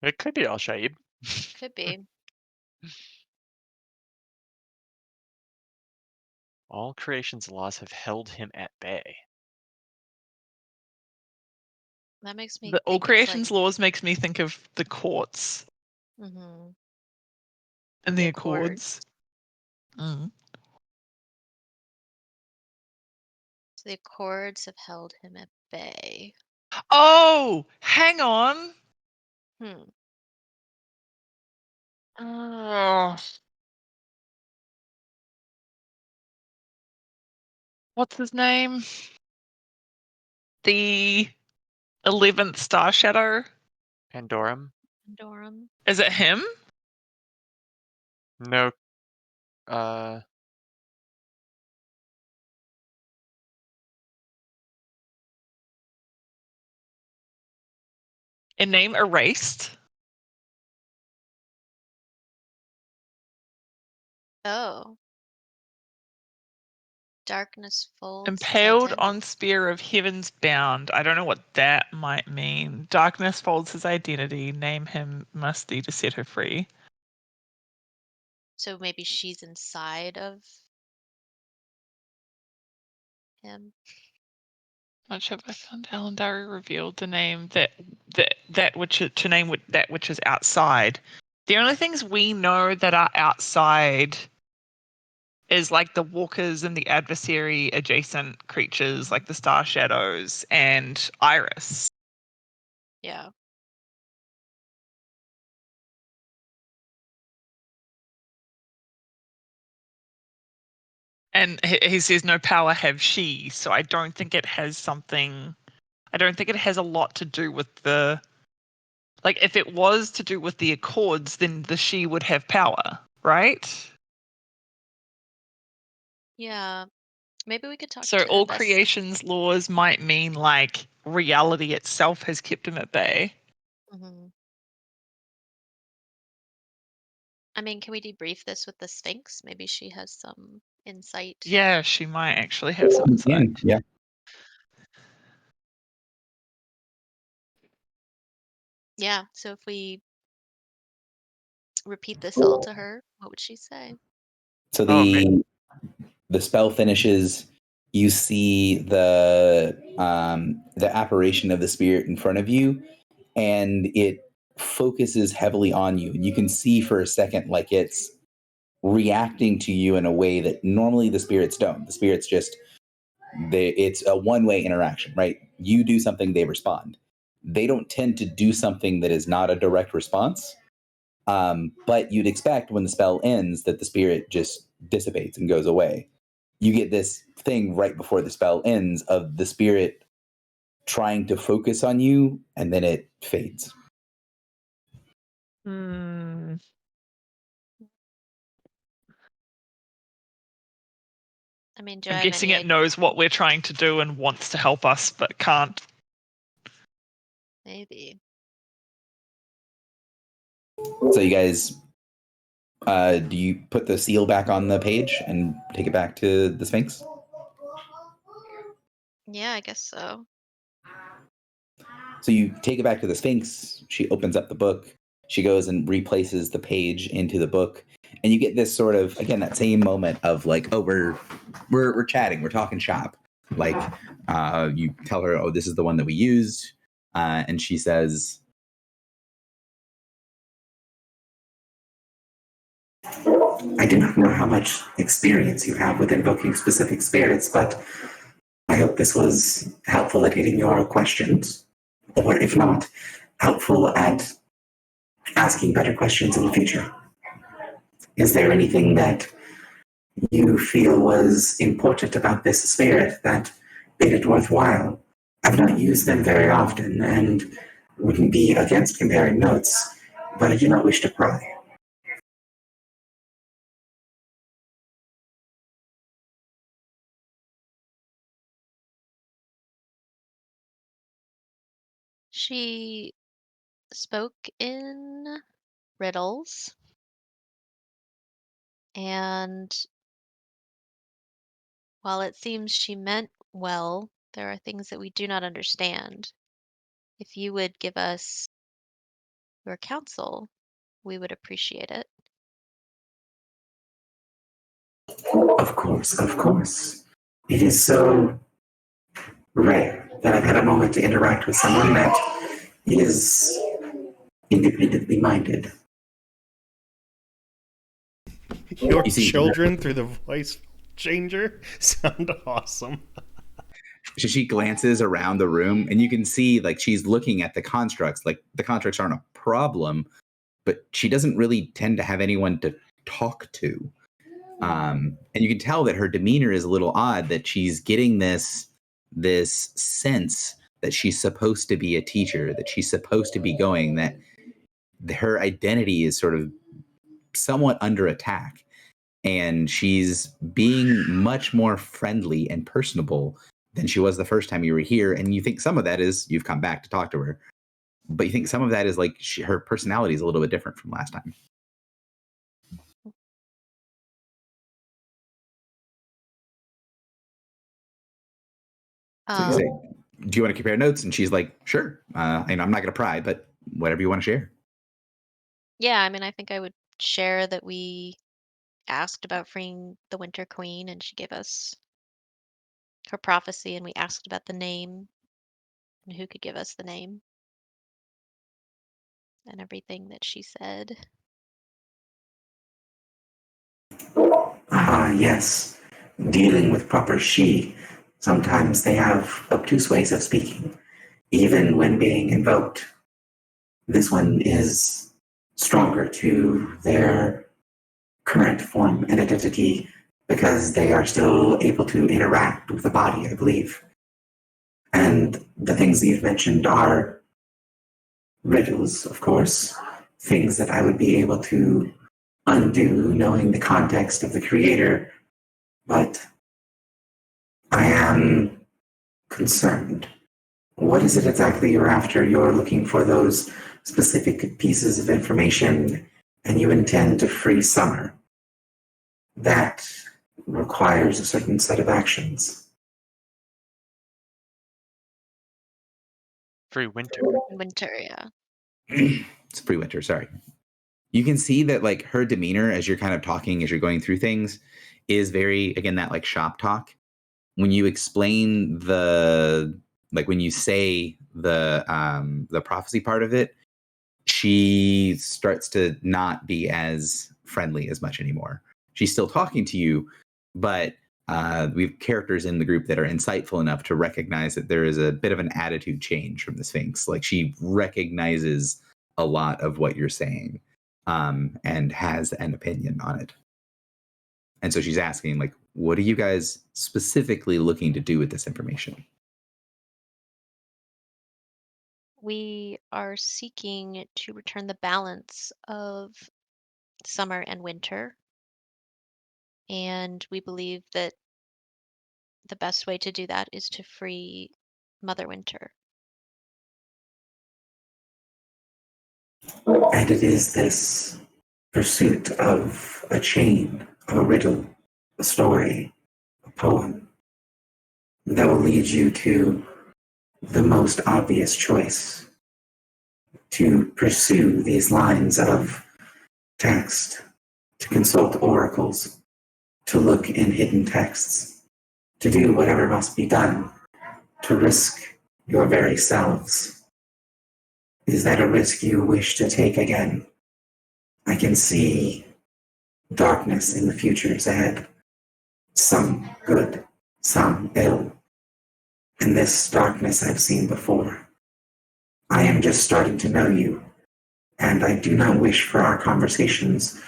It could be Al Shaib. could be. All creation's laws have held him at bay. That makes me The all think it's creation's like, laws makes me think of the courts mhm, and the the Accords. accords. So the Accords have held him at bay. Oh, hang on. Hmm. What's his name? The 11th Star Shadow. Pandorum? Pandorum. Is it him? No. In name erased. Oh. Darkness folds. Impaled on spear of heaven's bound. I don't know what that might mean. Darkness folds his identity. Name him musty to set her free. So maybe she's inside of him. Much have I found Alandari revealed the name that which to name that which is outside. The only things we know that are outside is like the walkers and the adversary adjacent creatures like the Star Shadows and Iris. Yeah. And he says no power have she, so I don't think it has something. I don't think it has a lot to do with the. Like, if it was to do with the Accords, then the she would have power, right? Yeah. Maybe we could talk So to all Vess. creation's laws might mean like reality itself has kept him at bay. Mhm. I mean, can we debrief this with the Sphinx? Maybe she has some insight. Yeah, she might actually have some insight. Yeah. Yeah. So if we repeat this all to her, what would she say? So Oh, man. the spell finishes. You see the apparition of the spirit in front of you, and it focuses heavily on you. And you can see for a second like it's reacting to you in a way that normally the spirits don't. The spirits just it's a one-way interaction, right? You do something, they respond. They don't tend to do something that is not a direct response. But you'd expect when the spell ends that the spirit just dissipates and goes away. You get this thing right before the spell ends of the spirit trying to focus on you, and then it fades. Hmm. I mean, do I'm I have guessing any it knows what we're trying to do and wants to help us, but can't. Maybe. So you guys, do you put the seal back on the page and take it back to the Sphinx? Yeah, I guess so. So you take it back to the Sphinx. She opens up the book. She goes and replaces the page into the book, and you get this sort of, again, that same moment of like, oh, we're chatting, we're talking shop. Like, you tell her, oh, this is the one that we used, and she says, I do not know how much experience you have with invoking specific spirits, but I hope this was helpful at getting your questions, or if not, helpful at asking better questions in the future. Is there anything that you feel was important about this spirit that made it worthwhile? I've not used them very often and wouldn't be against comparing notes, but I do not wish to pry. She spoke in riddles, and while it seems she meant well, there are things that we do not understand. If you would give us your counsel, we would appreciate it. Of course, of course. It is so rare that I've had a moment to interact with someone that is independently minded. Your You see- children through the voice changer sound awesome. so she glances around the room, and you can see like she's looking at the constructs. Like the constructs aren't a problem, but she doesn't really tend to have anyone to talk to. And you can tell that her demeanor is a little odd, that she's getting this sense that she's supposed to be a teacher, that she's supposed to be going, that her identity is sort of somewhat under attack. And she's being much more friendly and personable than she was the first time you were here. And you think some of that is you've come back to talk to her, but you think some of that is like her personality is a little bit different from last time. So you say, do you want to compare notes? And she's like, sure. And I'm not going to pry, but whatever you want to share. Yeah, I mean, I think I would share that we asked about freeing the Winter Queen, and she gave us her prophecy, and we asked about the name and who could give us the name and everything that she said. Ah, yes. Dealing with proper she, sometimes they have obtuse ways of speaking, even when being invoked. This one is stronger to their current form and identity because they are still able to interact with the body, I believe. And the things that you've mentioned are riddles, of course, things that I would be able to undo knowing the context of the creator, but I am concerned. What is it exactly you're after? You're looking for those specific pieces of information, and you intend to free Summer. That requires a certain set of actions. Free Winter. Winter, yeah. It's pre-winter, sorry. You can see that like her demeanor as you're kind of talking, as you're going through things, is very, again, that like shop talk. When you explain when you say the prophecy part of it, she starts to not be as friendly as much anymore. She's still talking to you, but we have characters in the group that are insightful enough to recognize that there is a bit of an attitude change from the Sphinx. Like she recognizes a lot of what you're saying, and has an opinion on it. And so she's asking, like, what are you guys specifically looking to do with this information? We are seeking to return the balance of summer and winter. And we believe that the best way to do that is to free Mother Winter. And it is this pursuit of a chain, of a riddle, a story, a poem, that will lead you to the most obvious choice, to pursue these lines of text, to consult oracles, to look in hidden texts, to do whatever must be done, to risk your very selves. Is that a risk you wish to take again? I can see darkness in the futures ahead. Some good, some ill. And this darkness I've seen before. I am just starting to know you, and I do not wish for our conversations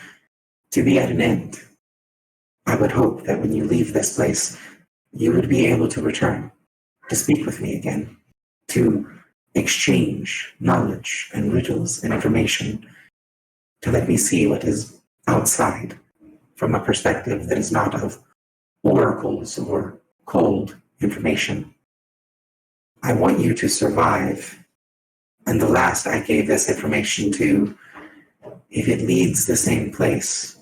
to be at an end. I would hope that when you leave this place, you would be able to return, to speak with me again, to exchange knowledge and riddles and information, to let me see what is outside from a perspective that is not of oracles or cold information. I want you to survive, and the last I gave this information to, if it leads the same place,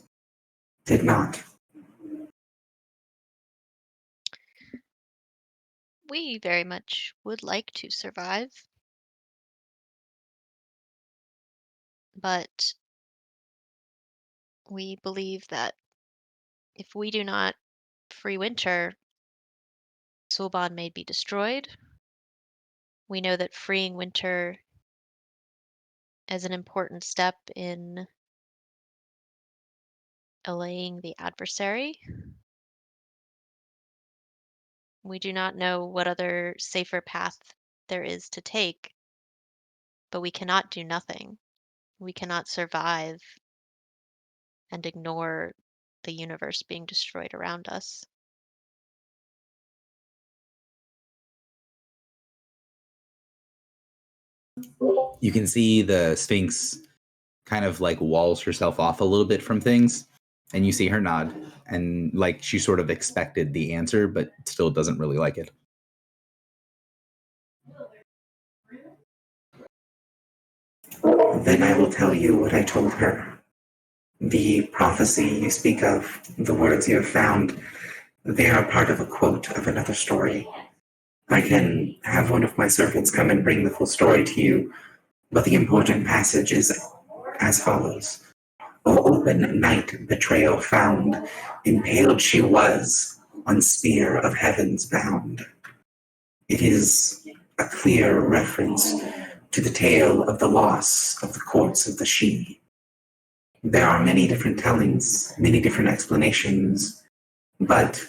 did not. We very much would like to survive. But we believe that if we do not free Winter, Soulbond may be destroyed. We know that freeing Winter is an important step in allaying the adversary. We do not know what other safer path there is to take, but we cannot do nothing. We cannot survive and ignore the universe being destroyed around us. You can see the Sphinx kind of like walls herself off a little bit from things, and you see her nod, and like she sort of expected the answer, but still doesn't really like it. Then I will tell you what I told her. The prophecy you speak of, the words you have found, they are part of a quote of another story. I can have one of my servants come and bring the full story to you, but the important passage is as follows. O open night betrayal found, impaled she was, on spear of heavens bound. It is a clear reference to the tale of the loss of the courts of the Sidhe. There are many different tellings, many different explanations, But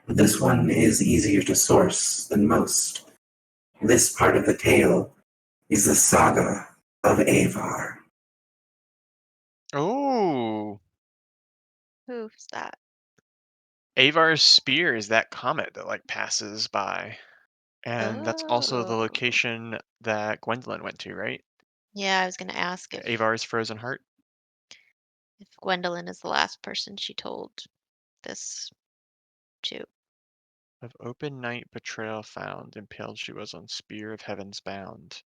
this one is easier to source than most. This part of the tale is the saga of Avar. Oh, Who's that? Avar's spear is that comet that like passes by, and that's also the Oh. location that Gwendolyn went to, right? Yeah, I was gonna ask if Avar's frozen heart. Gwendolyn is the last person she told this to. Of open night betrayal found, impaled she was on spear of heavens bound.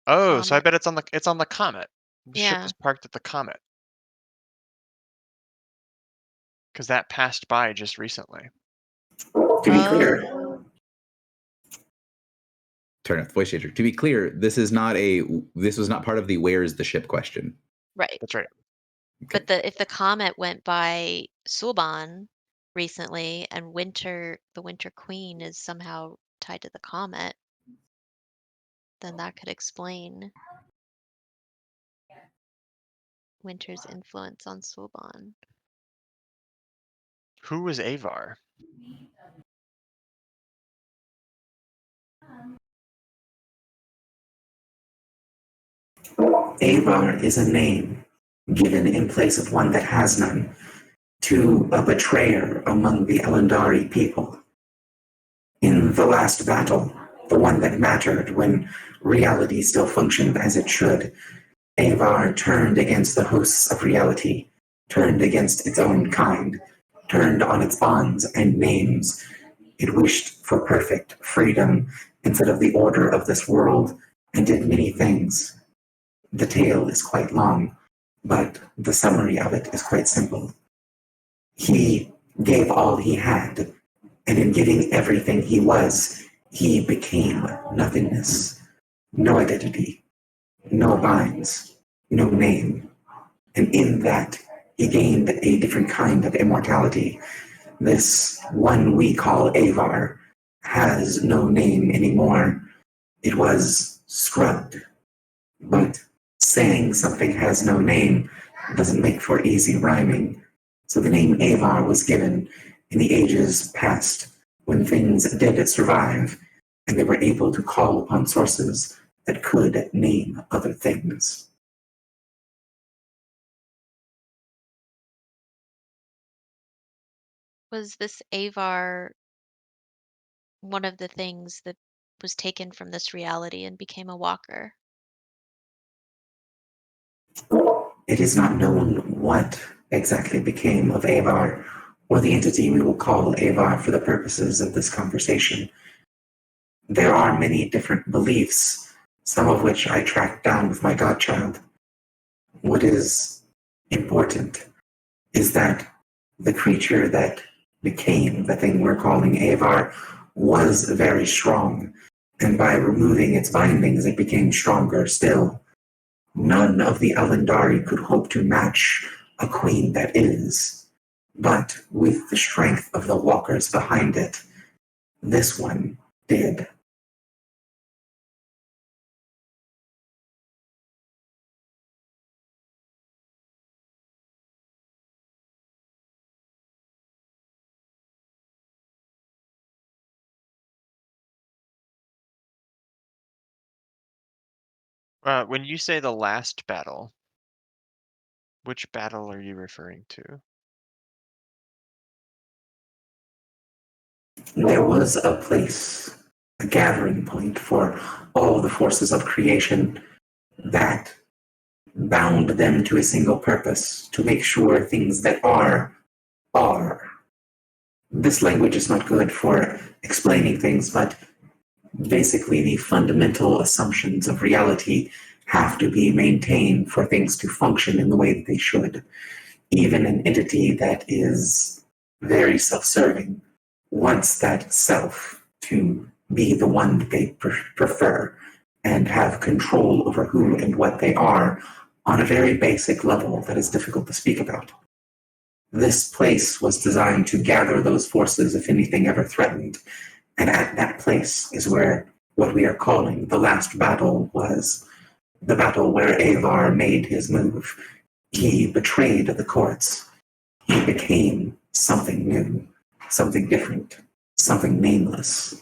Oh, so I Comet. bet it's on the comet. The ship Yeah. was parked at the comet. Because that passed by just recently. To be clear, Oh. Turn off the voice changer. To be clear, this was not part of the where is the ship question. Right. That's right. But if the comet went by Sulban recently and the Winter Queen is somehow tied to the comet, then that could explain Winter's influence on Sulban. Who was Avar? Avar is a name given in place of one that has none to a betrayer among the Elendari people. In the last battle, the one that mattered when reality still functioned as it should, Avar turned against the hosts of reality, turned against its own kind, turned on its bonds and names. It wished for perfect freedom instead of the order of this world, and did many things. The tale is quite long, but the summary of it is quite simple. He gave all he had, and in giving everything he was, he became nothingness. No identity, no lines, no name. And in that, he gained a different kind of immortality. This one we call Avar has no name anymore. It was scrubbed. But saying something has no name doesn't make for easy rhyming. So the name Avar was given in the ages past when things did survive and they were able to call upon sources that could name other things. Was this Avar one of the things that was taken from this reality and became a walker? It is not known what exactly became of Avar or the entity we will call Avar for the purposes of this conversation. There are many different beliefs, some of which I tracked down with my godchild. What is important is that the creature that became the thing we're calling Avar was very strong, and by removing its bindings, it became stronger still. None of the Elendari could hope to match a queen that is, but with the strength of the walkers behind it, this one did. When you say the last battle, which battle are you referring to? There was a place, a gathering point for all the forces of creation that bound them to a single purpose, to make sure things that are. This language is not good for explaining things, but basically the fundamental assumptions of reality have to be maintained for things to function in the way that they should. Even an entity that is very self-serving wants that self to be the one that they prefer and have control over who and what they are on a very basic level that is difficult to speak about. This place was designed to gather those forces if anything ever threatened, and at that place is where what we are calling the last battle was. The battle where Avar made his move. He betrayed the courts. He became something new. something different, something nameless.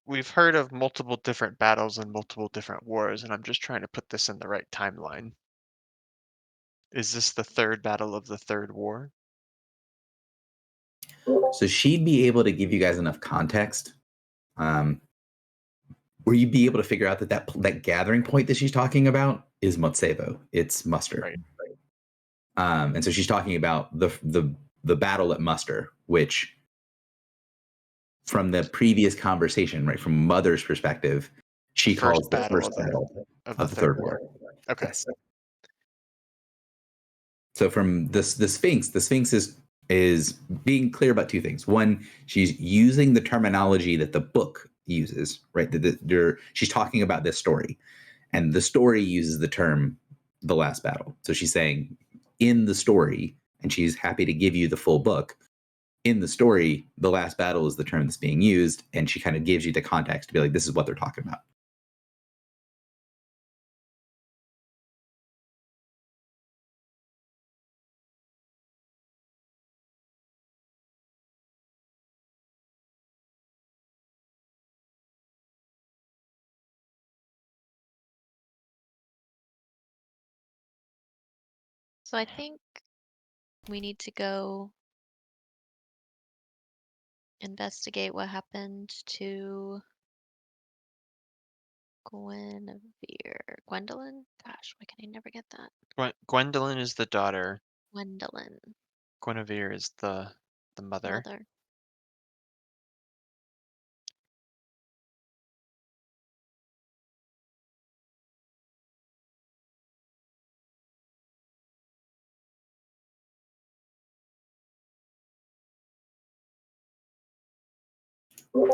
We've heard of multiple different battles and multiple different wars, and I'm just trying to put this in the right timeline. Is this the third battle of the third war? So she'd be able to give you guys enough context, where you'd be able to figure out that gathering point that she's talking about is Motsevo. It's Muster. Right. And so she's talking about the battle at Muster, which, from the previous conversation, right, from Mother's perspective, she First calls the battle first battle of of the third war. Okay. Yes. So from the Sphinx is being clear about two things. One, she's using the terminology that the book uses, right? She's talking about this story, and the story uses the term "the last battle." So she's saying, in the story, and she's happy to give you the full book. In the story, the last battle is the term that's being used, and she kind of gives you the context to be like, this is what they're talking about. So I think we need to go investigate what happened to Gwendolyn. Gosh, why can I never get that? Gwendolyn is the daughter. Gwendolyn, Guinevere is the mother. mother.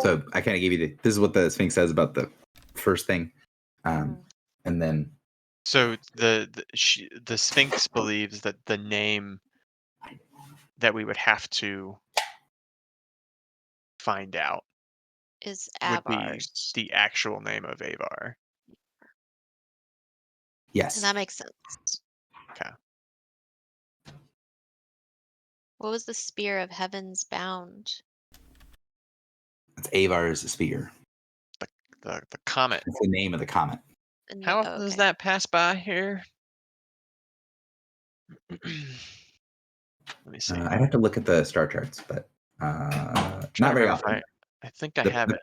So I kind of gave you this is what the Sphinx says about the first thing, and then So the Sphinx believes that the name that we would have to find out Is would be Avar's. the actual name of Avar. yes, And that makes sense. Okay. What was the Spear of Heaven's Bound? it's Avar's spear. The comet. It's the name of the comet. How often does that pass by here? Let me see. I'd have to look at the star charts, but not very often. I think I have it.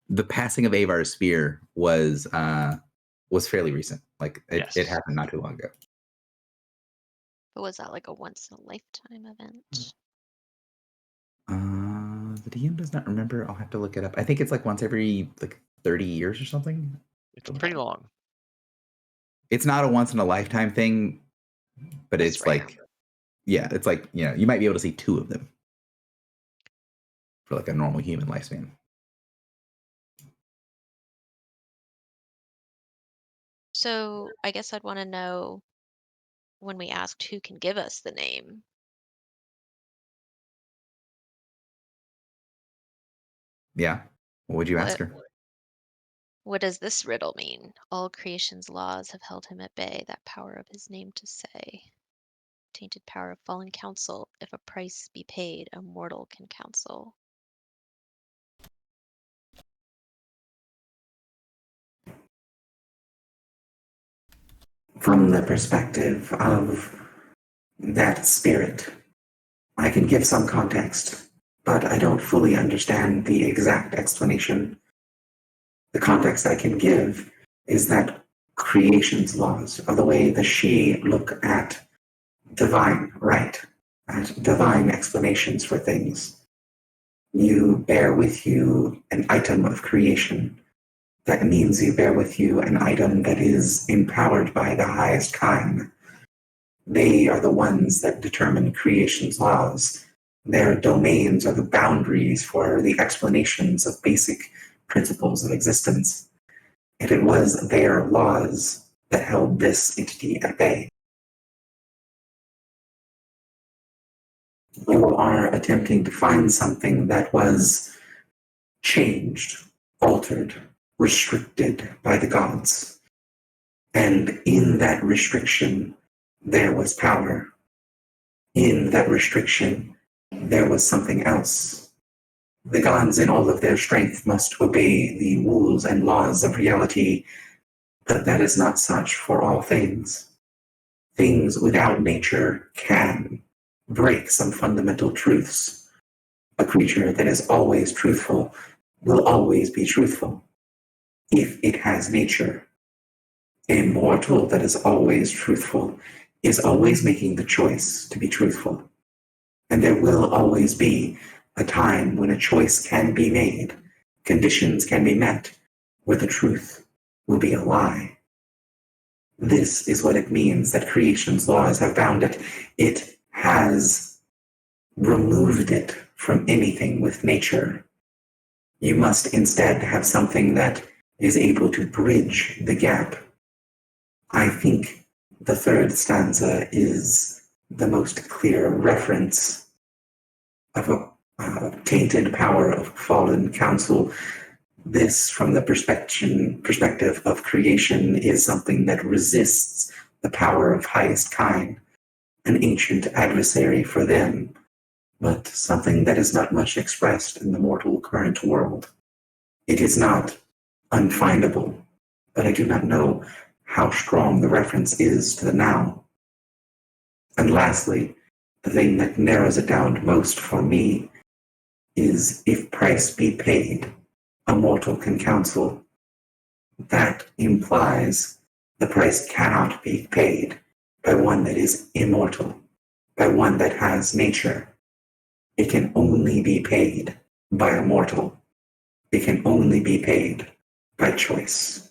The passing of Avar's spear was fairly recent. Like Yes. it happened not too long ago. But was that like a once in a lifetime event? The DM does not remember. I'll have to look it up. I think it's like once every 30 years or something. It's pretty long. It's not a once in a lifetime thing, but It's it's rare. like, yeah, it's like, you might be able to see two of them for like a normal human lifespan. So I guess I'd want to know, when we asked who can give us the name, Yeah. What would you ask What- her? what does this riddle mean? All creation's laws have held him at bay, that power of his name to say. Tainted power of fallen counsel, if a price be paid, a mortal can counsel. From the perspective of that spirit, I can give some context, but I don't fully understand the exact explanation. The context I can give is that creation's laws are the way the Sidhe look at divine right, at divine explanations for things. You bear with you an item of creation. That means you bear with you an item that is empowered by the highest kind. They are the ones that determine creation's laws. Their domains are the boundaries for the explanations of basic principles of existence. And it was their laws that held this entity at bay. You are attempting to find something that was changed, altered, restricted by the gods. And in that restriction, there was power. In that restriction, there was something else. The gods in all of their strength must obey the rules and laws of reality, but that is not such for all things. Things without nature can break some fundamental truths. A creature that is always truthful will always be truthful, if it has nature. A mortal that is always truthful is always making the choice to be truthful. And there will always be a time when a choice can be made, conditions can be met, where the truth will be a lie. This is what it means that creation's laws have bound it. It has removed it from anything with nature. You must instead have something that is able to bridge the gap. I think the third stanza is the most clear reference of a tainted power of fallen council. This, from the perspective of creation, is something that resists the power of highest kind, an ancient adversary for them, but something that is not much expressed in the mortal current world. It is not unfindable, but I do not know how strong the reference is to the now. And lastly, the thing that narrows it down most for me is, if price be paid, a mortal can counsel. That implies the price cannot be paid by one that is immortal, by one that has nature. It can only be paid by a mortal. It can only be paid by choice.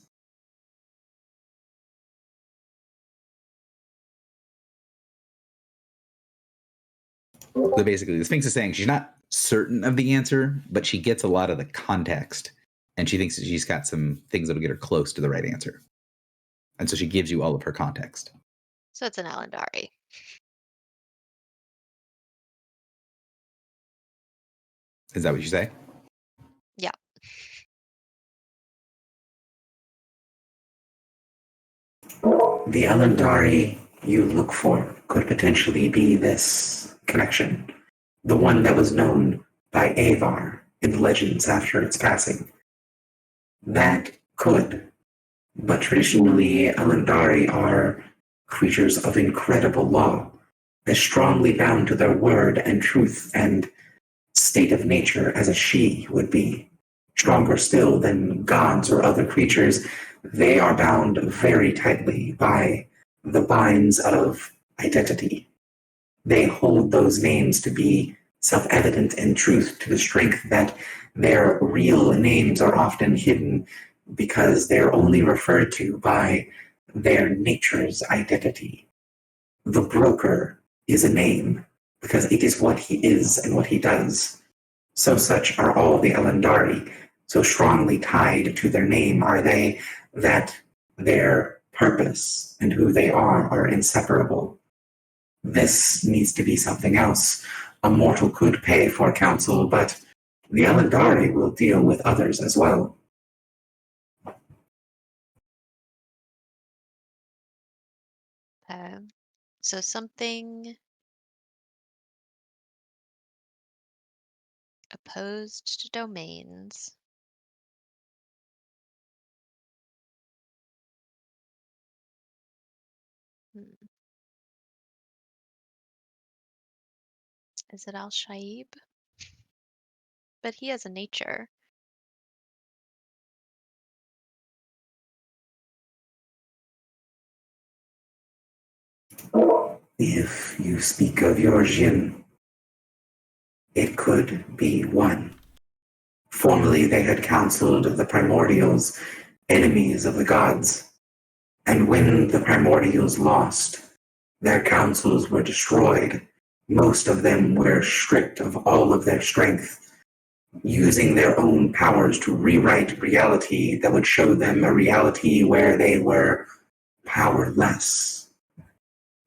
So basically, the Sphinx is saying she's not certain of the answer, but she gets a lot of the context, and she thinks that she's got some things that'll get her close to the right answer. And so she gives you all of her context. So it's an Alandari. Is that what you say? Yeah. The Alandari you look for could potentially be this connection, the one that was known by Avar in the legends after its passing. That could, but traditionally Alandari are creatures of incredible law, as strongly bound to their word and truth and state of nature as a she would be. Stronger still than gods or other creatures, they are bound very tightly by the binds of identity. They hold those names to be self-evident in truth, to the strength that their real names are often hidden because they're only referred to by their nature's identity. The broker is a name because it is what he is and what he does. So such are all the Alandari. So strongly tied to their name are they that their purpose and who they are inseparable. This needs to be something else. A mortal could pay for counsel, but the Alandari will deal with others as well. So something opposed to domains. Is it Al-Shaib? But he has a nature. If you speak of your Jinn, it could be one. Formerly they had counseled the primordials, enemies of the gods. And when the primordials lost, their councils were destroyed. Most of them were stripped of all of their strength, using their own powers to rewrite reality that would show them a reality where they were powerless.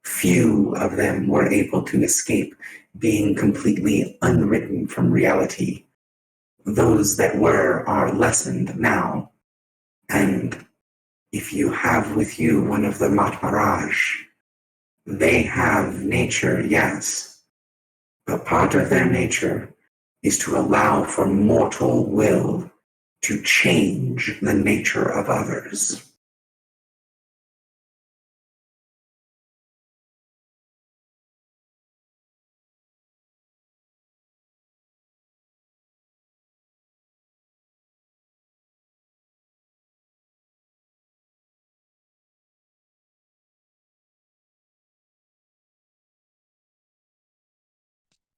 Few of them were able to escape being completely unwritten from reality. Those that were are lessened now. And if you have with you one of the Matmaraj, They have nature, yes, but part of their nature is to allow for mortal will to change the nature of others.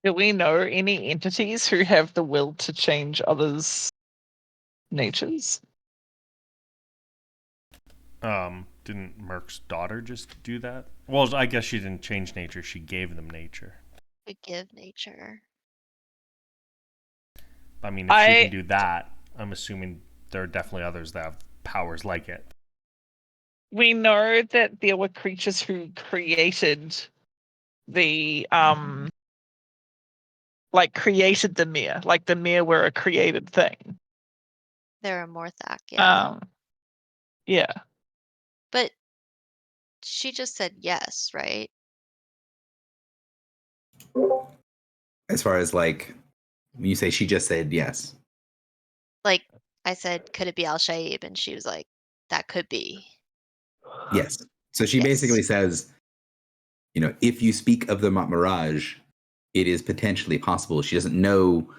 Do we know any entities who have the will to change others' natures? Didn't Merc's daughter just do that? Well, I guess she didn't change nature. She gave them nature. We give nature. I mean, if she can do that, I'm assuming there are definitely others that have powers like it. We know that there were creatures who created the created the mere. Like the mere were a created thing. They're a Morthak, yeah. Yeah. But she just said yes, right? As far as like, when you say she just said yes. Like I said, could it be Al Shaib? And she was like, that could be. Yes. So she Yes. basically says, if you speak of the Matmaraj, it is potentially possible. She doesn't know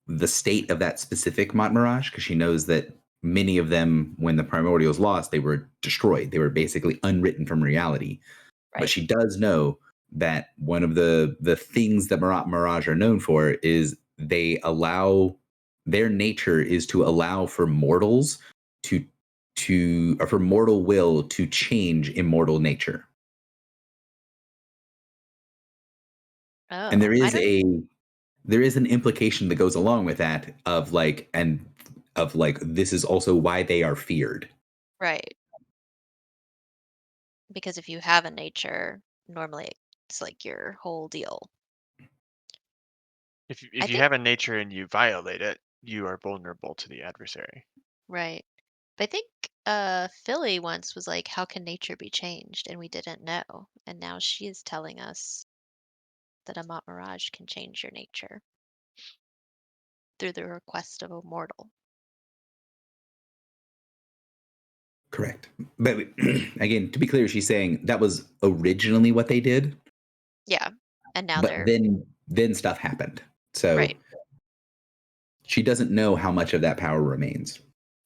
the state of that specific Matmaraj because she knows that many of them, when the primordials lost, they were destroyed. They were basically unwritten from reality. Right. But she does know that one of the things that Mirage are known for is they allow, their nature is to allow for mortals or for mortal will to change immortal nature. Oh, And there is an implication that goes along with that of like this is also why they are feared. right. Because if you have a nature, normally it's like your whole deal. If I you think- have a nature and you violate it, you are vulnerable to the adversary. Right. But I think Philly once was like, how can nature be changed? And we didn't know. And now she is telling us that a Mirage can change your nature through the request of a mortal. Correct. But again, to be clear, she's saying that was originally what they did. Yeah. And now but they're then stuff happened. So right. she doesn't know how much of that power remains.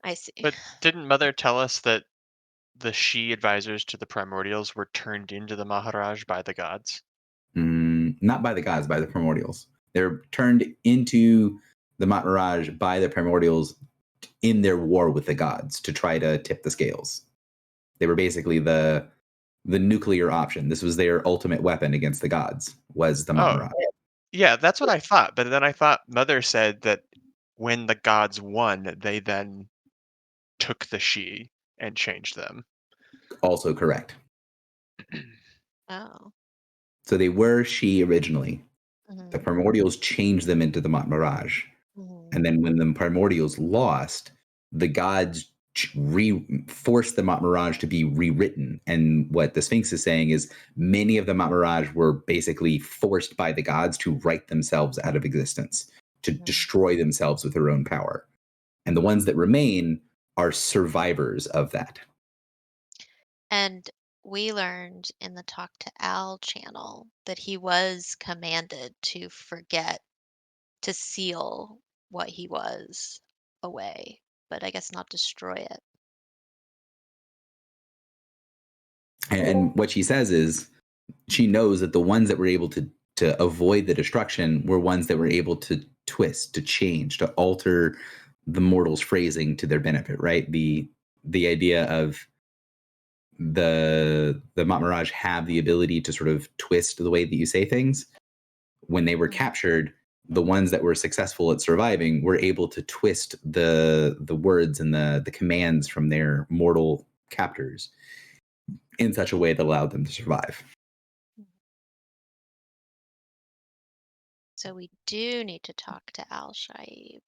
I see. But didn't Mother tell us that the she advisors to the primordials were turned into the Maharaj by the gods? Not by the gods, by the primordials. They're turned into the Maharaj by the primordials in their war with the gods to try to tip the scales. They were basically the nuclear option. This was their ultimate weapon against the gods, was the Maharaj. Yeah, that's what I thought. But then I thought Mother said that when the gods won, they then took the she and changed them. Also correct. Oh. So they were she originally. Mhm. The primordials changed them into the Maharaj. Mhm. And then when the primordials lost, the gods forced the Matmaraj to be rewritten. And what the Sphinx is saying is many of the Matmaraj were basically forced by the gods to write themselves out of existence, to destroy themselves with their own power. And the ones that remain are survivors of that. And we learned in the Talk to Al channel that he was commanded to forget to seal what he was away, but I guess not destroy it. And what she says is she knows that the ones that were able to avoid the destruction were ones that were able to twist, to change, to alter the mortal's phrasing to their benefit, right? The idea of the Matmaraj have the ability to sort of twist the way that you say things. When they were captured, the ones that were successful at surviving were able to twist the words and the commands from their mortal captors in such a way that allowed them to survive. So we do need to talk to Al Shaib.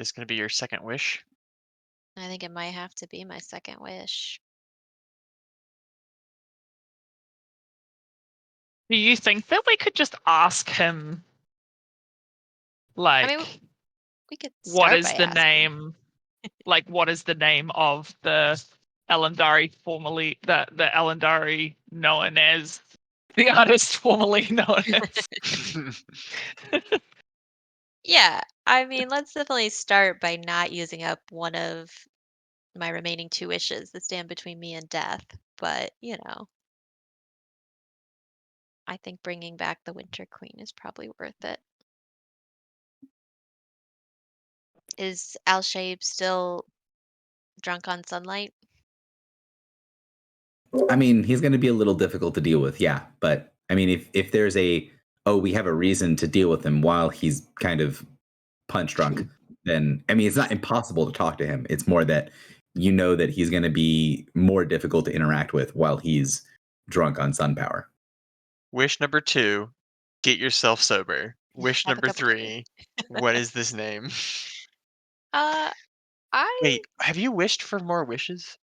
this going to be your second wish? I think it might have to be my second wish. Do you think that we could just ask him, like, I mean, we could what start is by the asking. name? Like, what is the name of the Elendari formerly the Elendari known as the artist formerly known as? Yeah, I mean, let's definitely start by not using up one of my remaining 2 wishes that stand between me and death. But, I think bringing back the Winter Queen is probably worth it. Is Al-Shaib still drunk on sunlight? I mean, he's going to be a little difficult to deal with, yeah. But I mean, if there's we have a reason to deal with him while he's kind of punch drunk, then I mean, it's not impossible to talk to him. It's more that that he's going to be more difficult to interact with while he's drunk on sun power. Wish number 2, get yourself sober. Wish Have a number cup of tea. 3, what is this name? I Wait, have you wished for more wishes?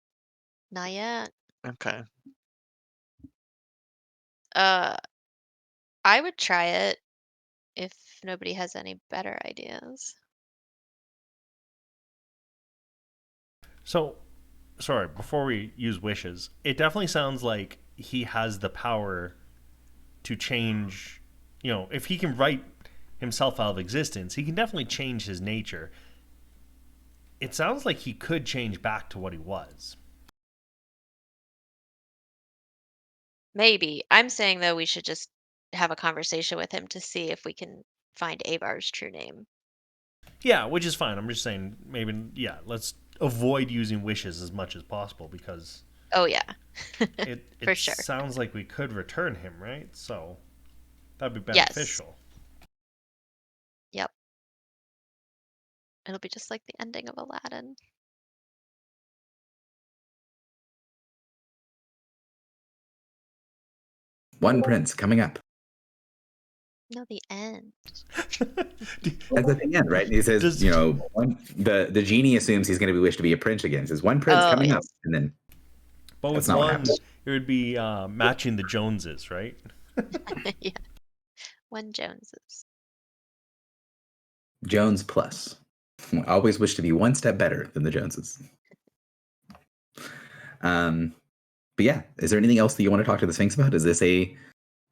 Not yet. Okay. I would try it if nobody has any better ideas. So, sorry, before we use wishes, it definitely sounds like he has the power to change, if he can write himself out of existence, he can definitely change his nature. It sounds like he could change back to what he was. Maybe. I'm saying, though, we should just have a conversation with him to see if we can find Avar's true name. Yeah, which is fine. I'm just saying, maybe, let's avoid using wishes as much as possible because Oh, yeah. it For sure. sounds like we could return him, right? So that'd be Yes. beneficial. Yep. It'll be just like the ending of Aladdin. One prince coming up. No, the end. That's at the end, right? He says, the genie assumes he's going to be wished to be a prince again. He says, one prince coming up, and then. But with That's not what one, happens. it would be matching the Joneses, right? Yeah. One Joneses. Jones plus. Always wish to be one step better than the Joneses. But yeah, is there anything else that you want to talk to the Sphinx about? Is this a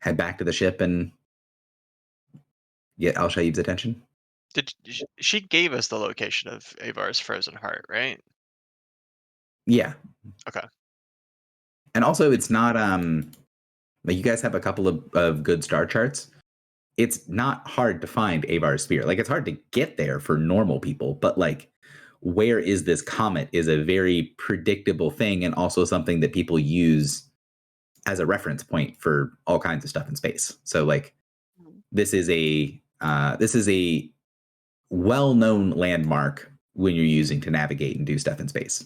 head back to the ship and get Al-Shaib's attention? She gave us the location of Avar's frozen heart, right? Yeah. Okay. And also, it's not like you guys have a couple of good star charts. It's not hard to find Avar's sphere. Like, it's hard to get there for normal people, but like, where is this comet is a very predictable thing, and also something that people use as a reference point for all kinds of stuff in space. So like, this is a well-known landmark when you're using to navigate and do stuff in space.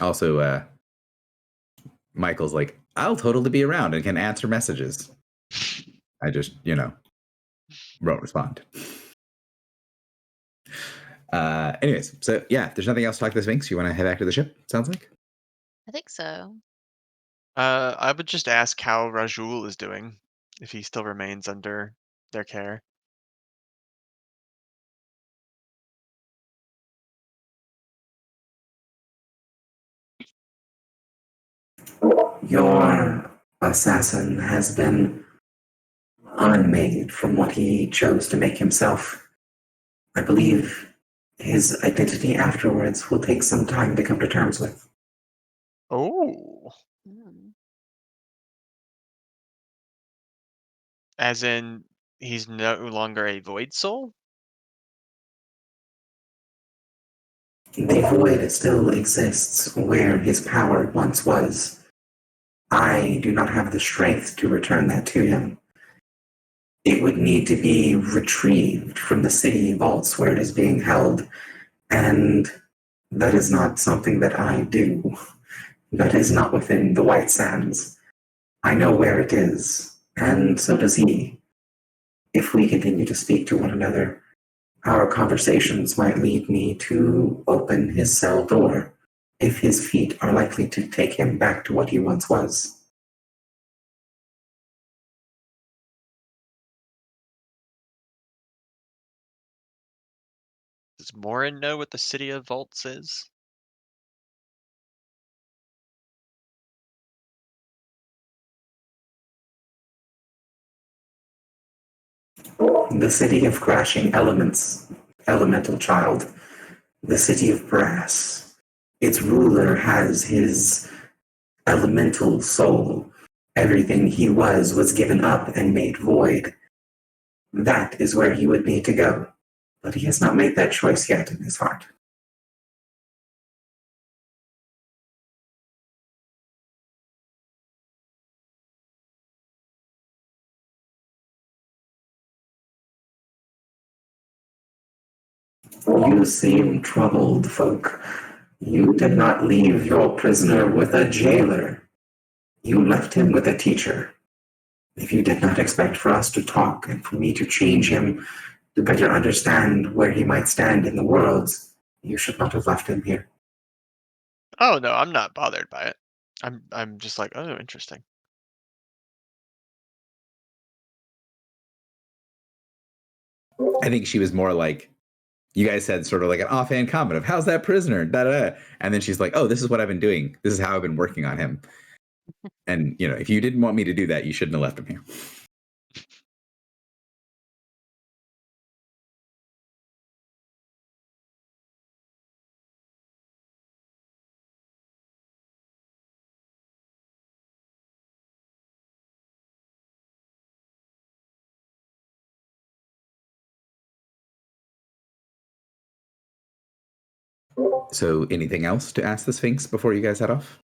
Also, Michael's like, I'll totally be around and can answer messages. I just, won't respond. Anyways, so yeah, if there's nothing else to talk to the Sphinx, you want to head back to the ship, sounds like? I think so. I would just ask how Rajul is doing, if he still remains under their care. Your assassin has been unmade from what he chose to make himself. I believe his identity afterwards will take some time to come to terms with. Oh. Mm. As in, he's no longer a void soul? The void still exists where his power once was. I do not have the strength to return that to him. It would need to be retrieved from the city vaults where it is being held And that is not something that I do. That is not within the White Sands. I know where it is, and so does he. If we continue to speak to one another, our conversations might lead me to open his cell door, if his feet are likely to take him back to what he once was. Does Morin know what the City of Vaults is? The city of crashing elements, elemental child, the city of brass. Its ruler has his elemental soul. Everything he was given up and made void. That is where he would need to go. But he has not made that choice yet in his heart. You seem troubled, folk. You did not leave your prisoner with a jailer. You left him with a teacher. If you did not expect for us to talk and for me to change him to better understand where he might stand in the worlds, you should not have left him here. Oh no, I'm not bothered by it. I'm just like, oh, interesting. I think she was more like, you guys said sort of like an offhand comment of, how's that prisoner? Da, da, da. And then she's like, oh, this is what I've been doing. This is how I've been working on him. And, you know, if you didn't want me to do that, you shouldn't have left him here. So anything else to ask the Sphinx before you guys head off?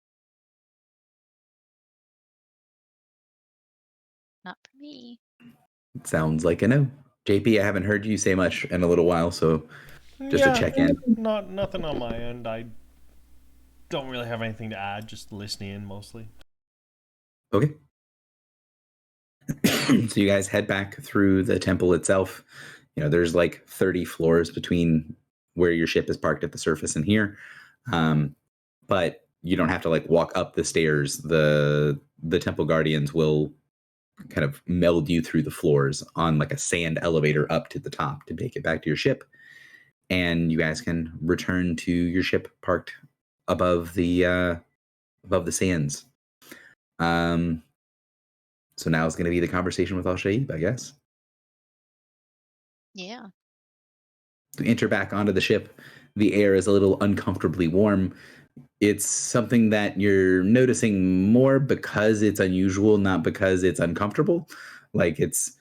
Not for me. Sounds like a no. JP, I haven't heard you say much in a little while, so just to check in. Nothing on my end. I don't really have anything to add, just listening in mostly. Okay. So you guys head back through the temple itself. You know, there's like 30 floors between where your ship is parked at the surface and here. But you don't have to like walk up the stairs. The temple guardians will kind of meld you through the floors on like a sand elevator up to the top to make it back to your ship. And you guys can return to your ship parked above the sands. So now is going to be the conversation with Al-Shaib, I guess. Yeah. To enter back onto the ship, the air is a little uncomfortably warm. It's something that you're noticing more because it's unusual, not because it's uncomfortable. Like it's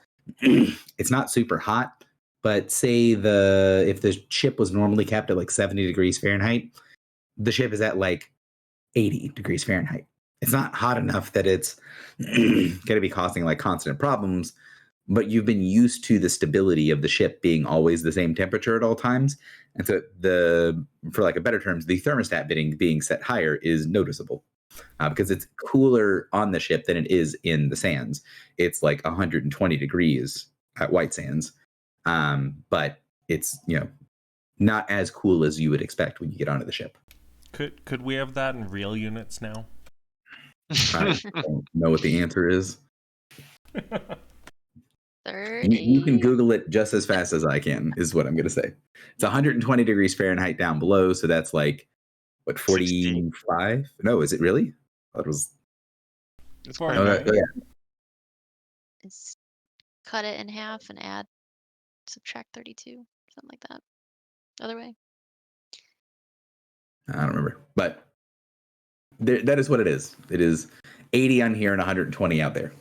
not super hot, but say if the ship was normally kept at like 70 degrees Fahrenheit, the ship is at like 80 degrees Fahrenheit. It's not hot enough that it's going to be causing like constant problems, but you've been used to the stability of the ship being always the same temperature at all times. And so for like a better terms, the thermostat being set higher is noticeable because it's cooler on the ship than it is in the sands. It's like 120 degrees at White Sands. But it's, you know, not as cool as you would expect when you get onto the ship. Could we have that in real units now? I don't know what the answer is. 30. You can Google it just as fast as I can, is what I'm going to say. It's 120 degrees Fahrenheit down below, so that's like, what, 45? No, is it really? That was. It's Quite quite right. Oh, yeah. It's cut it in half and subtract 32, something like that. Other way. I don't remember, but that is what it is. It is 80 on here and 120 out there.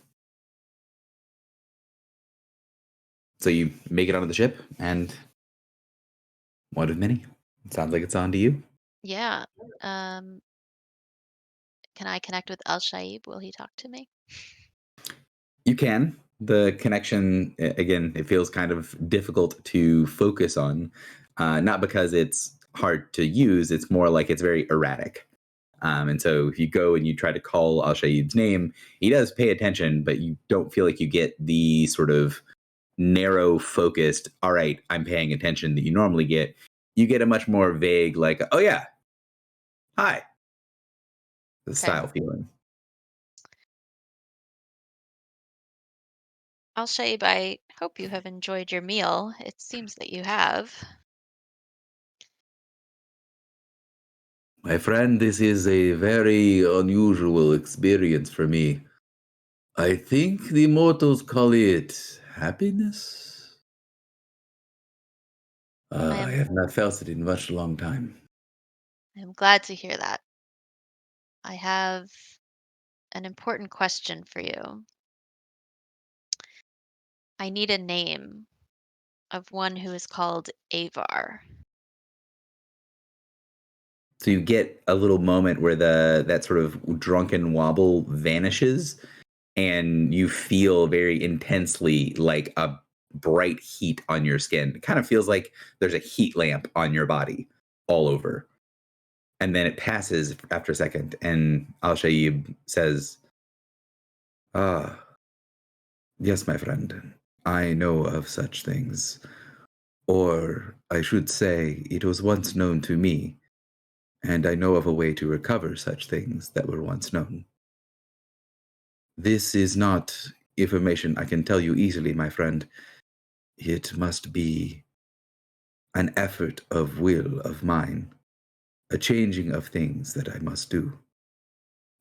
So you make it onto the ship, and one of many. It sounds like it's on to you. Yeah. Can I connect with Al-Shaib? Will he talk to me? You can. The connection, again, it feels kind of difficult to focus on, not because it's hard to use. It's more like it's very erratic. And so if you go and you try to call Al-Shaib's name, he does pay attention, but you don't feel like you get the sort of narrow focused, all right, I'm paying attention that you normally get. You get a much more vague, like, oh yeah, hi, the style feeling. Al-Shaib, I hope you have enjoyed your meal. It seems that you have. My friend, this is a very unusual experience for me. I think the mortals call it happiness. I have not felt it in much long time. I'm glad to hear that. I have an important question for you. I need a name of one who is called Avar. So you get a little moment where that sort of drunken wobble vanishes, and you feel very intensely like a bright heat on your skin. It kind of feels like there's a heat lamp on your body all over. And then it passes after a second, and Al-Shaib says, "Ah, yes, my friend, I know of such things. Or I should say, it was once known to me, and I know of a way to recover such things that were once known. This is not information I can tell you easily, my friend. It must be an effort of will of mine, a changing of things that I must do.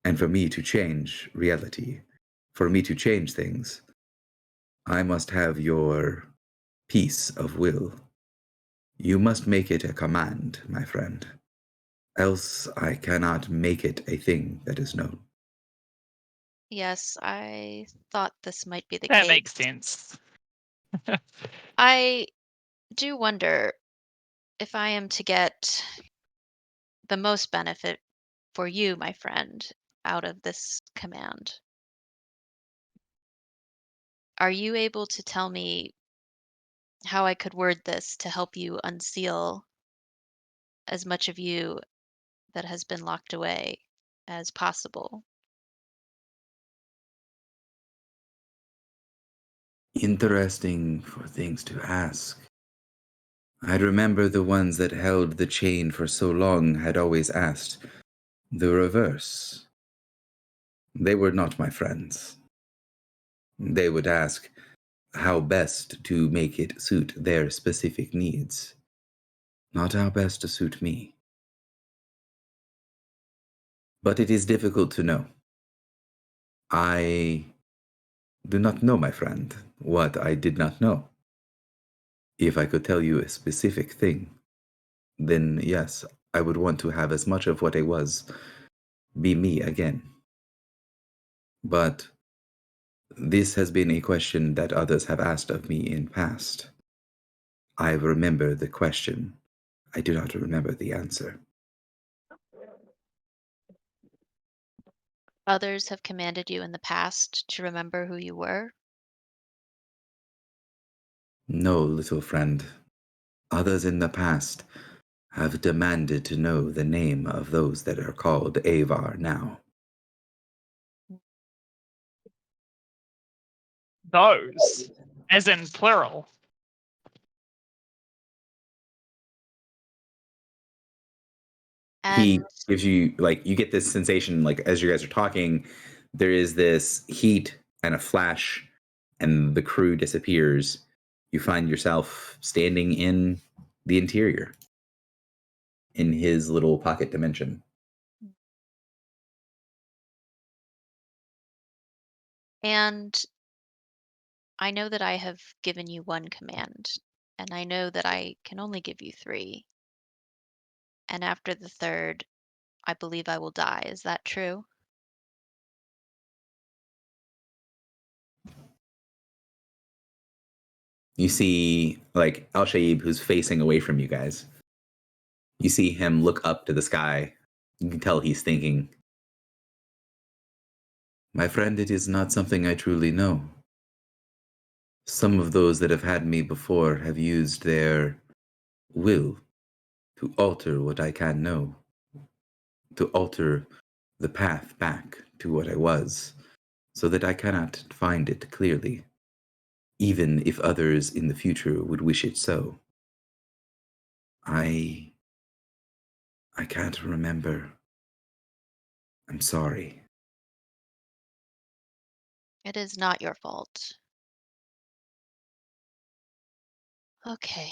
And for me to change reality, for me to change things, I must have your piece of will. You must make it a command, my friend. Else I cannot make it a thing that is known." Yes, I thought this might be the That case. makes sense. I do wonder if I am to get the most benefit for you, my friend, out of this command. Are you able to tell me how I could word this to help you unseal as much of you that has been locked away as possible? Interesting for things to ask. I remember the ones that held the chain for so long had always asked the reverse. They were not my friends. They would ask how best to make it suit their specific needs, not how best to suit me. But it is difficult to know. I do not know, my friend, what I did not know. If I could tell you a specific thing, then yes, I would want to have as much of what I was be me again. But this has been a question that others have asked of me in past. I remember the question. I do not remember the answer. Others have commanded you in the past to remember who you were? No, little friend. Others in the past have demanded to know the name of those that are called Avar now. Those, as in plural. He And gives you, like, you get this sensation, like, as you guys are talking, there is this heat and a flash, and the crew disappears. You find yourself standing in the interior, in his little pocket dimension. and I know that I have given you one command, and I know that I can only give you three. And after the third, I believe I will die. Is that true? You see, like, Al-Shaib, who's facing away from you guys. You see him look up to the sky. You can tell he's thinking. My friend, it is not something I truly know. Some of those that have had me before have used their will to alter what I can know, to alter the path back to what I was, so that I cannot find it clearly, even if others in the future would wish it so. I can't remember. I'm sorry. It is not your fault. Okay.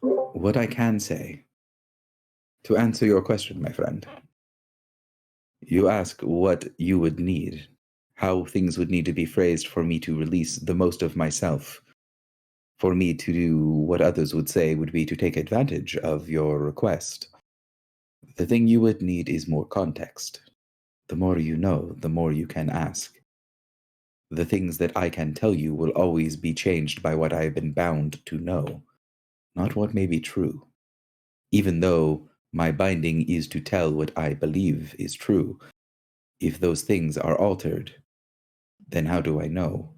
What I can say, to answer your question, my friend, you ask what you would need, how things would need to be phrased for me to release the most of myself, for me to do what others would say would be to take advantage of your request. The thing you would need is more context. The more you know, the more you can ask. The things that I can tell you will always be changed by what I have been bound to know, not what may be true. Even though my binding is to tell what I believe is true, if those things are altered, then how do I know?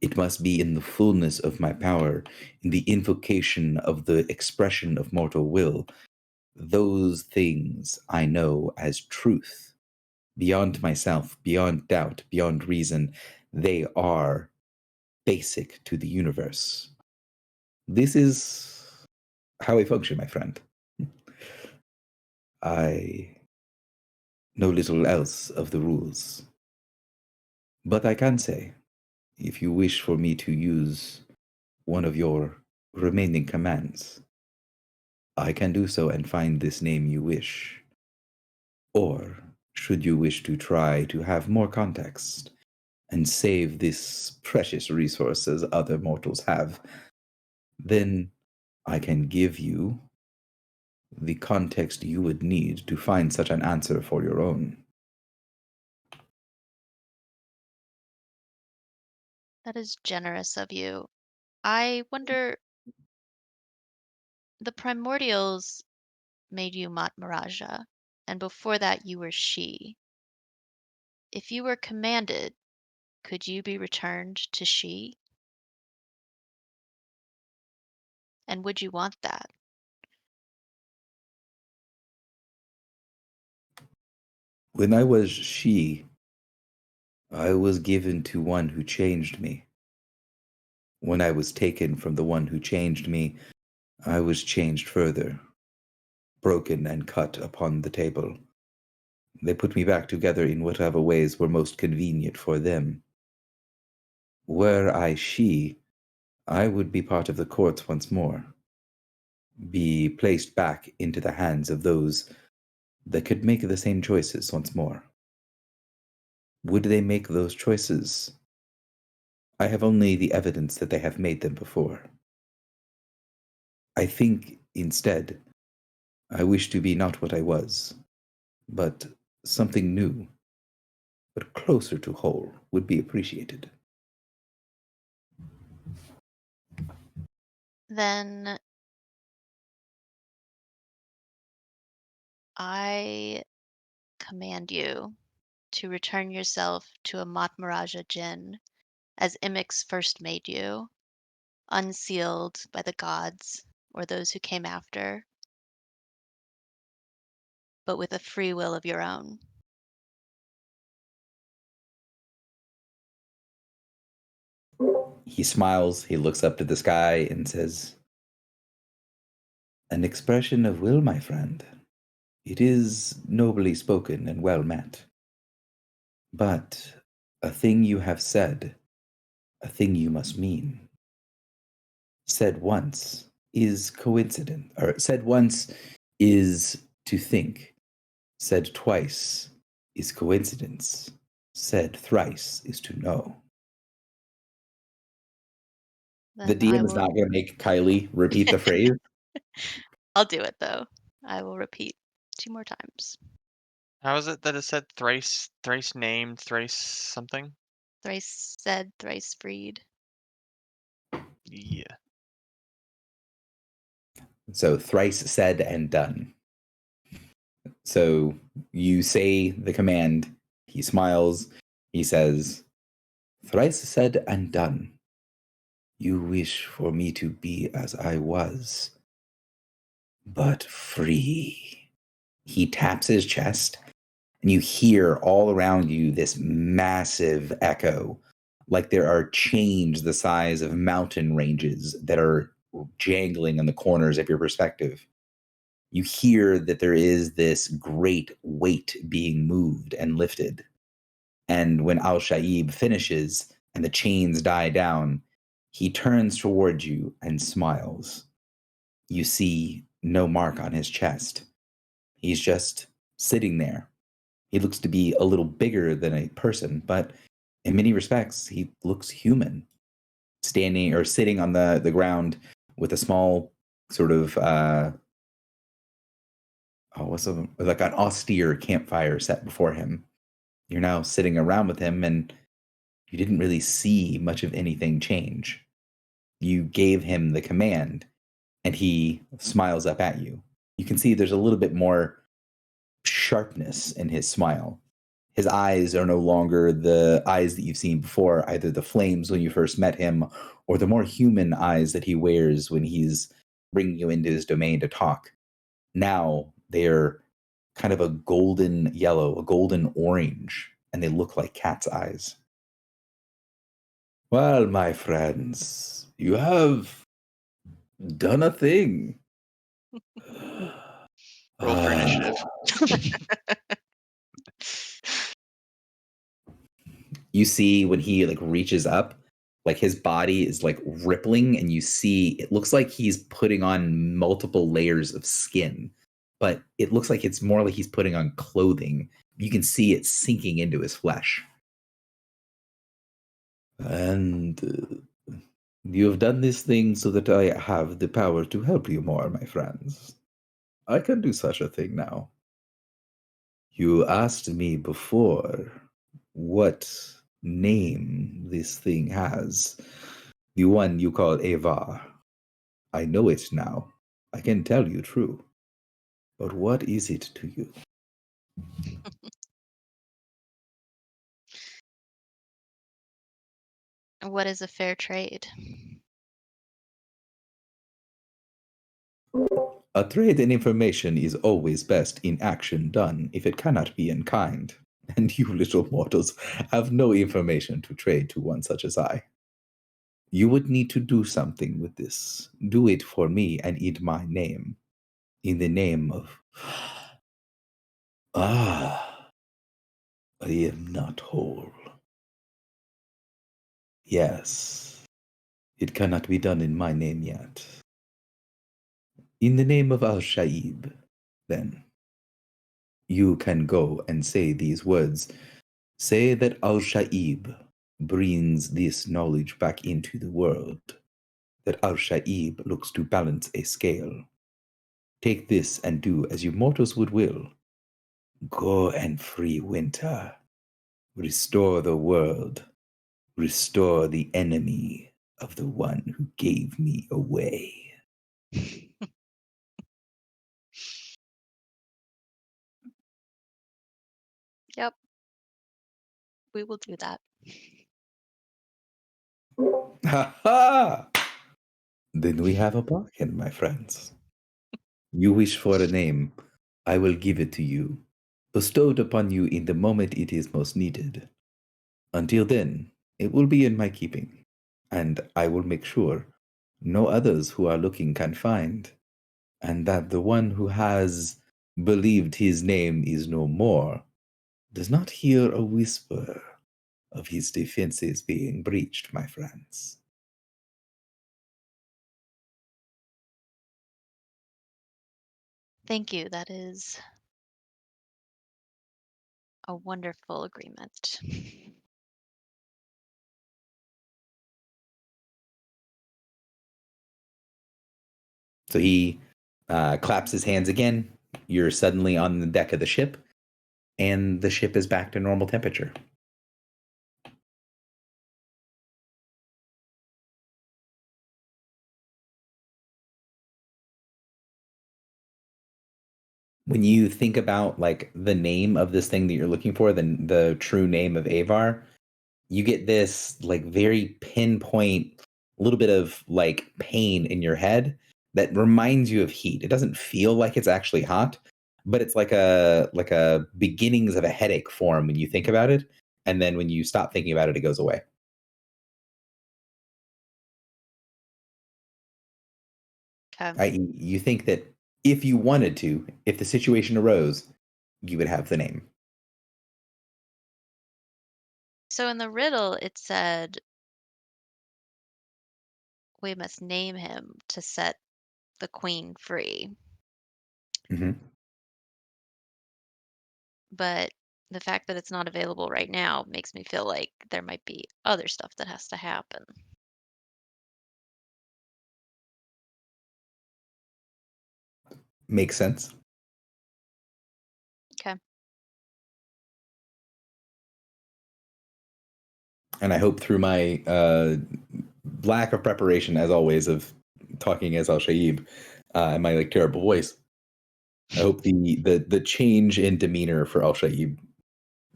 It must be in the fullness of my power, in the invocation of the expression of mortal will. Those things I know as truth. Beyond myself, beyond doubt, beyond reason, they are basic to the universe. This is how I function, my friend. I know little else of the rules. But I can say, if you wish for me to use one of your remaining commands, I can do so and find this name you wish. Or, should you wish to try to have more context and save this precious resource as other mortals have, then I can give you the context you would need to find such an answer for your own. That is generous of you. I wonder, the primordials made you Matmaraja, and before that you were she. If you were commanded, could you be returned to she? And would you want that? When I was she, I was given to one who changed me. When I was taken from the one who changed me, I was changed further, broken and cut upon the table. They put me back together in whatever ways were most convenient for them. Were I she, I would be part of the courts once more, be placed back into the hands of those that could make the same choices once more. Would they make those choices? I have only the evidence that they have made them before. I think, instead, I wish to be not what I was, but something new, but closer to whole, would be appreciated. Then I command you to return yourself to a Matmaraja Jinn, as Imix first made you, unsealed by the gods or those who came after, but with a free will of your own. He smiles, he looks up to the sky and says, "An expression of will, my friend. It is nobly spoken and well meant. But a thing you have said, a thing you must mean. Said once is coincident, or said once is to think. Said twice is coincidence. Said thrice is to know." The Then I DM is not will. going to make Kylie repeat the phrase. I'll do it though. I will repeat 2 more times. How is it that it said thrice named, thrice something? Thrice said, thrice freed. Yeah. So thrice said and done. So you say the command, he smiles, he says, "Thrice said and done. You wish for me to be as I was, but free. He taps his chest, and you hear all around you this massive echo, like there are chains the size of mountain ranges that are jangling in the corners of your perspective. You hear that there is this great weight being moved and lifted. And when Al-Shaib finishes and the chains die down, he turns towards you and smiles. You see no mark on his chest. He's just sitting there. He looks to be a little bigger than a person, but in many respects, he looks human. Standing or sitting on the ground with a small sort of like an austere campfire set before him. You're now sitting around with him, and you didn't really see much of anything change. You gave him the command, and he smiles up at you. You can see there's a little bit more sharpness in his smile. His eyes are no longer the eyes that you've seen before, either the flames when you first met him, or the more human eyes that he wears when he's bringing you into his domain to talk. Now they're kind of a golden yellow, a golden orange, and they look like cat's eyes. Well, my friends, you have done a thing. Roll for initiative. You see when he like reaches up, like his body is like rippling, and you see it looks like he's putting on multiple layers of skin, but it looks like it's more like he's putting on clothing. You can see it sinking into his flesh. And you have done this thing so that I have the power to help you more, my friends. I can do such a thing now. You asked me before what name this thing has. The one you call Ava. I know it now. I can tell you true. But what is it to you? What is a fair trade? A trade in information is always best in action done if it cannot be in kind. And you little mortals have no information to trade to one such as I. You would need to do something with this. Do it for me and in my name. In the name of... I am not whole. Yes, it cannot be done in my name yet. In the name of Al-Shaib, then, you can go and say these words. Say that Al-Shaib brings this knowledge back into the world, that Al-Shaib looks to balance a scale. Take this and do as you mortals would will. Go and free Winter. Restore the world. Restore the enemy of the one who gave me away. Yep. We will do that. Ha ha! Then we have a bargain, my friends. You wish for a name, I will give it to you, bestowed upon you in the moment it is most needed. Until then, it will be in my keeping, and I will make sure no others who are looking can find, and that the one who has believed his name is no more does not hear a whisper of his defenses being breached, my friends. Thank you. That is a wonderful agreement. So he claps his hands again. You're suddenly on the deck of the ship, and the ship is back to normal temperature. When you think about like the name of this thing that you're looking for, the true name of Avar, you get this like very pinpoint a little bit of like pain in your head that reminds you of heat. It doesn't feel like it's actually hot, but it's like a beginnings of a headache form when you think about it, and then when you stop thinking about it, it goes away. Okay. You think that if you wanted to, if the situation arose, you would have the name. So in the riddle, it said we must name him to set the queen free. Hmm. But the fact that it's not available right now makes me feel like there might be other stuff that has to happen. Makes sense. Okay. And I hope through my lack of preparation, as always, of talking as Al Shaib and my like terrible voice, I hope the change in demeanor for Al Shaib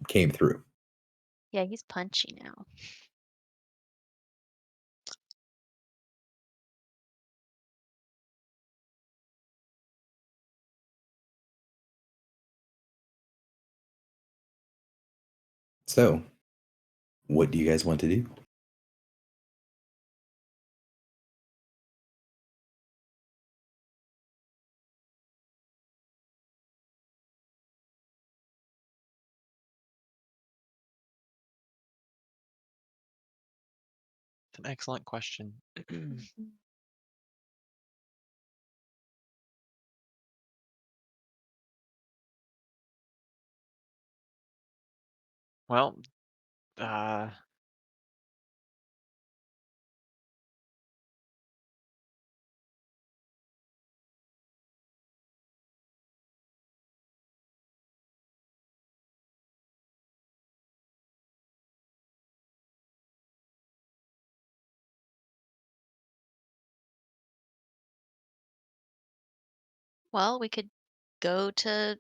came through. Yeah, he's punchy now. So, what do you guys want to do? It's an excellent question. Mhm. Well, uh, Well, we could go to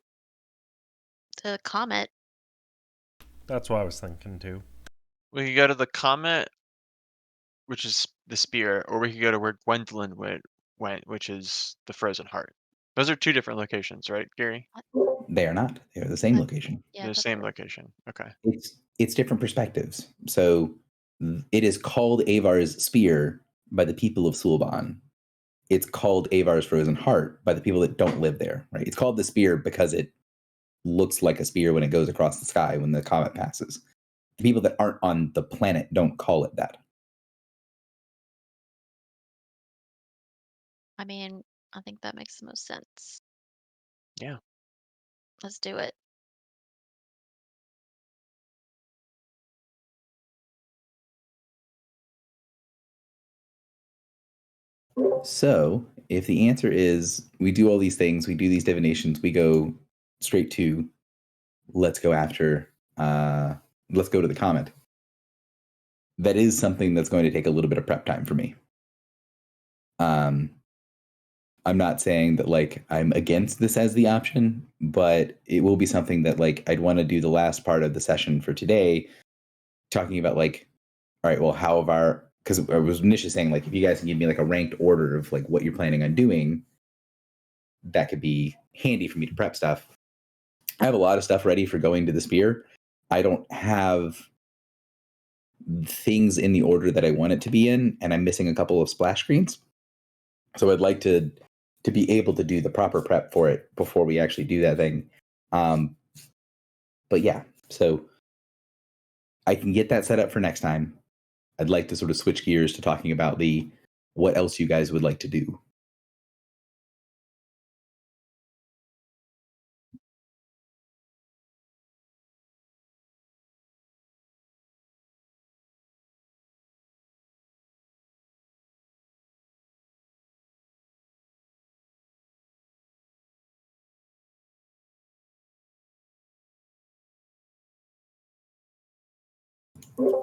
Comet. That's what I was thinking too. we could go to the comet, which is the spear, or we could go to where Gwendolyn went, which is the frozen heart. Those are two different locations, right, Gary? They are not. They are the same What? location. Yeah, They're the that's same right. location. Okay. It's different perspectives. So it is called Avar's spear by the people of Sulban. It's called Avar's frozen heart by the people that don't live there. Right? It's called the spear because it looks like a spear when it goes across the sky when the comet passes. The people that aren't on the planet don't call it that. I mean, I think that makes the most sense. Yeah. Let's do it. So, if the answer is we do all these things, we do these divinations, we go straight to let's go after let's go to the comet. That is something that's going to take a little bit of prep time for me. I'm not saying that like I'm against this as the option, but it will be something that like I'd want to do the last part of the session for today, talking about like, all right, well, how have our because I was initially saying like if you guys can give me like a ranked order of like what you're planning on doing, that could be handy for me to prep stuff. I have a lot of stuff ready for going to the spear. I don't have things in the order that I want it to be in, and I'm missing a couple of splash screens. So I'd like to be able to do the proper prep for it before we actually do that thing. Um, but yeah, so I can get that set up for next time. I'd like to sort of switch gears to talking about the what else you guys would like to do.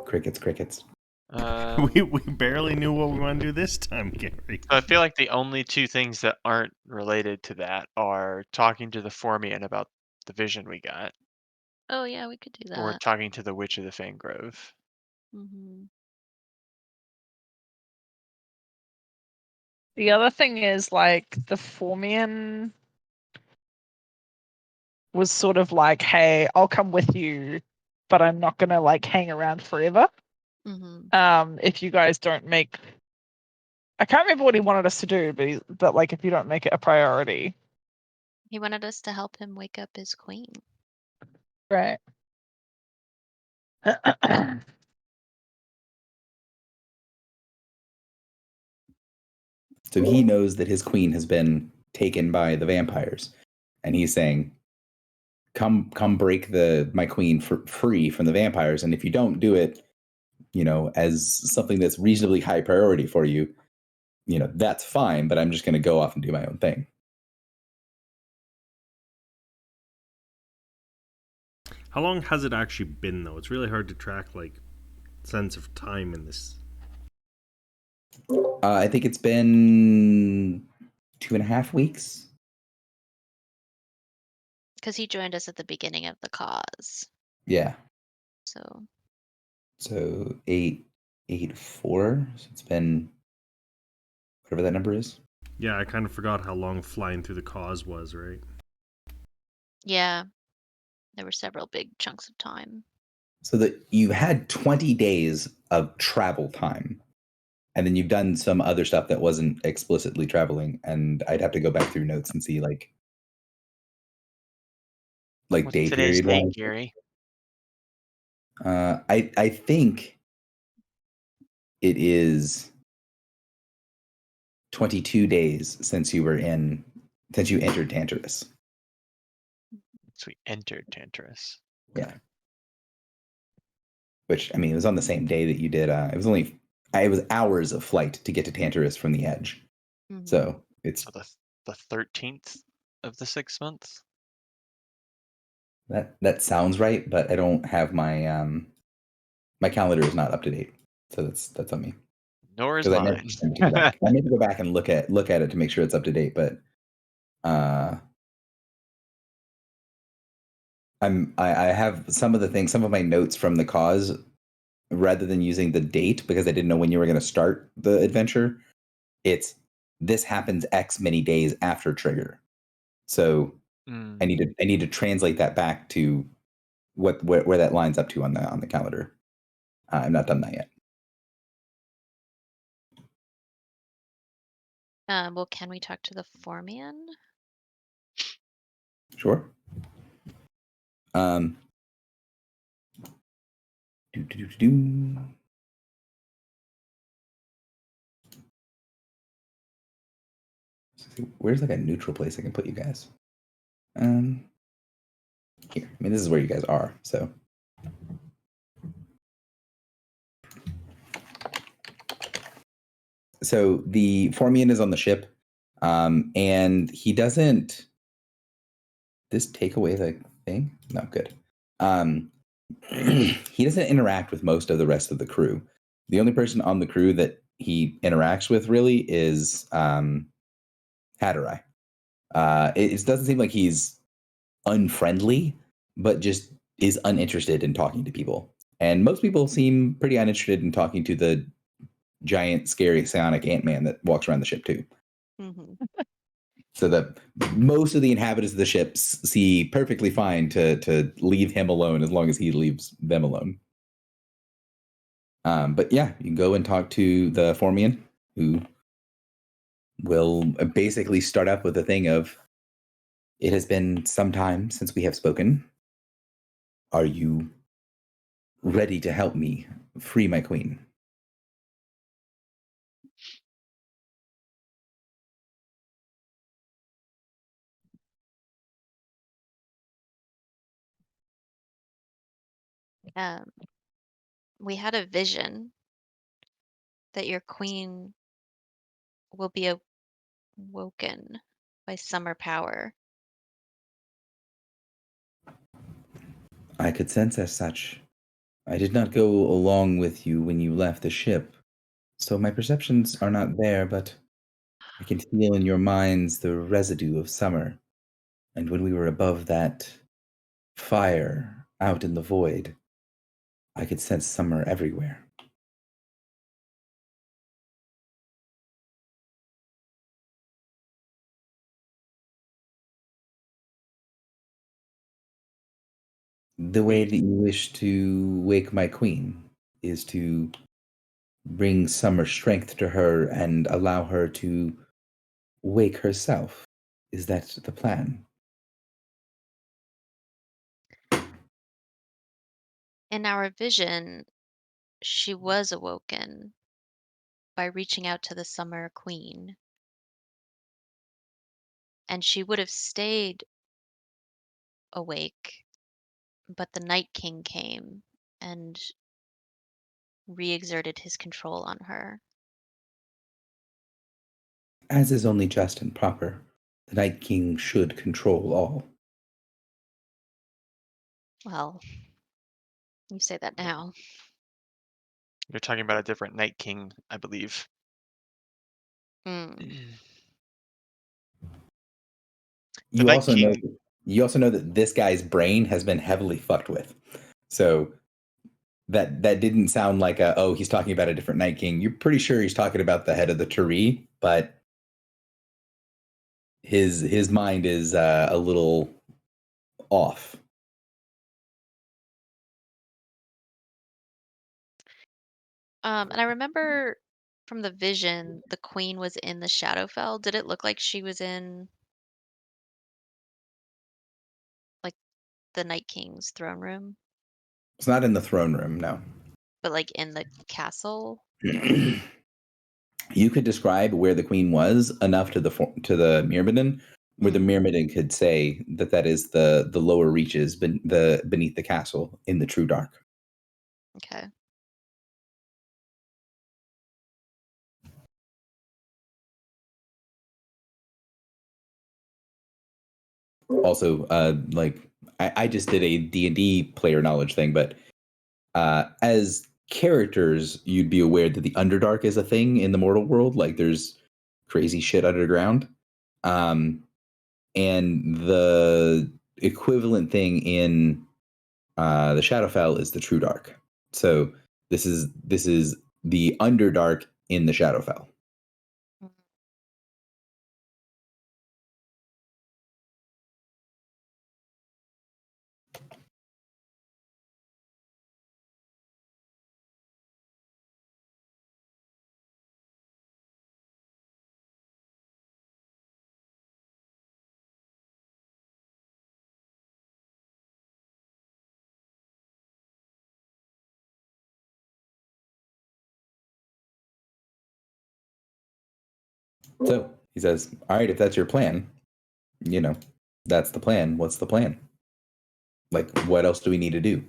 Crickets, crickets. We barely knew what we want to do this time, Gary. So I feel like the only two things that aren't related to that are talking to the Formian about the vision we got, Oh yeah, we could do or that. talking to the Witch of the Fangrove. Hmm The other thing is, like, the Formian was sort of like, hey, I'll come with you, but I'm not going to, like, hang around forever. If you guys don't make... I can't remember what he wanted us to do, but like, if you don't make it a priority. He wanted us to help him wake up his queen. Right. So he knows that his queen has been taken by the vampires, and he's saying, "Come, break my queen free from the vampires. And if you don't do it, as something that's reasonably high priority for you, that's fine. But I'm just going to go off and do my own thing." How long has it actually been, though? It's really hard to track, like, sense of time in this. I think it's been 2.5 weeks. Because he joined us at the beginning of the cause. Yeah. So 8, 4. So it's been whatever that number is. Yeah, I kind of forgot how long flying through the cause was, right? yeah, there were several big chunks of time. So that you had 20 days of travel time. And then you've done some other stuff that wasn't explicitly traveling, and I'd have to go back through notes and see like What's day today's period date, wise. Gary? I think it is 22 days since you entered Tantarus. So we entered Tantarus. Yeah. Which, I mean, it was on the same day that you did. It was hours of flight to get to Tantarus from the edge. So it's So the 13th of the 6 months. that sounds right, but I don't have my my calendar is not up to date, so that's on me. Nor is Because I need to go back and look at it to make sure it's up to date. But I have some of my notes from the cause, rather than using the date because I didn't know when you were going to start the adventure. This happens X many days after trigger, so I need to translate that back to where that lines up to on the calendar. I've not done that yet. Well, can we talk to the Formian? Sure. Where's like a neutral place I can put you guys? Here. I mean, this is where you guys are. So the Formian is on the ship, and he doesn't. This take away the thing? No, good. He doesn't interact with most of the rest of the crew. The only person on the crew that he interacts with really is Hatterai. It doesn't seem like he's unfriendly, but just is uninterested in talking to people. And most people seem pretty uninterested in talking to the giant, scary, psionic Ant-Man that walks around the ship too. So that most of the inhabitants of the ships see perfectly fine to leave him alone as long as he leaves them alone. But yeah, you can go and talk to the Formian, who will basically start up with the thing of, "It has been some time since we have spoken. Are you ready to help me free my queen?" We had a vision that your queen will be awoken by summer power. I could sense as such. I did not go along with you when you left the ship, so my perceptions are not there, but I can feel in your minds the residue of summer. And when we were above that fire out in the void, I could sense summer everywhere. The way that you wish to wake my queen is to bring summer strength to her and allow her to wake herself. Is that the plan? In our vision, she was awoken by reaching out to the Summer Queen, and she would have stayed awake, but the Night King came and re-exerted his control on her. As is only just and proper, the Night King should control all. Well, you say that now. You're talking about a different Night King, I believe. Mm. The You Night also know King- you also know that this guy's brain has been heavily fucked with. So that didn't sound like he's talking about a different Night King. You're pretty sure he's talking about the head of the Turi, but his mind is a little off. And I remember from the vision, the queen was in the Shadowfell. Did it look like she was in like the Night King's throne room, It's not in the throne room, no. but like in the castle? You could describe where the queen was enough to the Myrmidon, where the Mm. Myrmidon could say that is the lower reaches beneath the castle in the true dark. Okay. Also, I just did a D&D player knowledge thing, but as characters, you'd be aware that the Underdark is a thing in the mortal world. Like, there's crazy shit underground. And the equivalent thing in the Shadowfell is the True Dark. So this is the Underdark in the Shadowfell. Mm. So he says, "All right, if that's your plan, that's the plan. What's the plan? Like, what else do we need to do?"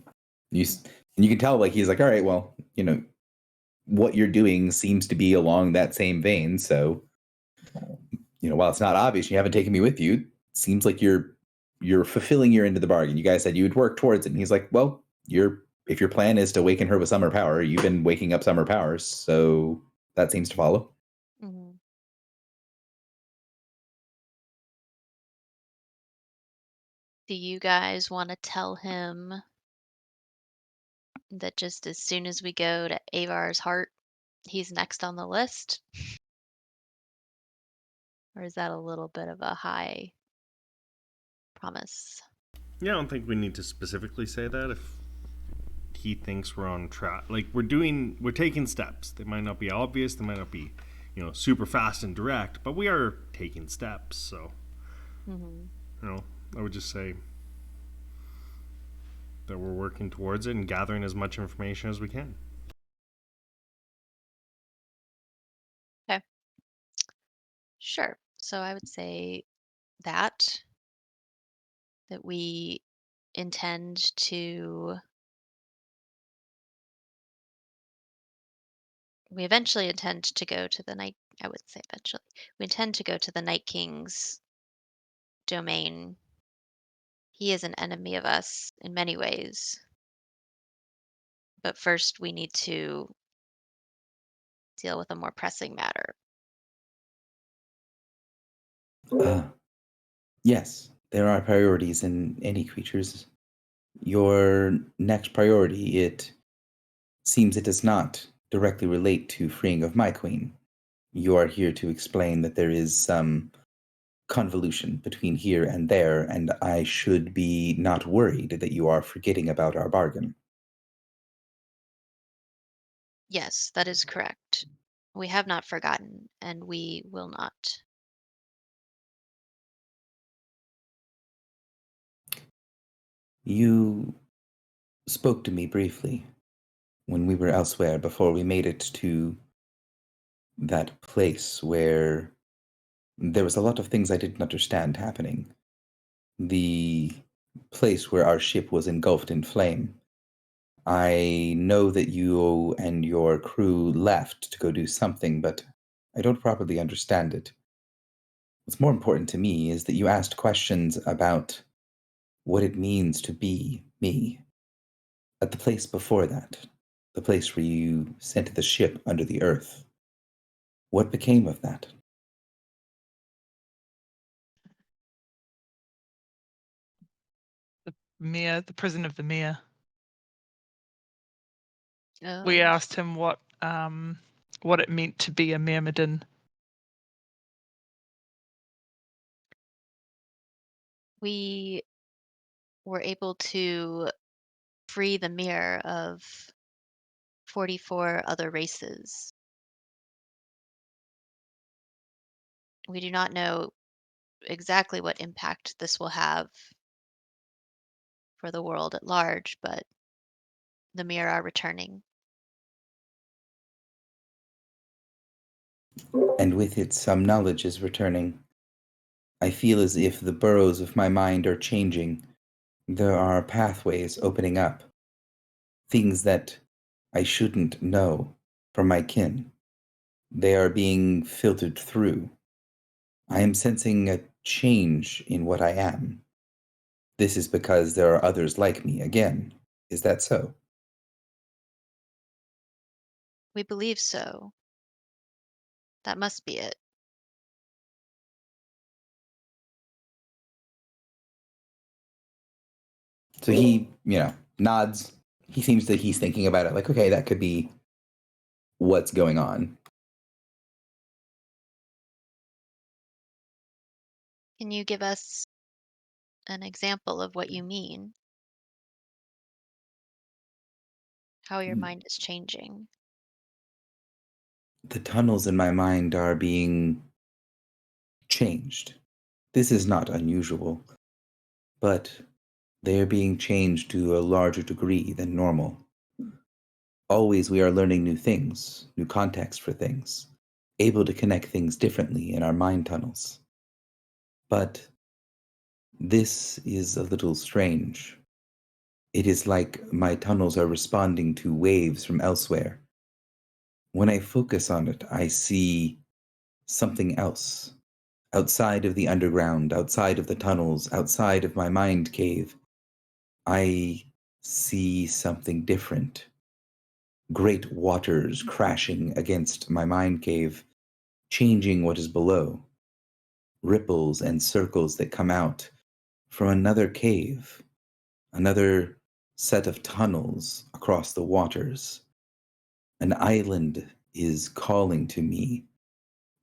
And you can tell, like, he's like, "All right, well, what you're doing seems to be along that same vein. So, while it's not obvious, you haven't taken me with you. Seems like you're fulfilling your end of the bargain. You guys said you would work towards it." And he's like, "Well, if your plan is to waken her with summer power, you've been waking up summer powers, so that seems to follow." Mm-hmm. Do you guys want to tell him that just as soon as we go to Avar's heart, he's next on the list? Or is that a little bit of a high promise? Yeah, I don't think we need to specifically say that if he thinks we're on track. Like, we're taking steps. They might not be obvious, they might not be, super fast and direct, but we are taking steps. So, Mm-hmm. I would just say that we're working towards it and gathering as much information as we can. Okay. Sure. So I would say that we intend to we eventually intend to go to the night I would say eventually. We intend to go to the Night King's domain. He is an enemy of us in many ways. But first we need to deal with a more pressing matter. Yes, there are priorities in any creatures. Your next priority, it seems it does not directly relate to freeing of my queen. You are here to explain that there is some convolution between here and there, and I should be not worried that you are forgetting about our bargain. Yes, that is correct. We have not forgotten, and we will not. You spoke to me briefly when we were elsewhere before we made it to that place where there was a lot of things I didn't understand happening. The place where our ship was engulfed in flame. I know that you and your crew left to go do something, but I don't properly understand it. What's more important to me is that you asked questions about what it means to be me. At the place before that, the place where you sent the ship under the earth. What became of that? The mayor, the prison of the mayor. We Oh, asked him what it meant to be a Myrmidon. we were able to free the mirror of 44 other races. We do not know exactly what impact this will have for the world at large, but the mirror are returning. And with it, some knowledge is returning. I feel as if the burrows of my mind are changing. There are pathways opening up. Things that I shouldn't know from my kin. They are being filtered through. I am sensing a change in what I am. This is because there are others like me again. Is that so? We believe so. That must be it. So he, nods. He seems that he's thinking about it like, okay, that could be what's going on. Can you give us an example of what you mean? How your mind is changing? The tunnels in my mind are being changed. This is not unusual, but they are being changed to a larger degree than normal. Always we are learning new things, new context for things, able to connect things differently in our mind tunnels. But this is a little strange. It is like my tunnels are responding to waves from elsewhere. When I focus on it, I see something else. Outside of the underground, outside of the tunnels, outside of my mind cave, I see something different. Great waters crashing against my mind cave, changing what is below. Ripples and circles that come out from another cave, another set of tunnels across the waters. An island is calling to me,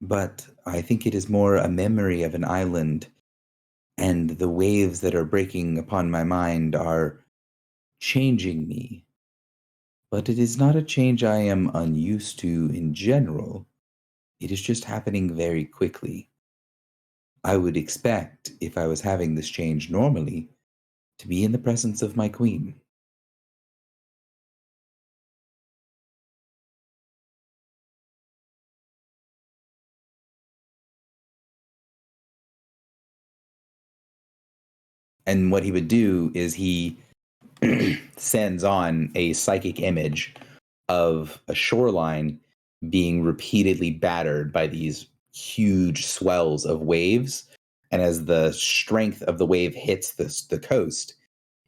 but I think it is more a memory of an island, and the waves that are breaking upon my mind are changing me. But it is not a change I am unused to in general. It is just happening very quickly. I would expect, if I was having this change normally, to be in the presence of my queen. And what he would do is he sends on a psychic image of a shoreline being repeatedly battered by these huge swells of waves. And as the strength of the wave hits the coast,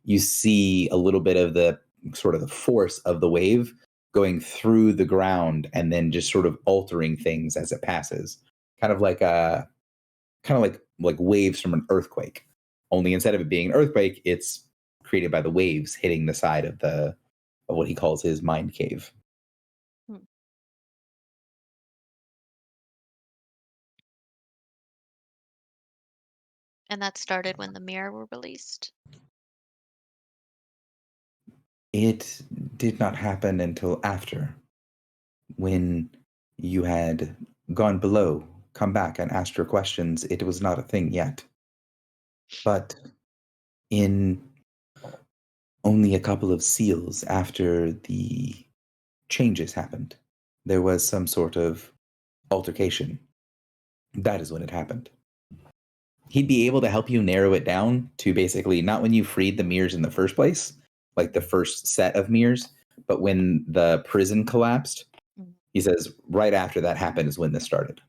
you see a little bit of the sort of the force of the wave going through the ground and then just sort of altering things as it passes. Kind of like like waves from an earthquake. Only instead of it being an earthquake, it's created by the waves hitting the side of what he calls his mind cave. Hmm. And that started when the mirror were released. It did not happen until after, when you had gone below, come back, and asked your questions. It was not a thing yet. But in only a couple of seals after the changes happened, there was some sort of altercation. That is when it happened. He'd be able to help you narrow it down to basically not when you freed the mirrors in the first place, like the first set of mirrors, but when the prison collapsed. Mhm. He says right after that happened is when this started.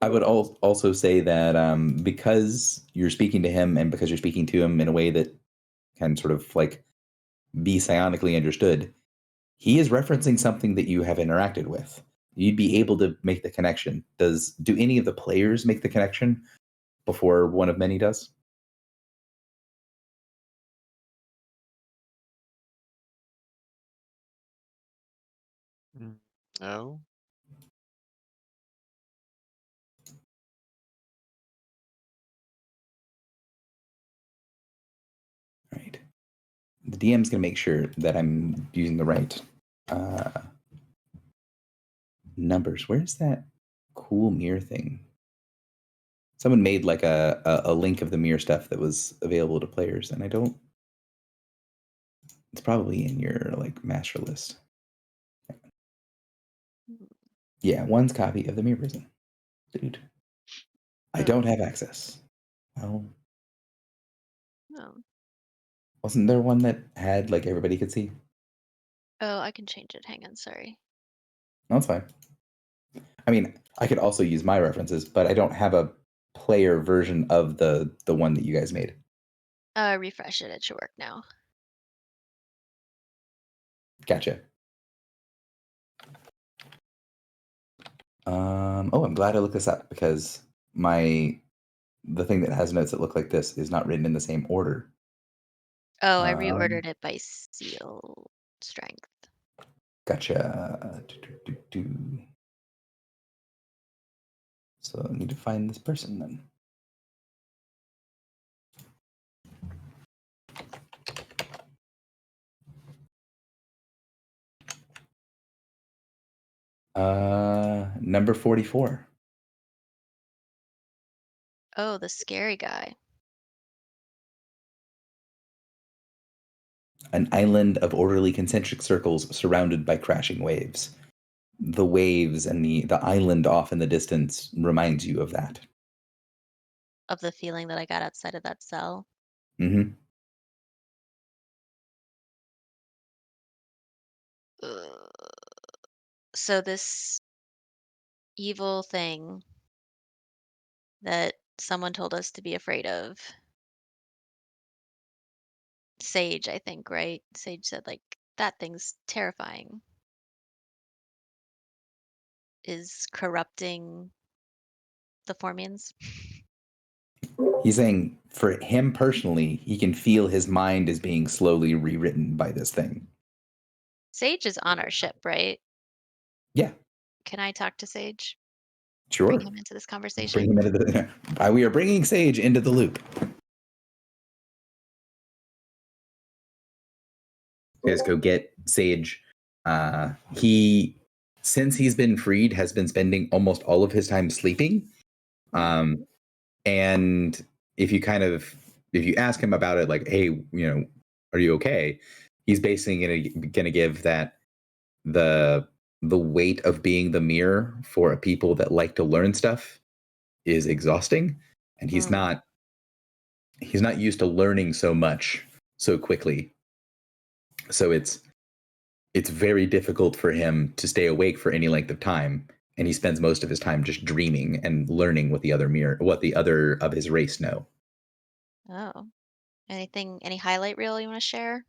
I would also say that because you're speaking to him and because you're speaking to him in a way that can sort of like be psionically understood, he is referencing something that you have interacted with. You'd be able to make the connection. Do any of the players make the connection before one of many does? No. Right. The DM's going to make sure that I'm using the right numbers. Where's that cool mirror thing? Someone made like a link of the mirror stuff that was available to players, and I don't. It's probably in your like master list. Yeah, one's copy of the mirror prison. Dude. I don't have access. Well, Oh. wasn't there one that had like everybody could see? Oh, I can change it. Hang on, sorry. No, it's fine. I mean, I could also use my references, but I don't have a player version of the one that you guys made. Refresh it. It should work now. Gotcha. Oh, I'm glad I looked this up because the thing that has notes that look like this is not written in the same order. Oh, I reordered it by seal strength. Gotcha. So I need to find this person then. Number 44. Oh, the scary guy. An island of orderly concentric circles surrounded by crashing waves. The waves and the island off in the distance reminds you of that. Of the feeling that I got outside of that cell. Mm-hmm. So this evil thing that someone told us to be afraid of. Sage, I think, right? Sage said, like, that thing's terrifying. Is corrupting the Formians. He's saying for him personally, he can feel his mind is being slowly rewritten by this thing. Sage is on our ship, right? Yeah. Can I talk to Sage? Sure. Bring him into this conversation. Bring him into the. We are bringing Sage into the loop. You guys go get Sage. Since he's been freed, has been spending almost all of his time sleeping. And if you ask him about it, like, hey, are you okay? He's basically gonna give that the weight of being the mirror for people that like to learn stuff is exhausting, and he's not used to learning so much so quickly. So it's very difficult for him to stay awake for any length of time, and he spends most of his time just dreaming and learning what the other of his race know. Oh. Any highlight reel you want to share?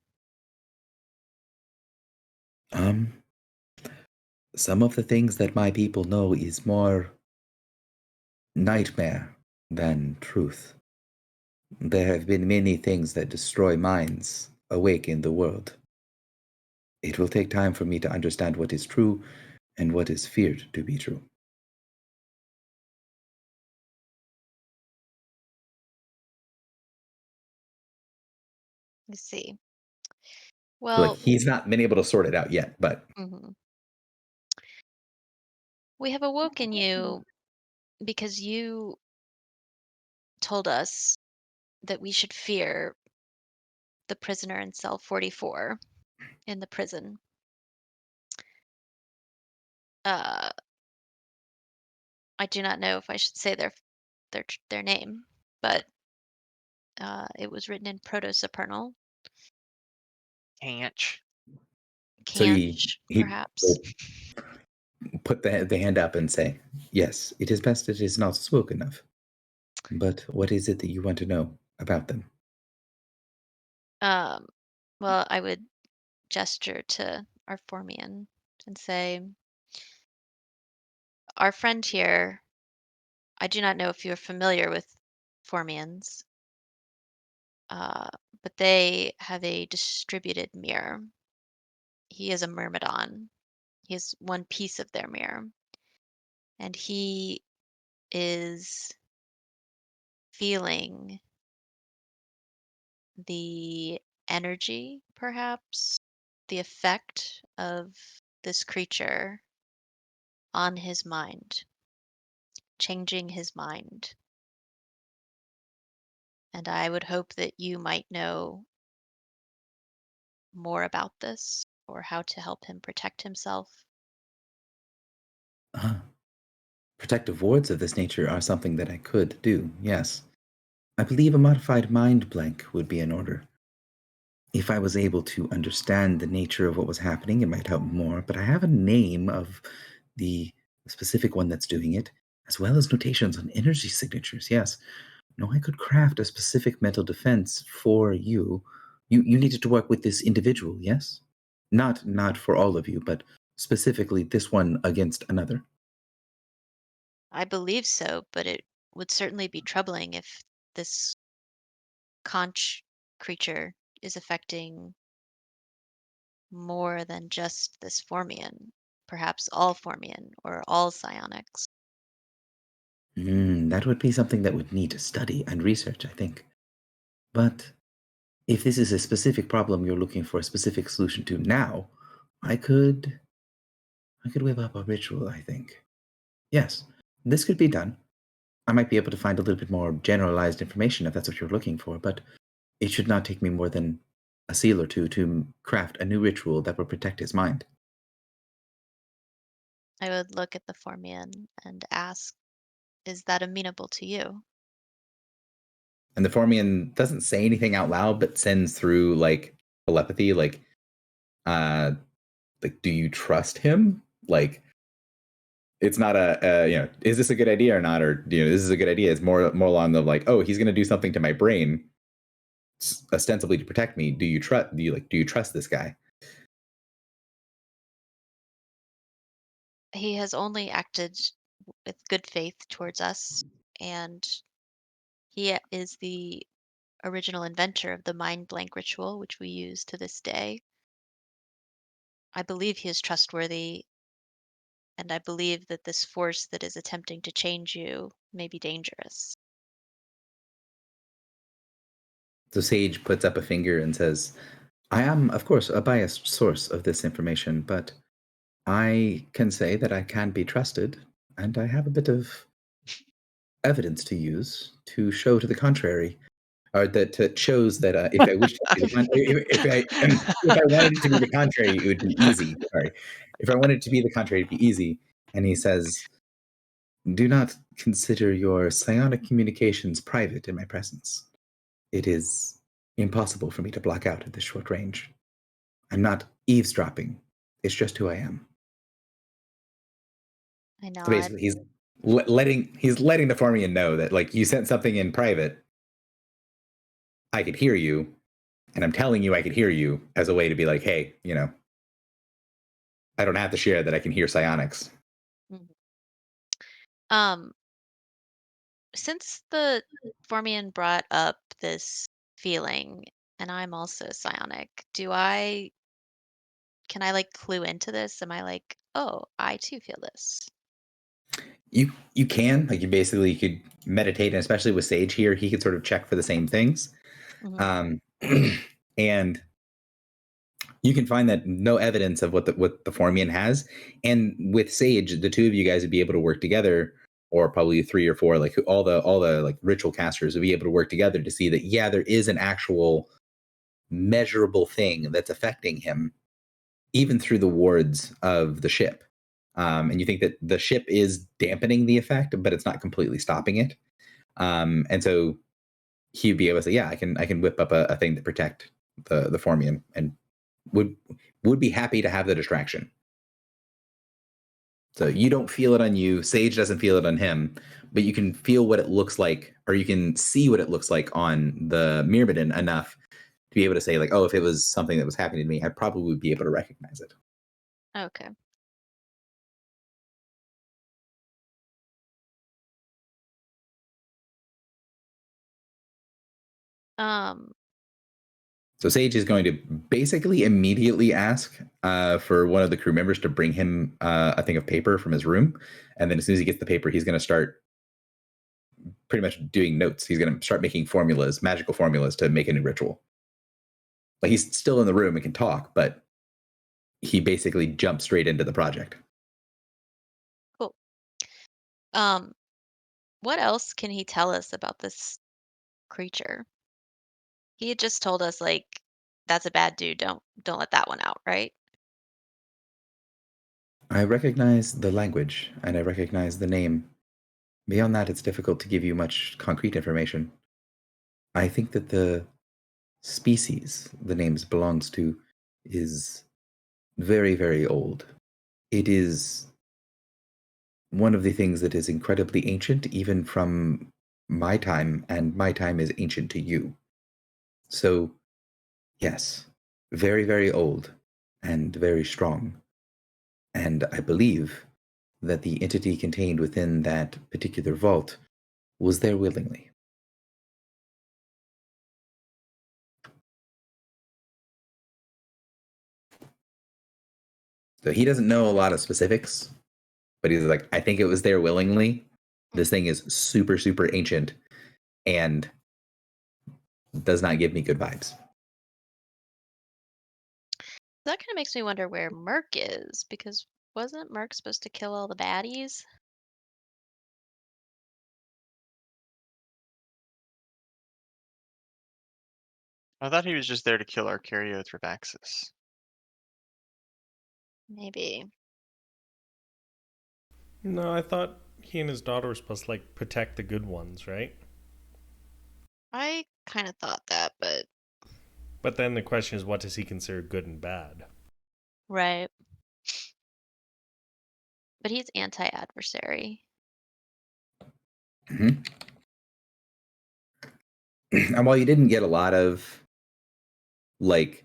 Some of the things that my people know is more nightmare than truth. There have been many things that destroy minds awake in the world. It will take time for me to understand what is true and what is feared to be true. I see. So like Well, he's not been able to sort it out yet, but mhm. We have awoken you because you told us that we should fear the prisoner in cell 44 in the prison. Uh, I do not know if I should say their name, but it was written in Proto-Supernal. Can't. so Canch, he perhaps. will put the hand up and say, "Yes, it is best it is not spoken of. But what is it that you want to know about them?" Um, well, I would gesture to our Formian and say, our friend here, I do not know if you're familiar with Formians, uh, but they have a distributed mirror. He is a Myrmidon. He is one piece of their mirror, and he is feeling the energy, perhaps, the effect of this creature on his mind, changing his mind. And I would hope that you might know more about this or how to help him protect himself. Uh, Protective wards of this nature are something that I could do, yes. I believe a modified mind blank would be in order. If I was able to understand the nature of what was happening, it might help more, but I have a name of the specific one that's doing it, as well as notations on energy signatures, yes. No, I could craft a specific mental defense for you. You needed to work with this individual, yes? Not for all of you, but specifically this one against another. I believe so, but it would certainly be troubling if this conch creature is affecting more than just this Formian, perhaps all Formian or all psionics. That would be something that would need study and research, I think. But if this is a specific problem you're looking for a specific solution to now, I could I could whip up a ritual, I think. Yes, this could be done. I might be able to find a little bit more generalized information if that's what you're looking for, but it should not take me more than a seal or two to craft a new ritual that will protect his mind. I would look at the Formian and ask, is that amenable to you? And the Formian doesn't say anything out loud, but sends through like telepathy, uh, like, do you trust him? Like, it's not is this a good idea or not? Or, this is a good idea. It's more along the like, oh, he's going to do something to my brain, ostensibly to protect me. Do you trust this guy? He has only acted with good faith towards us, and he is the original inventor of the mind blank ritual, which we use to this day. I believe he is trustworthy, and I believe that this force that is attempting to change you may be dangerous. So Sage puts up a finger and says, I am, of course, a biased source of this information, but I can say that I can be trusted, and I have a bit of evidence to use to show to the contrary, or that shows that if I wish to be if I wanted it to be the contrary, it would be easy. Sorry, if I wanted it to be the contrary, it'd be easy. And he says, "Do not consider your psionic communications private in my presence. It is impossible for me to block out at this short range. I'm not eavesdropping. It's just who I am." I So nod. basically, he's letting the Formian know that like you sent something in private, I could hear you, and I'm telling you I could hear you as a way to be like, hey, I don't have to share that I can hear psionics. Mhm. Um, since the Formian brought up this feeling, and I'm also psionic, can I like clue into this? Am I like, oh, I too feel this? You can, like, you could meditate, and especially with Sage here, he could sort of check for the same things. Mhm. And you can find that no evidence of what the Formian has. And with Sage, the two of you guys would be able to work together, or probably 3 or 4, like all the like ritual casters would be able to work together to see that, yeah, there is an actual measurable thing that's affecting him, even through the wards of the ship. And you think that the ship is dampening the effect, but it's not completely stopping it. And so he'd be able to say, yeah, I can whip up a thing to protect the Formian, and would be happy to have the distraction. So you don't feel it on you. Sage doesn't feel it on him, but you can feel what it looks like, or you can see what it looks like on the Myrmidon enough to be able to say, like, oh, if it was something that was happening to me, I probably would be able to recognize it. Okay. So Sage is going to basically immediately ask for one of the crew members to bring him a thing of paper from his room. And then as soon as he gets the paper, he's going to start pretty much doing notes. He's going to start making formulas, magical formulas, to make a new ritual. Like, he's still in the room and can talk, but he basically jumped straight into the project. Cool. What else can he tell us about this creature? He had just told us like that's a bad dude. Don't let that one out, right? I recognize the language and I recognize the name. Beyond that, it's difficult to give you much concrete information. I think that the species the names belongs to is very, very old. It is one of the things that is incredibly ancient, even from my time, and my time is ancient to you. So, yes, very, very old and very strong. And I believe that the entity contained within that particular vault was there willingly. So he doesn't know a lot of specifics, but he's like, I think it was there willingly. This thing is super, super ancient and does not give me good vibes. That kind of makes me wonder where Merc is, because wasn't Merc supposed to kill all the baddies? I thought he was just there to kill Arcariothrabaxis. Maybe. No, I thought he and his daughter were supposed to like protect the good ones, right? I kind of thought that, but But then the question is, what does he consider good and bad? right. But he's anti-adversary. Mm-hmm. And while you didn't get a lot of like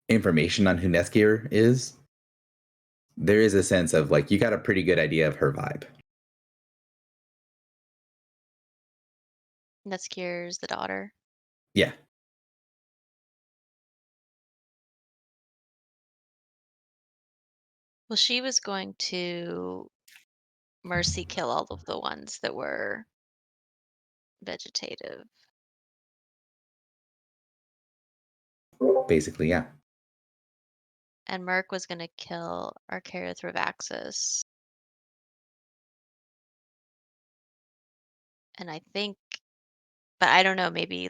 information on who Neskir is, there is a sense of like you got a pretty good idea of her vibe. Neskir's the daughter. Yeah. Well, she was going to mercy kill all of the ones that were vegetative. Basically, yeah. And Merc was going to kill Arcariothrabaxis. And I think, but I don't know, maybe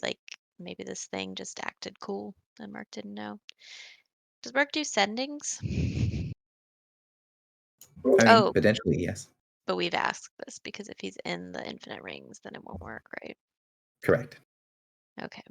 this thing just acted cool and Merc didn't know. Does Merc do sendings? I mean, Oh, potentially, yes. but we've asked this because if he's in the infinite rings, then it won't work, right? Correct. Okay.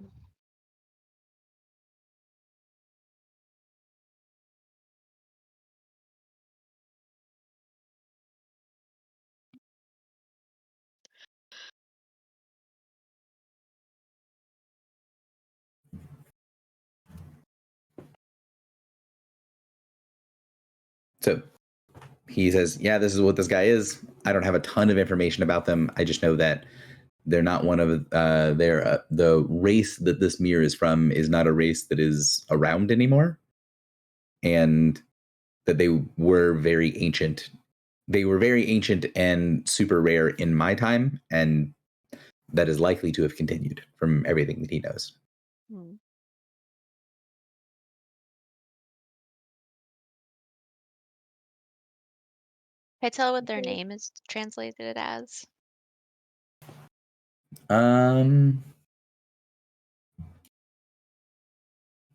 So he says, yeah, this is what this guy is. I don't have a ton of information about them. I just know that they're not one of the race that this mirror is from is not a race that is around anymore. and that they were very ancient. They were very ancient and super rare in my time, and that is likely to have continued from everything that he knows. Hmm. Can I tell what their name is translated as?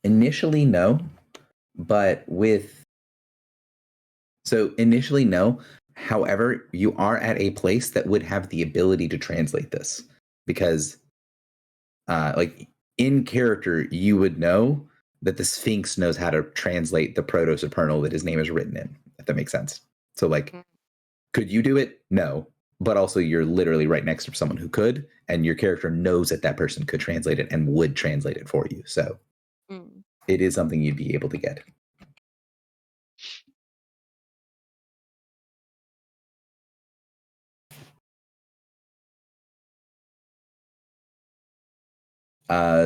Initially, no, but initially, no. However, you are at a place that would have the ability to translate this because, like in character, you would know that the Sphinx knows how to translate the Proto-Supernal that his name is written in. If that makes sense. So, like, could you do it? No, but also you're literally right next to someone who could, and your character knows that that person could translate it and would translate it for you. So, it is something you'd be able to get.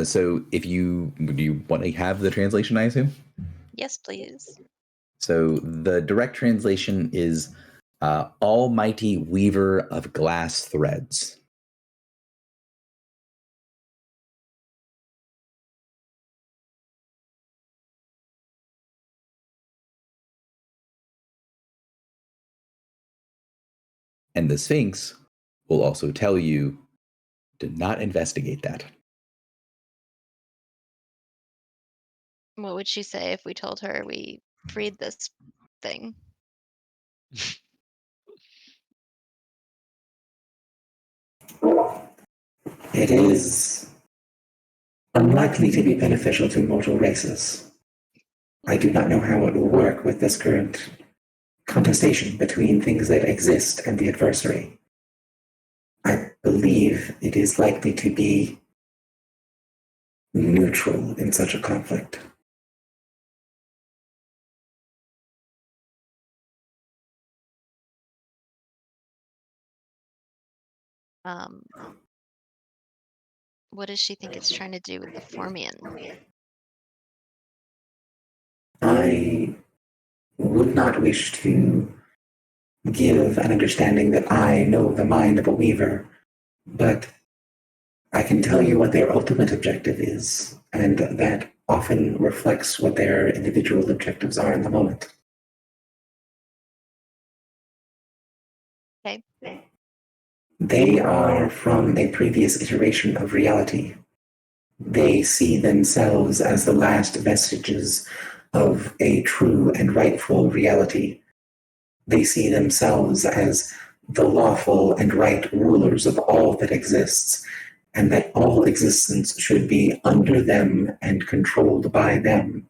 So do you want to have the translation, I assume? Yes, please. So the direct translation is Almighty Weaver of Glass Threads. And the Sphinx will also tell you to not investigate that. What would she say if we told her we freed this thing? It is unlikely to be beneficial to mortal races. I do not know how it will work with this current contestation between things that exist and the adversary. I believe it is likely to be neutral in such a conflict. What does she think it's trying to do with the Formian? I would not wish to give an understanding that I know the mind of a weaver, but I can tell you what their ultimate objective is, and that often reflects what their individual objectives are in the moment. Okay. They are from a previous iteration of reality. They see themselves as the last vestiges of a true and rightful reality. They see themselves as the lawful and right rulers of all that exists, and that all existence should be under them and controlled by them.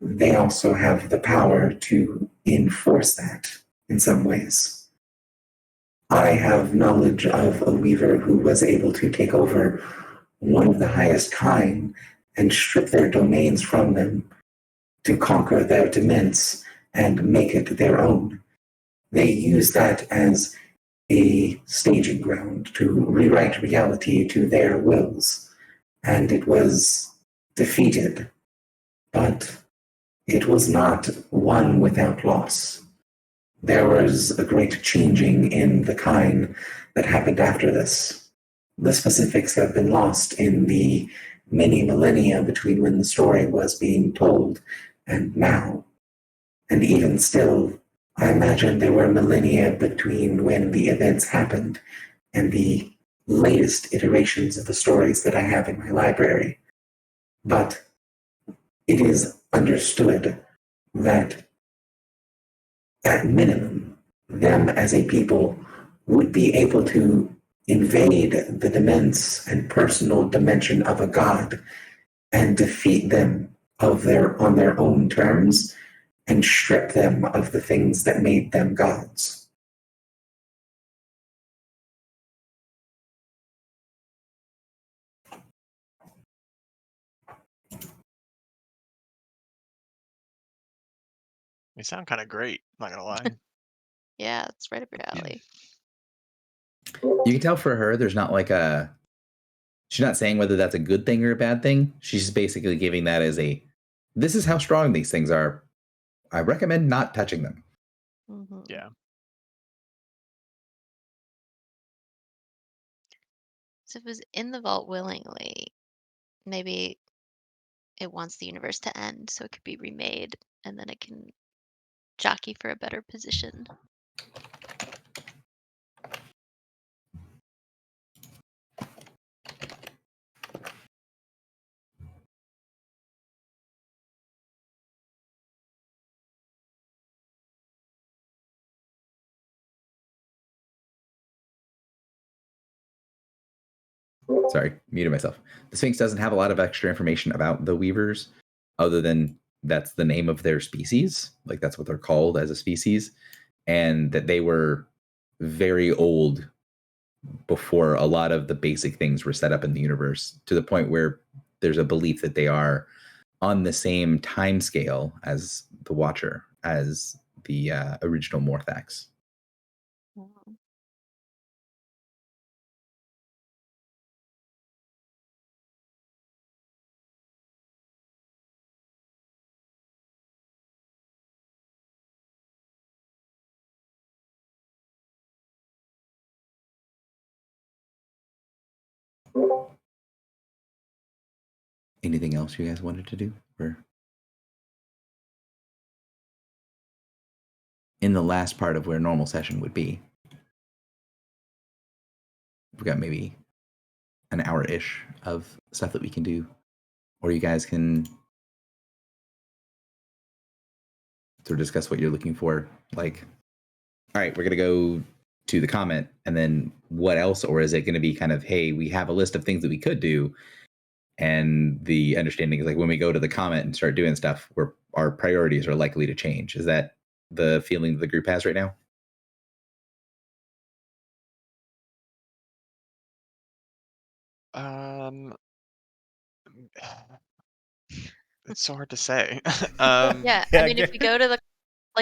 They also have the power to enforce that in some ways. I have knowledge of a weaver who was able to take over one of the highest kind and strip their domains from them to conquer their dements and make it their own. They use that as a staging ground to rewrite reality to their wills, and it was defeated, but it was not won without loss. There was a great changing in the kind that happened after this. The specifics have been lost in the many millennia between when the story was being told and now. And even still, I imagine there were millennia between when the events happened and the latest iterations of the stories that I have in my library. But it is understood that at minimum, them as a people would be able to invade the demesnes and personal dimension of a god and defeat them on their own terms and strip them of the things that made them gods. They sound kind of great, not gonna lie. Yeah, it's right up your alley. You can tell for her, there's not like she's not saying whether that's a good thing or a bad thing. She's just basically giving that as a this is how strong these things are. I recommend not touching them. Mhm. Yeah. So if it was in the vault willingly, maybe it wants the universe to end so it could be remade and then it can jockey for a better position. Sorry, muted myself. The Sphinx doesn't have a lot of extra information about the Weavers, other than that's the name of their species. Like that's what they're called as a species, and that they were very old before a lot of the basic things were set up in the universe, to the point where there's a belief that they are on the same time scale as the Watcher, as the original Morthax. Mhm. Anything else you guys wanted to do? Or in the last part of where normal session would be, we've got maybe an hour-ish of stuff that we can do, or you guys can sort of discuss what you're looking for. Like, all right, we're gonna go to the comment, and then what else? Or is it going to be kind of, hey, we have a list of things that we could do, and the understanding is like when we go to the comment and start doing stuff, where our priorities are likely to change. Is that the feeling the group has right now? It's so hard to say. Yeah, Yeah, I mean, if we Gary. go to the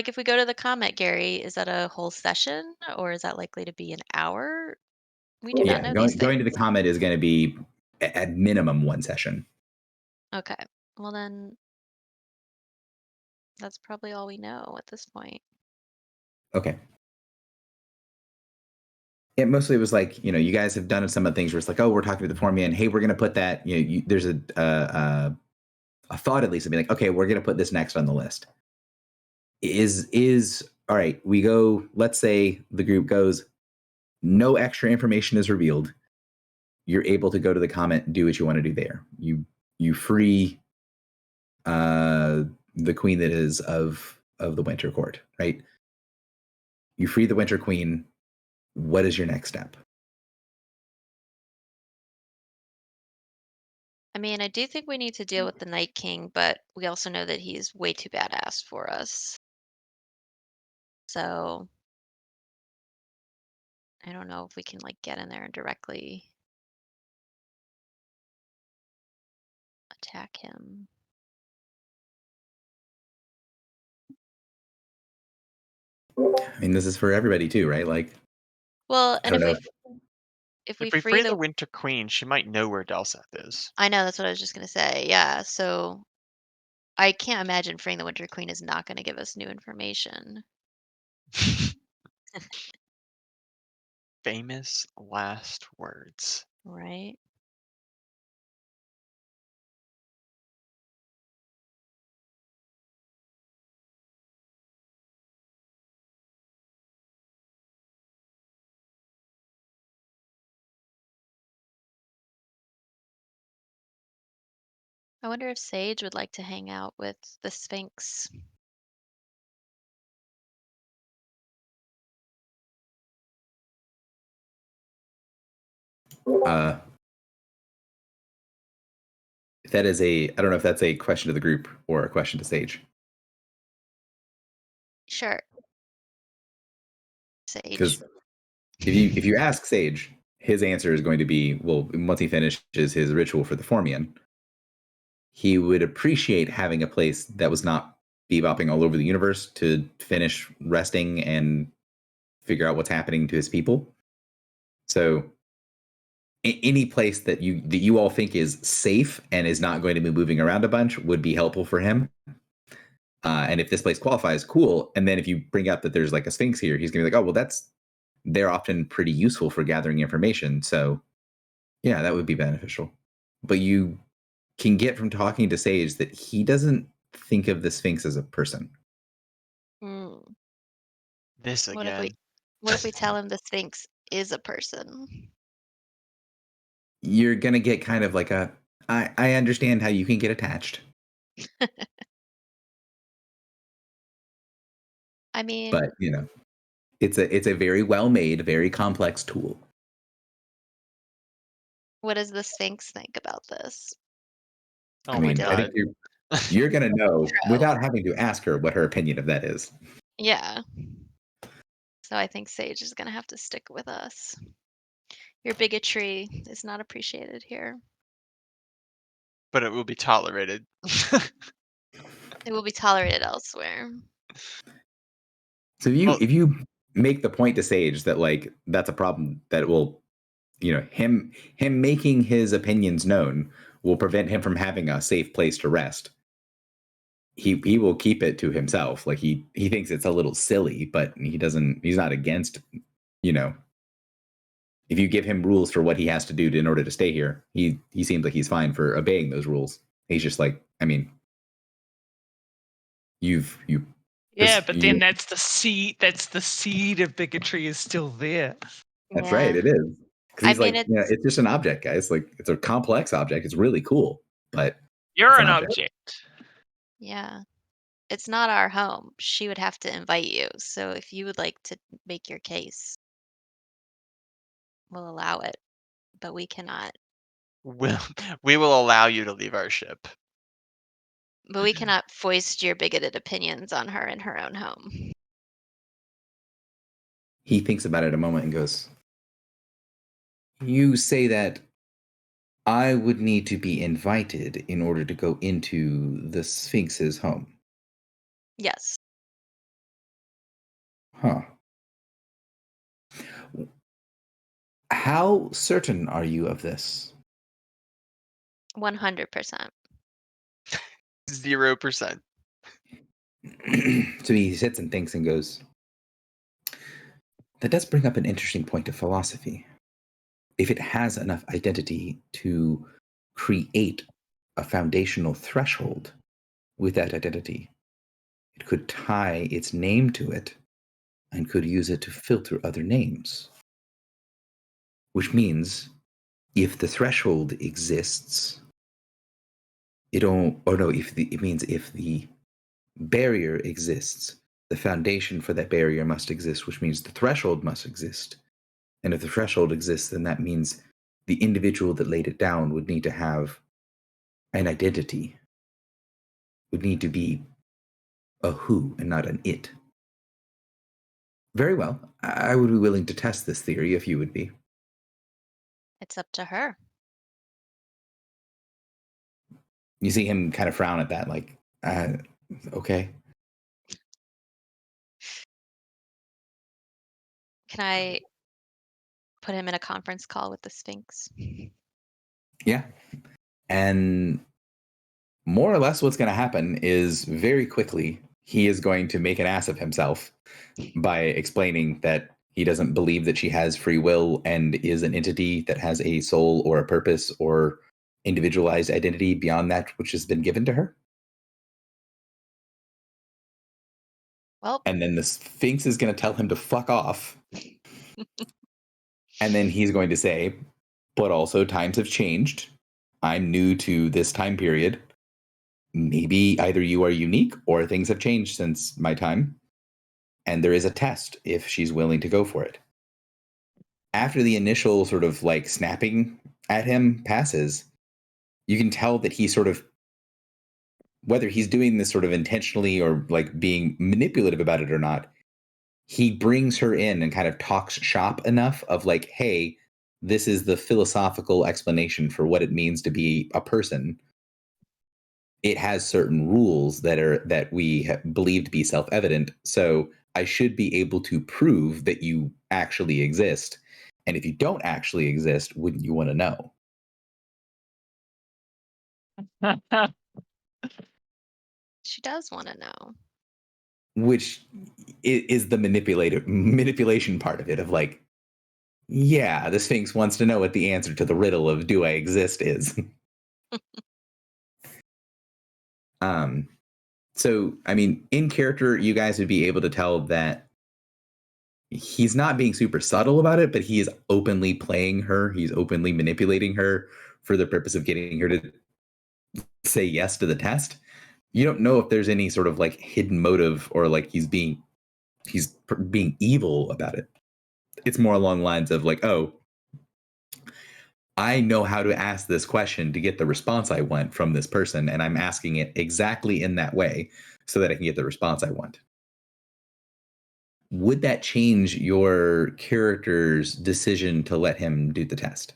if we go to the comment, Gary, is that a whole session or is that likely to be an hour? We do not Yeah, know these going to the things. comment is going to be at minimum one session. Okay. Well then that's probably all we know at this point. Okay. It mostly was like, you guys have done some of the things where it's like, oh, we're talking to the Formian. Hey, we're going to put that, there's a thought at least to be like, okay, we're going to put this next on the list. Is all right, we go, let's say the group goes, no extra information is revealed. You're able to go to the comment, do what you want to do there. You free the queen that is of the Winter Court, right? You free the Winter Queen. What is your next step? I mean, I do think we need to deal with the Night King, but we also know that he's way too badass for us. So I don't know if we can like get in there and directly attack him. I mean, this is for everybody too, right? Like, Well, I and don't if we know. if If we we free free the the Winter Queen, she might know where Delseth is. I know that's what I was just gonna say. Yeah, so I can't imagine freeing the Winter Queen is not gonna give us new information. Famous last words. Right? I wonder if Sage would like to hang out with the Sphinx. That is I don't know if that's a question to the group or a question to Sage. Sure. Sage. Because if you ask Sage, his answer is going to be, well, once he finishes his ritual for the Formian, he would appreciate having a place that was not bebopping all over the universe to finish resting and figure out what's happening to his people. So any place that you all think is safe and is not going to be moving around a bunch would be helpful for him. And if this place qualifies, cool. And then if you bring up that there's like a Sphinx here, he's gonna be like, oh well, they're often pretty useful for gathering information. So yeah, that would be beneficial. But you can get from talking to Sage that he doesn't think of the Sphinx as a person. Mm. This What if again. What if we tell him the Sphinx is a person? You're gonna get kind of like I understand how you can get attached, I mean, but it's a very well made, very complex tool. what does the Sphinx think about this? Oh I my mean, I god. think you're gonna know True. without having to ask her what her opinion of that is. Yeah. So I think Sage is gonna have to stick with us. Your bigotry is not appreciated here. But it will be tolerated. It will be tolerated elsewhere. So Well- if you make the point to Sage that like that's a problem that will, him making his opinions known will prevent him from having a safe place to rest. He will keep it to himself. Like he thinks it's a little silly, but he's not against, if you give him rules for what he has to do in order to stay here, he seems like he's fine for obeying those rules. He's just like, I mean, you Yeah, but then you- that's the seed. That's the seed of bigotry is still there. That's Yeah. right. It is. 'Cause I he's mean, like, it's just an object, guys. Like, it's a complex object. It's really cool, but You're It's an an object. object. Yeah. It's not our home. She would have to invite you. So if you would like to make your case, we'll allow it. But we cannot. We will allow you to leave our ship. But we cannot foist your bigoted opinions on her in her own home. he thinks about it a moment and goes, "You say that I would need to be invited in order to go into the Sphinx's home." Yes. Huh. How certain are you of this? 100%. 0%. So he sits and thinks and goes, that does bring up an interesting point of philosophy. If it has enough identity to create a foundational threshold with that identity, it could tie its name to it and could use it to filter other names. Which means if the threshold exists, if the barrier exists, the foundation for that barrier must exist, which means the threshold must exist. And if the threshold exists, then that means the individual that laid it down would need to have an identity, would need to be a who and not an it. Very well. I would be willing to test this theory if you would be. It's up to her. You see him kind of frown at that, like, okay. Can I put him in a conference call with the Sphinx? Yeah. And more or less what's going to happen is very quickly he is going to make an ass of himself by explaining that he doesn't believe that she has free will and is an entity that has a soul or a purpose or individualized identity beyond that which has been given to her. Well, And then the Sphinx is going to tell him to fuck off. And then he's going to say, but also times have changed. I'm new to this time period. Maybe either you are unique or things have changed since my time. And there is a test if she's willing to go for it. After the initial sort of like snapping at him passes, you can tell that he sort of, whether he's doing this sort of intentionally or like being manipulative about it or not, he brings her in and kind of talks shop enough of like, hey, this is the philosophical explanation for what it means to be a person. It has certain rules that we believe to be self-evident. So I should be able to prove that you actually exist. And if you don't actually exist, wouldn't you want to know? She does want to know. Which is the manipulation part of it, of like, yeah, the Sphinx wants to know what the answer to the riddle of do I exist is. So I mean, in character, you guys would be able to tell that he's not being super subtle about it, but he is openly playing her. He's openly manipulating her for the purpose of getting her to say yes to the test. You don't know if there's any sort of like hidden motive or like he's being evil about it. It's more along the lines of like, oh, I know how to ask this question to get the response I want from this person, and I'm asking it exactly in that way so that I can get the response I want. Would that change your character's decision to let him do the test?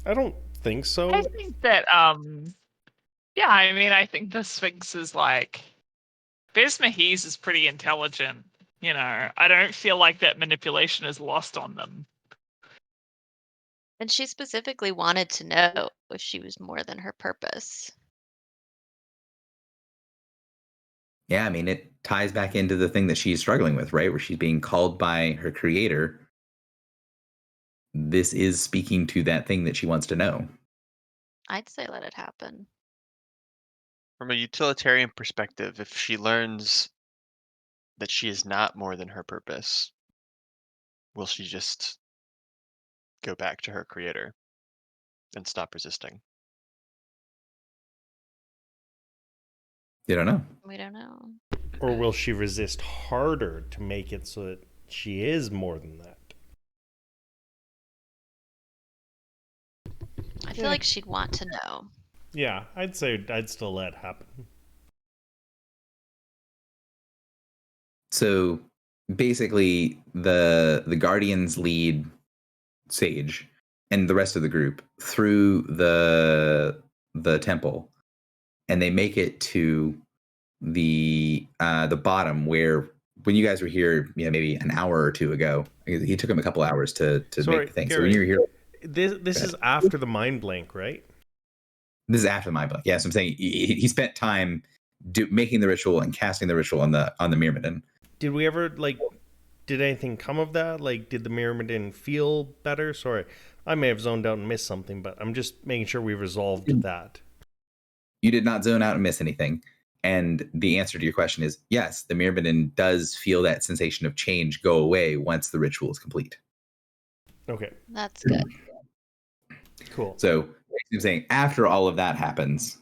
I don't think so. I think that yeah, I mean, I think the Sphinx is like Besmahees is pretty intelligent. You know, I don't feel like that manipulation is lost on them. And she specifically wanted to know if she was more than her purpose. Yeah, I mean, it ties back into the thing that she's struggling with, right? Where she's being called by her creator. This is speaking to that thing that she wants to know. I'd say let it happen. From a utilitarian perspective, if she learns that she is not more than her purpose, will she just go back to her creator and stop resisting? You don't know. We don't know. Or will she resist harder to make it so that she is more than that? I feel like she'd want to know. Yeah, I'd say I'd still let it happen. So basically, the Guardians lead Sage and the rest of the group through the temple, and they make it to the bottom where when you guys were here, maybe an hour or two ago, he took him a couple hours to Sorry, make the thing. Gary, So when you were here, this is after the mind blank, right? this is after my book. Yes, I'm saying he spent time making the ritual and casting the ritual on the Myrmidon. Did we ever did anything come of that? Like, did the Myrmidon feel better? Sorry, I may have zoned out and missed something, but I'm just making sure we resolved that. You did not zone out and miss anything. And the answer to your question is yes, the Myrmidon does feel that sensation of change go away once the ritual is complete. Okay. That's good. Cool. So I'm saying after all of that happens,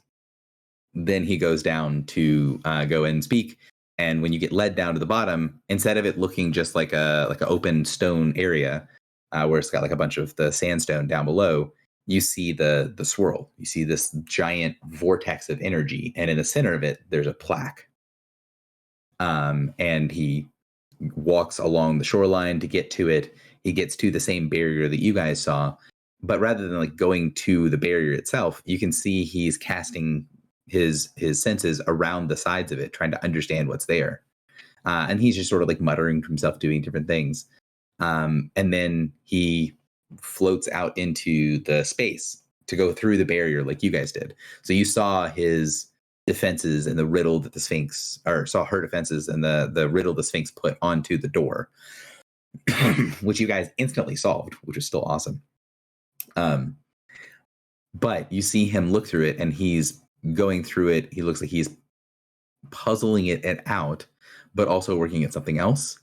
then he goes down to go and speak. And when you get led down to the bottom, instead of it looking just like an open stone area where it's got like a bunch of the sandstone down below, you see the swirl. You see this giant vortex of energy, and in the center of it, there's a plaque. And he walks along the shoreline to get to it. He gets to the same barrier that you guys saw, but rather than like going to the barrier itself, you can see he's casting his senses around the sides of it, trying to understand what's there. And he's just sort of like muttering to himself, doing different things. And then he floats out into the space to go through the barrier like you guys did. So you saw his defenses and the riddle that the Sphinx, or saw her defenses and the riddle the Sphinx put onto the door, which you guys instantly solved, which is still awesome. But you see him look through it, and he's going through it. He looks like he's puzzling it out, but also working at something else.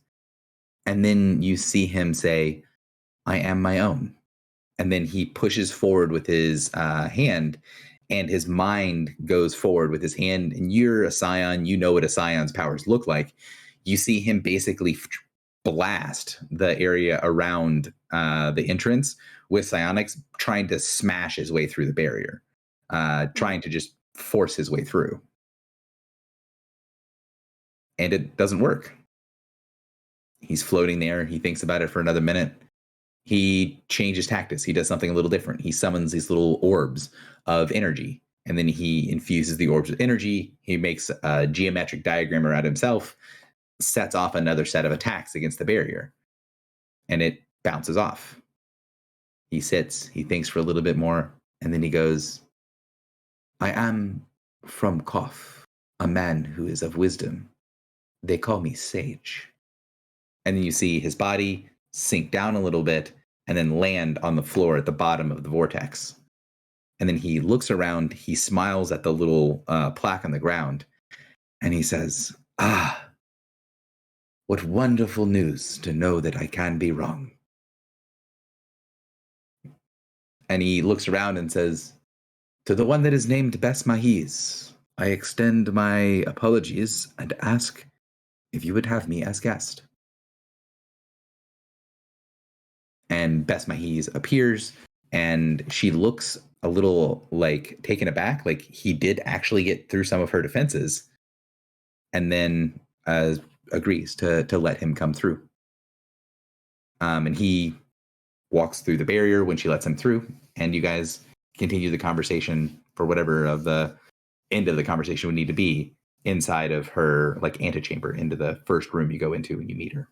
And then you see him say, I am my own. And then he pushes forward with his hand, and his mind goes forward with his hand. And you're a scion. You know what a scion's powers look like. You see him basically blast the area around the entrance with psionics, trying to smash his way through the barrier, trying to just force his way through. And it doesn't work. He's floating there. He thinks about it for another minute. He changes tactics. He does something a little different. He summons these little orbs of energy, and then he infuses the orbs with energy. He makes a geometric diagram around himself, sets off another set of attacks against the barrier, and it bounces off. He sits, he thinks for a little bit more, and then he goes, I am from Koth, a man who is of wisdom. They call me Sage. And then you see his body sink down a little bit and then land on the floor at the bottom of the vortex. And then he looks around, he smiles at the little plaque on the ground, and he says, Ah, what wonderful news to know that I can be wrong. And he looks around and says, To the one that is named Bes Mahiz, I extend my apologies and ask if you would have me as guest. And Bes Mahiz appears, and she looks a little like taken aback, like he did actually get through some of her defenses, and then agrees to let him come through. And he walks through the barrier when she lets him through, and you guys continue the conversation for whatever of the end of the conversation would need to be inside of her like antechamber, into the first room you go into when you meet her.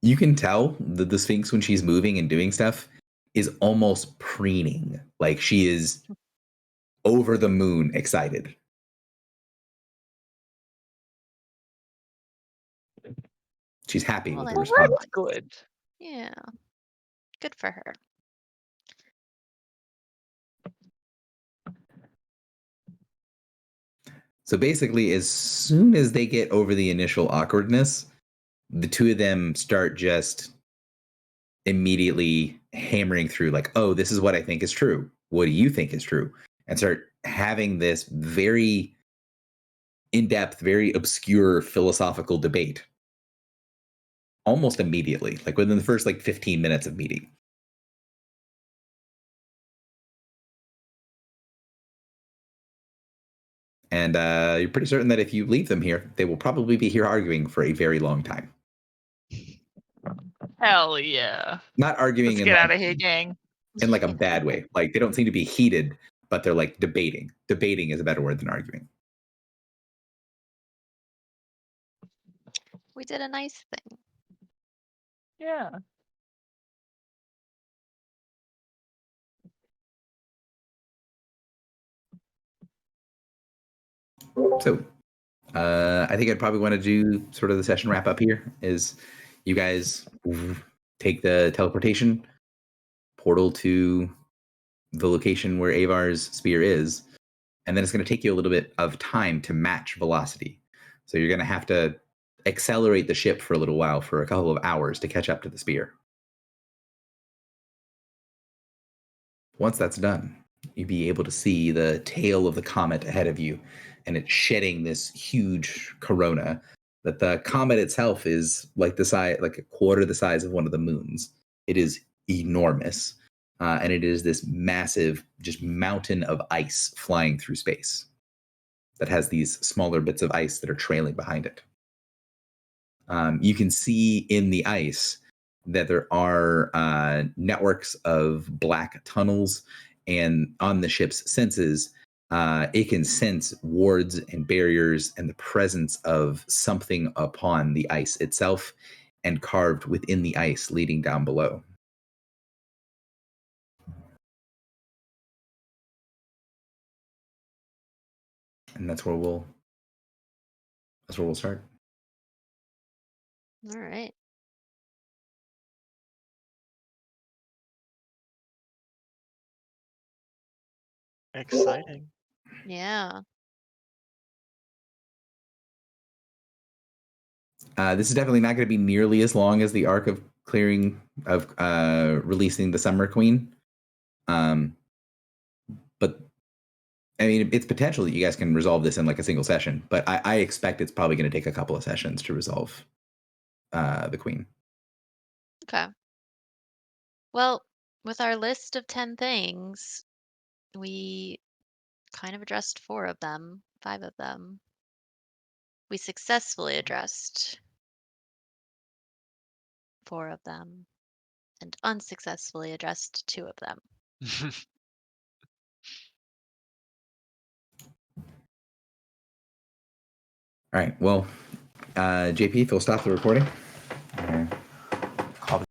You can tell that the Sphinx, when she's moving and doing stuff, is almost preening. Like she is over the moon excited. She's happy Well, with the that's response. That's good. Yeah. Good for her. So basically, as soon as they get over the initial awkwardness, the two of them start just immediately hammering through, like, oh, this is what I think is true. What do you think is true? And start having this very in-depth, very obscure philosophical debate almost immediately, like within the first like 15 minutes of meeting. And you're pretty certain that if you leave them here, they will probably be here arguing for a very long time. Hell yeah. Not arguing Let's in get like, out of here, gang. in like a bad way. Like they don't seem to be heated, but they're like debating. Debating is a better word than arguing. We did a nice thing. Yeah. So I think I'd probably want to do sort of the session wrap up here is you guys take the teleportation portal to the location where Avar's spear is, and then it's going to take you a little bit of time to match velocity. So you're going to have to accelerate the ship for a little while, for a couple of hours, to catch up to the spear. Once that's done, you'll be able to see the tail of the comet ahead of you, and it's shedding this huge corona. That the comet itself is like the size, like a quarter the size of one of the moons. It is enormous, and it is this massive, just mountain of ice flying through space that has these smaller bits of ice that are trailing behind it. You can see in the ice that there are networks of black tunnels, and on the ship's senses, it can sense wards and barriers and the presence of something upon the ice itself and carved within the ice leading down below. And that's where we'll start. All right. Exciting. Yeah. This is definitely not going to be nearly as long as the arc of releasing the Summer Queen. But I mean, it's potential that you guys can resolve this in like a single session, but I expect it's probably going to take a couple of sessions to resolve the Queen. Okay. Well, with our list of 10 things, we kind of addressed 4 of them, 5 of them. We successfully addressed 4 of them and unsuccessfully addressed 2 of them. All right. Well, JP, if you'll stop the recording.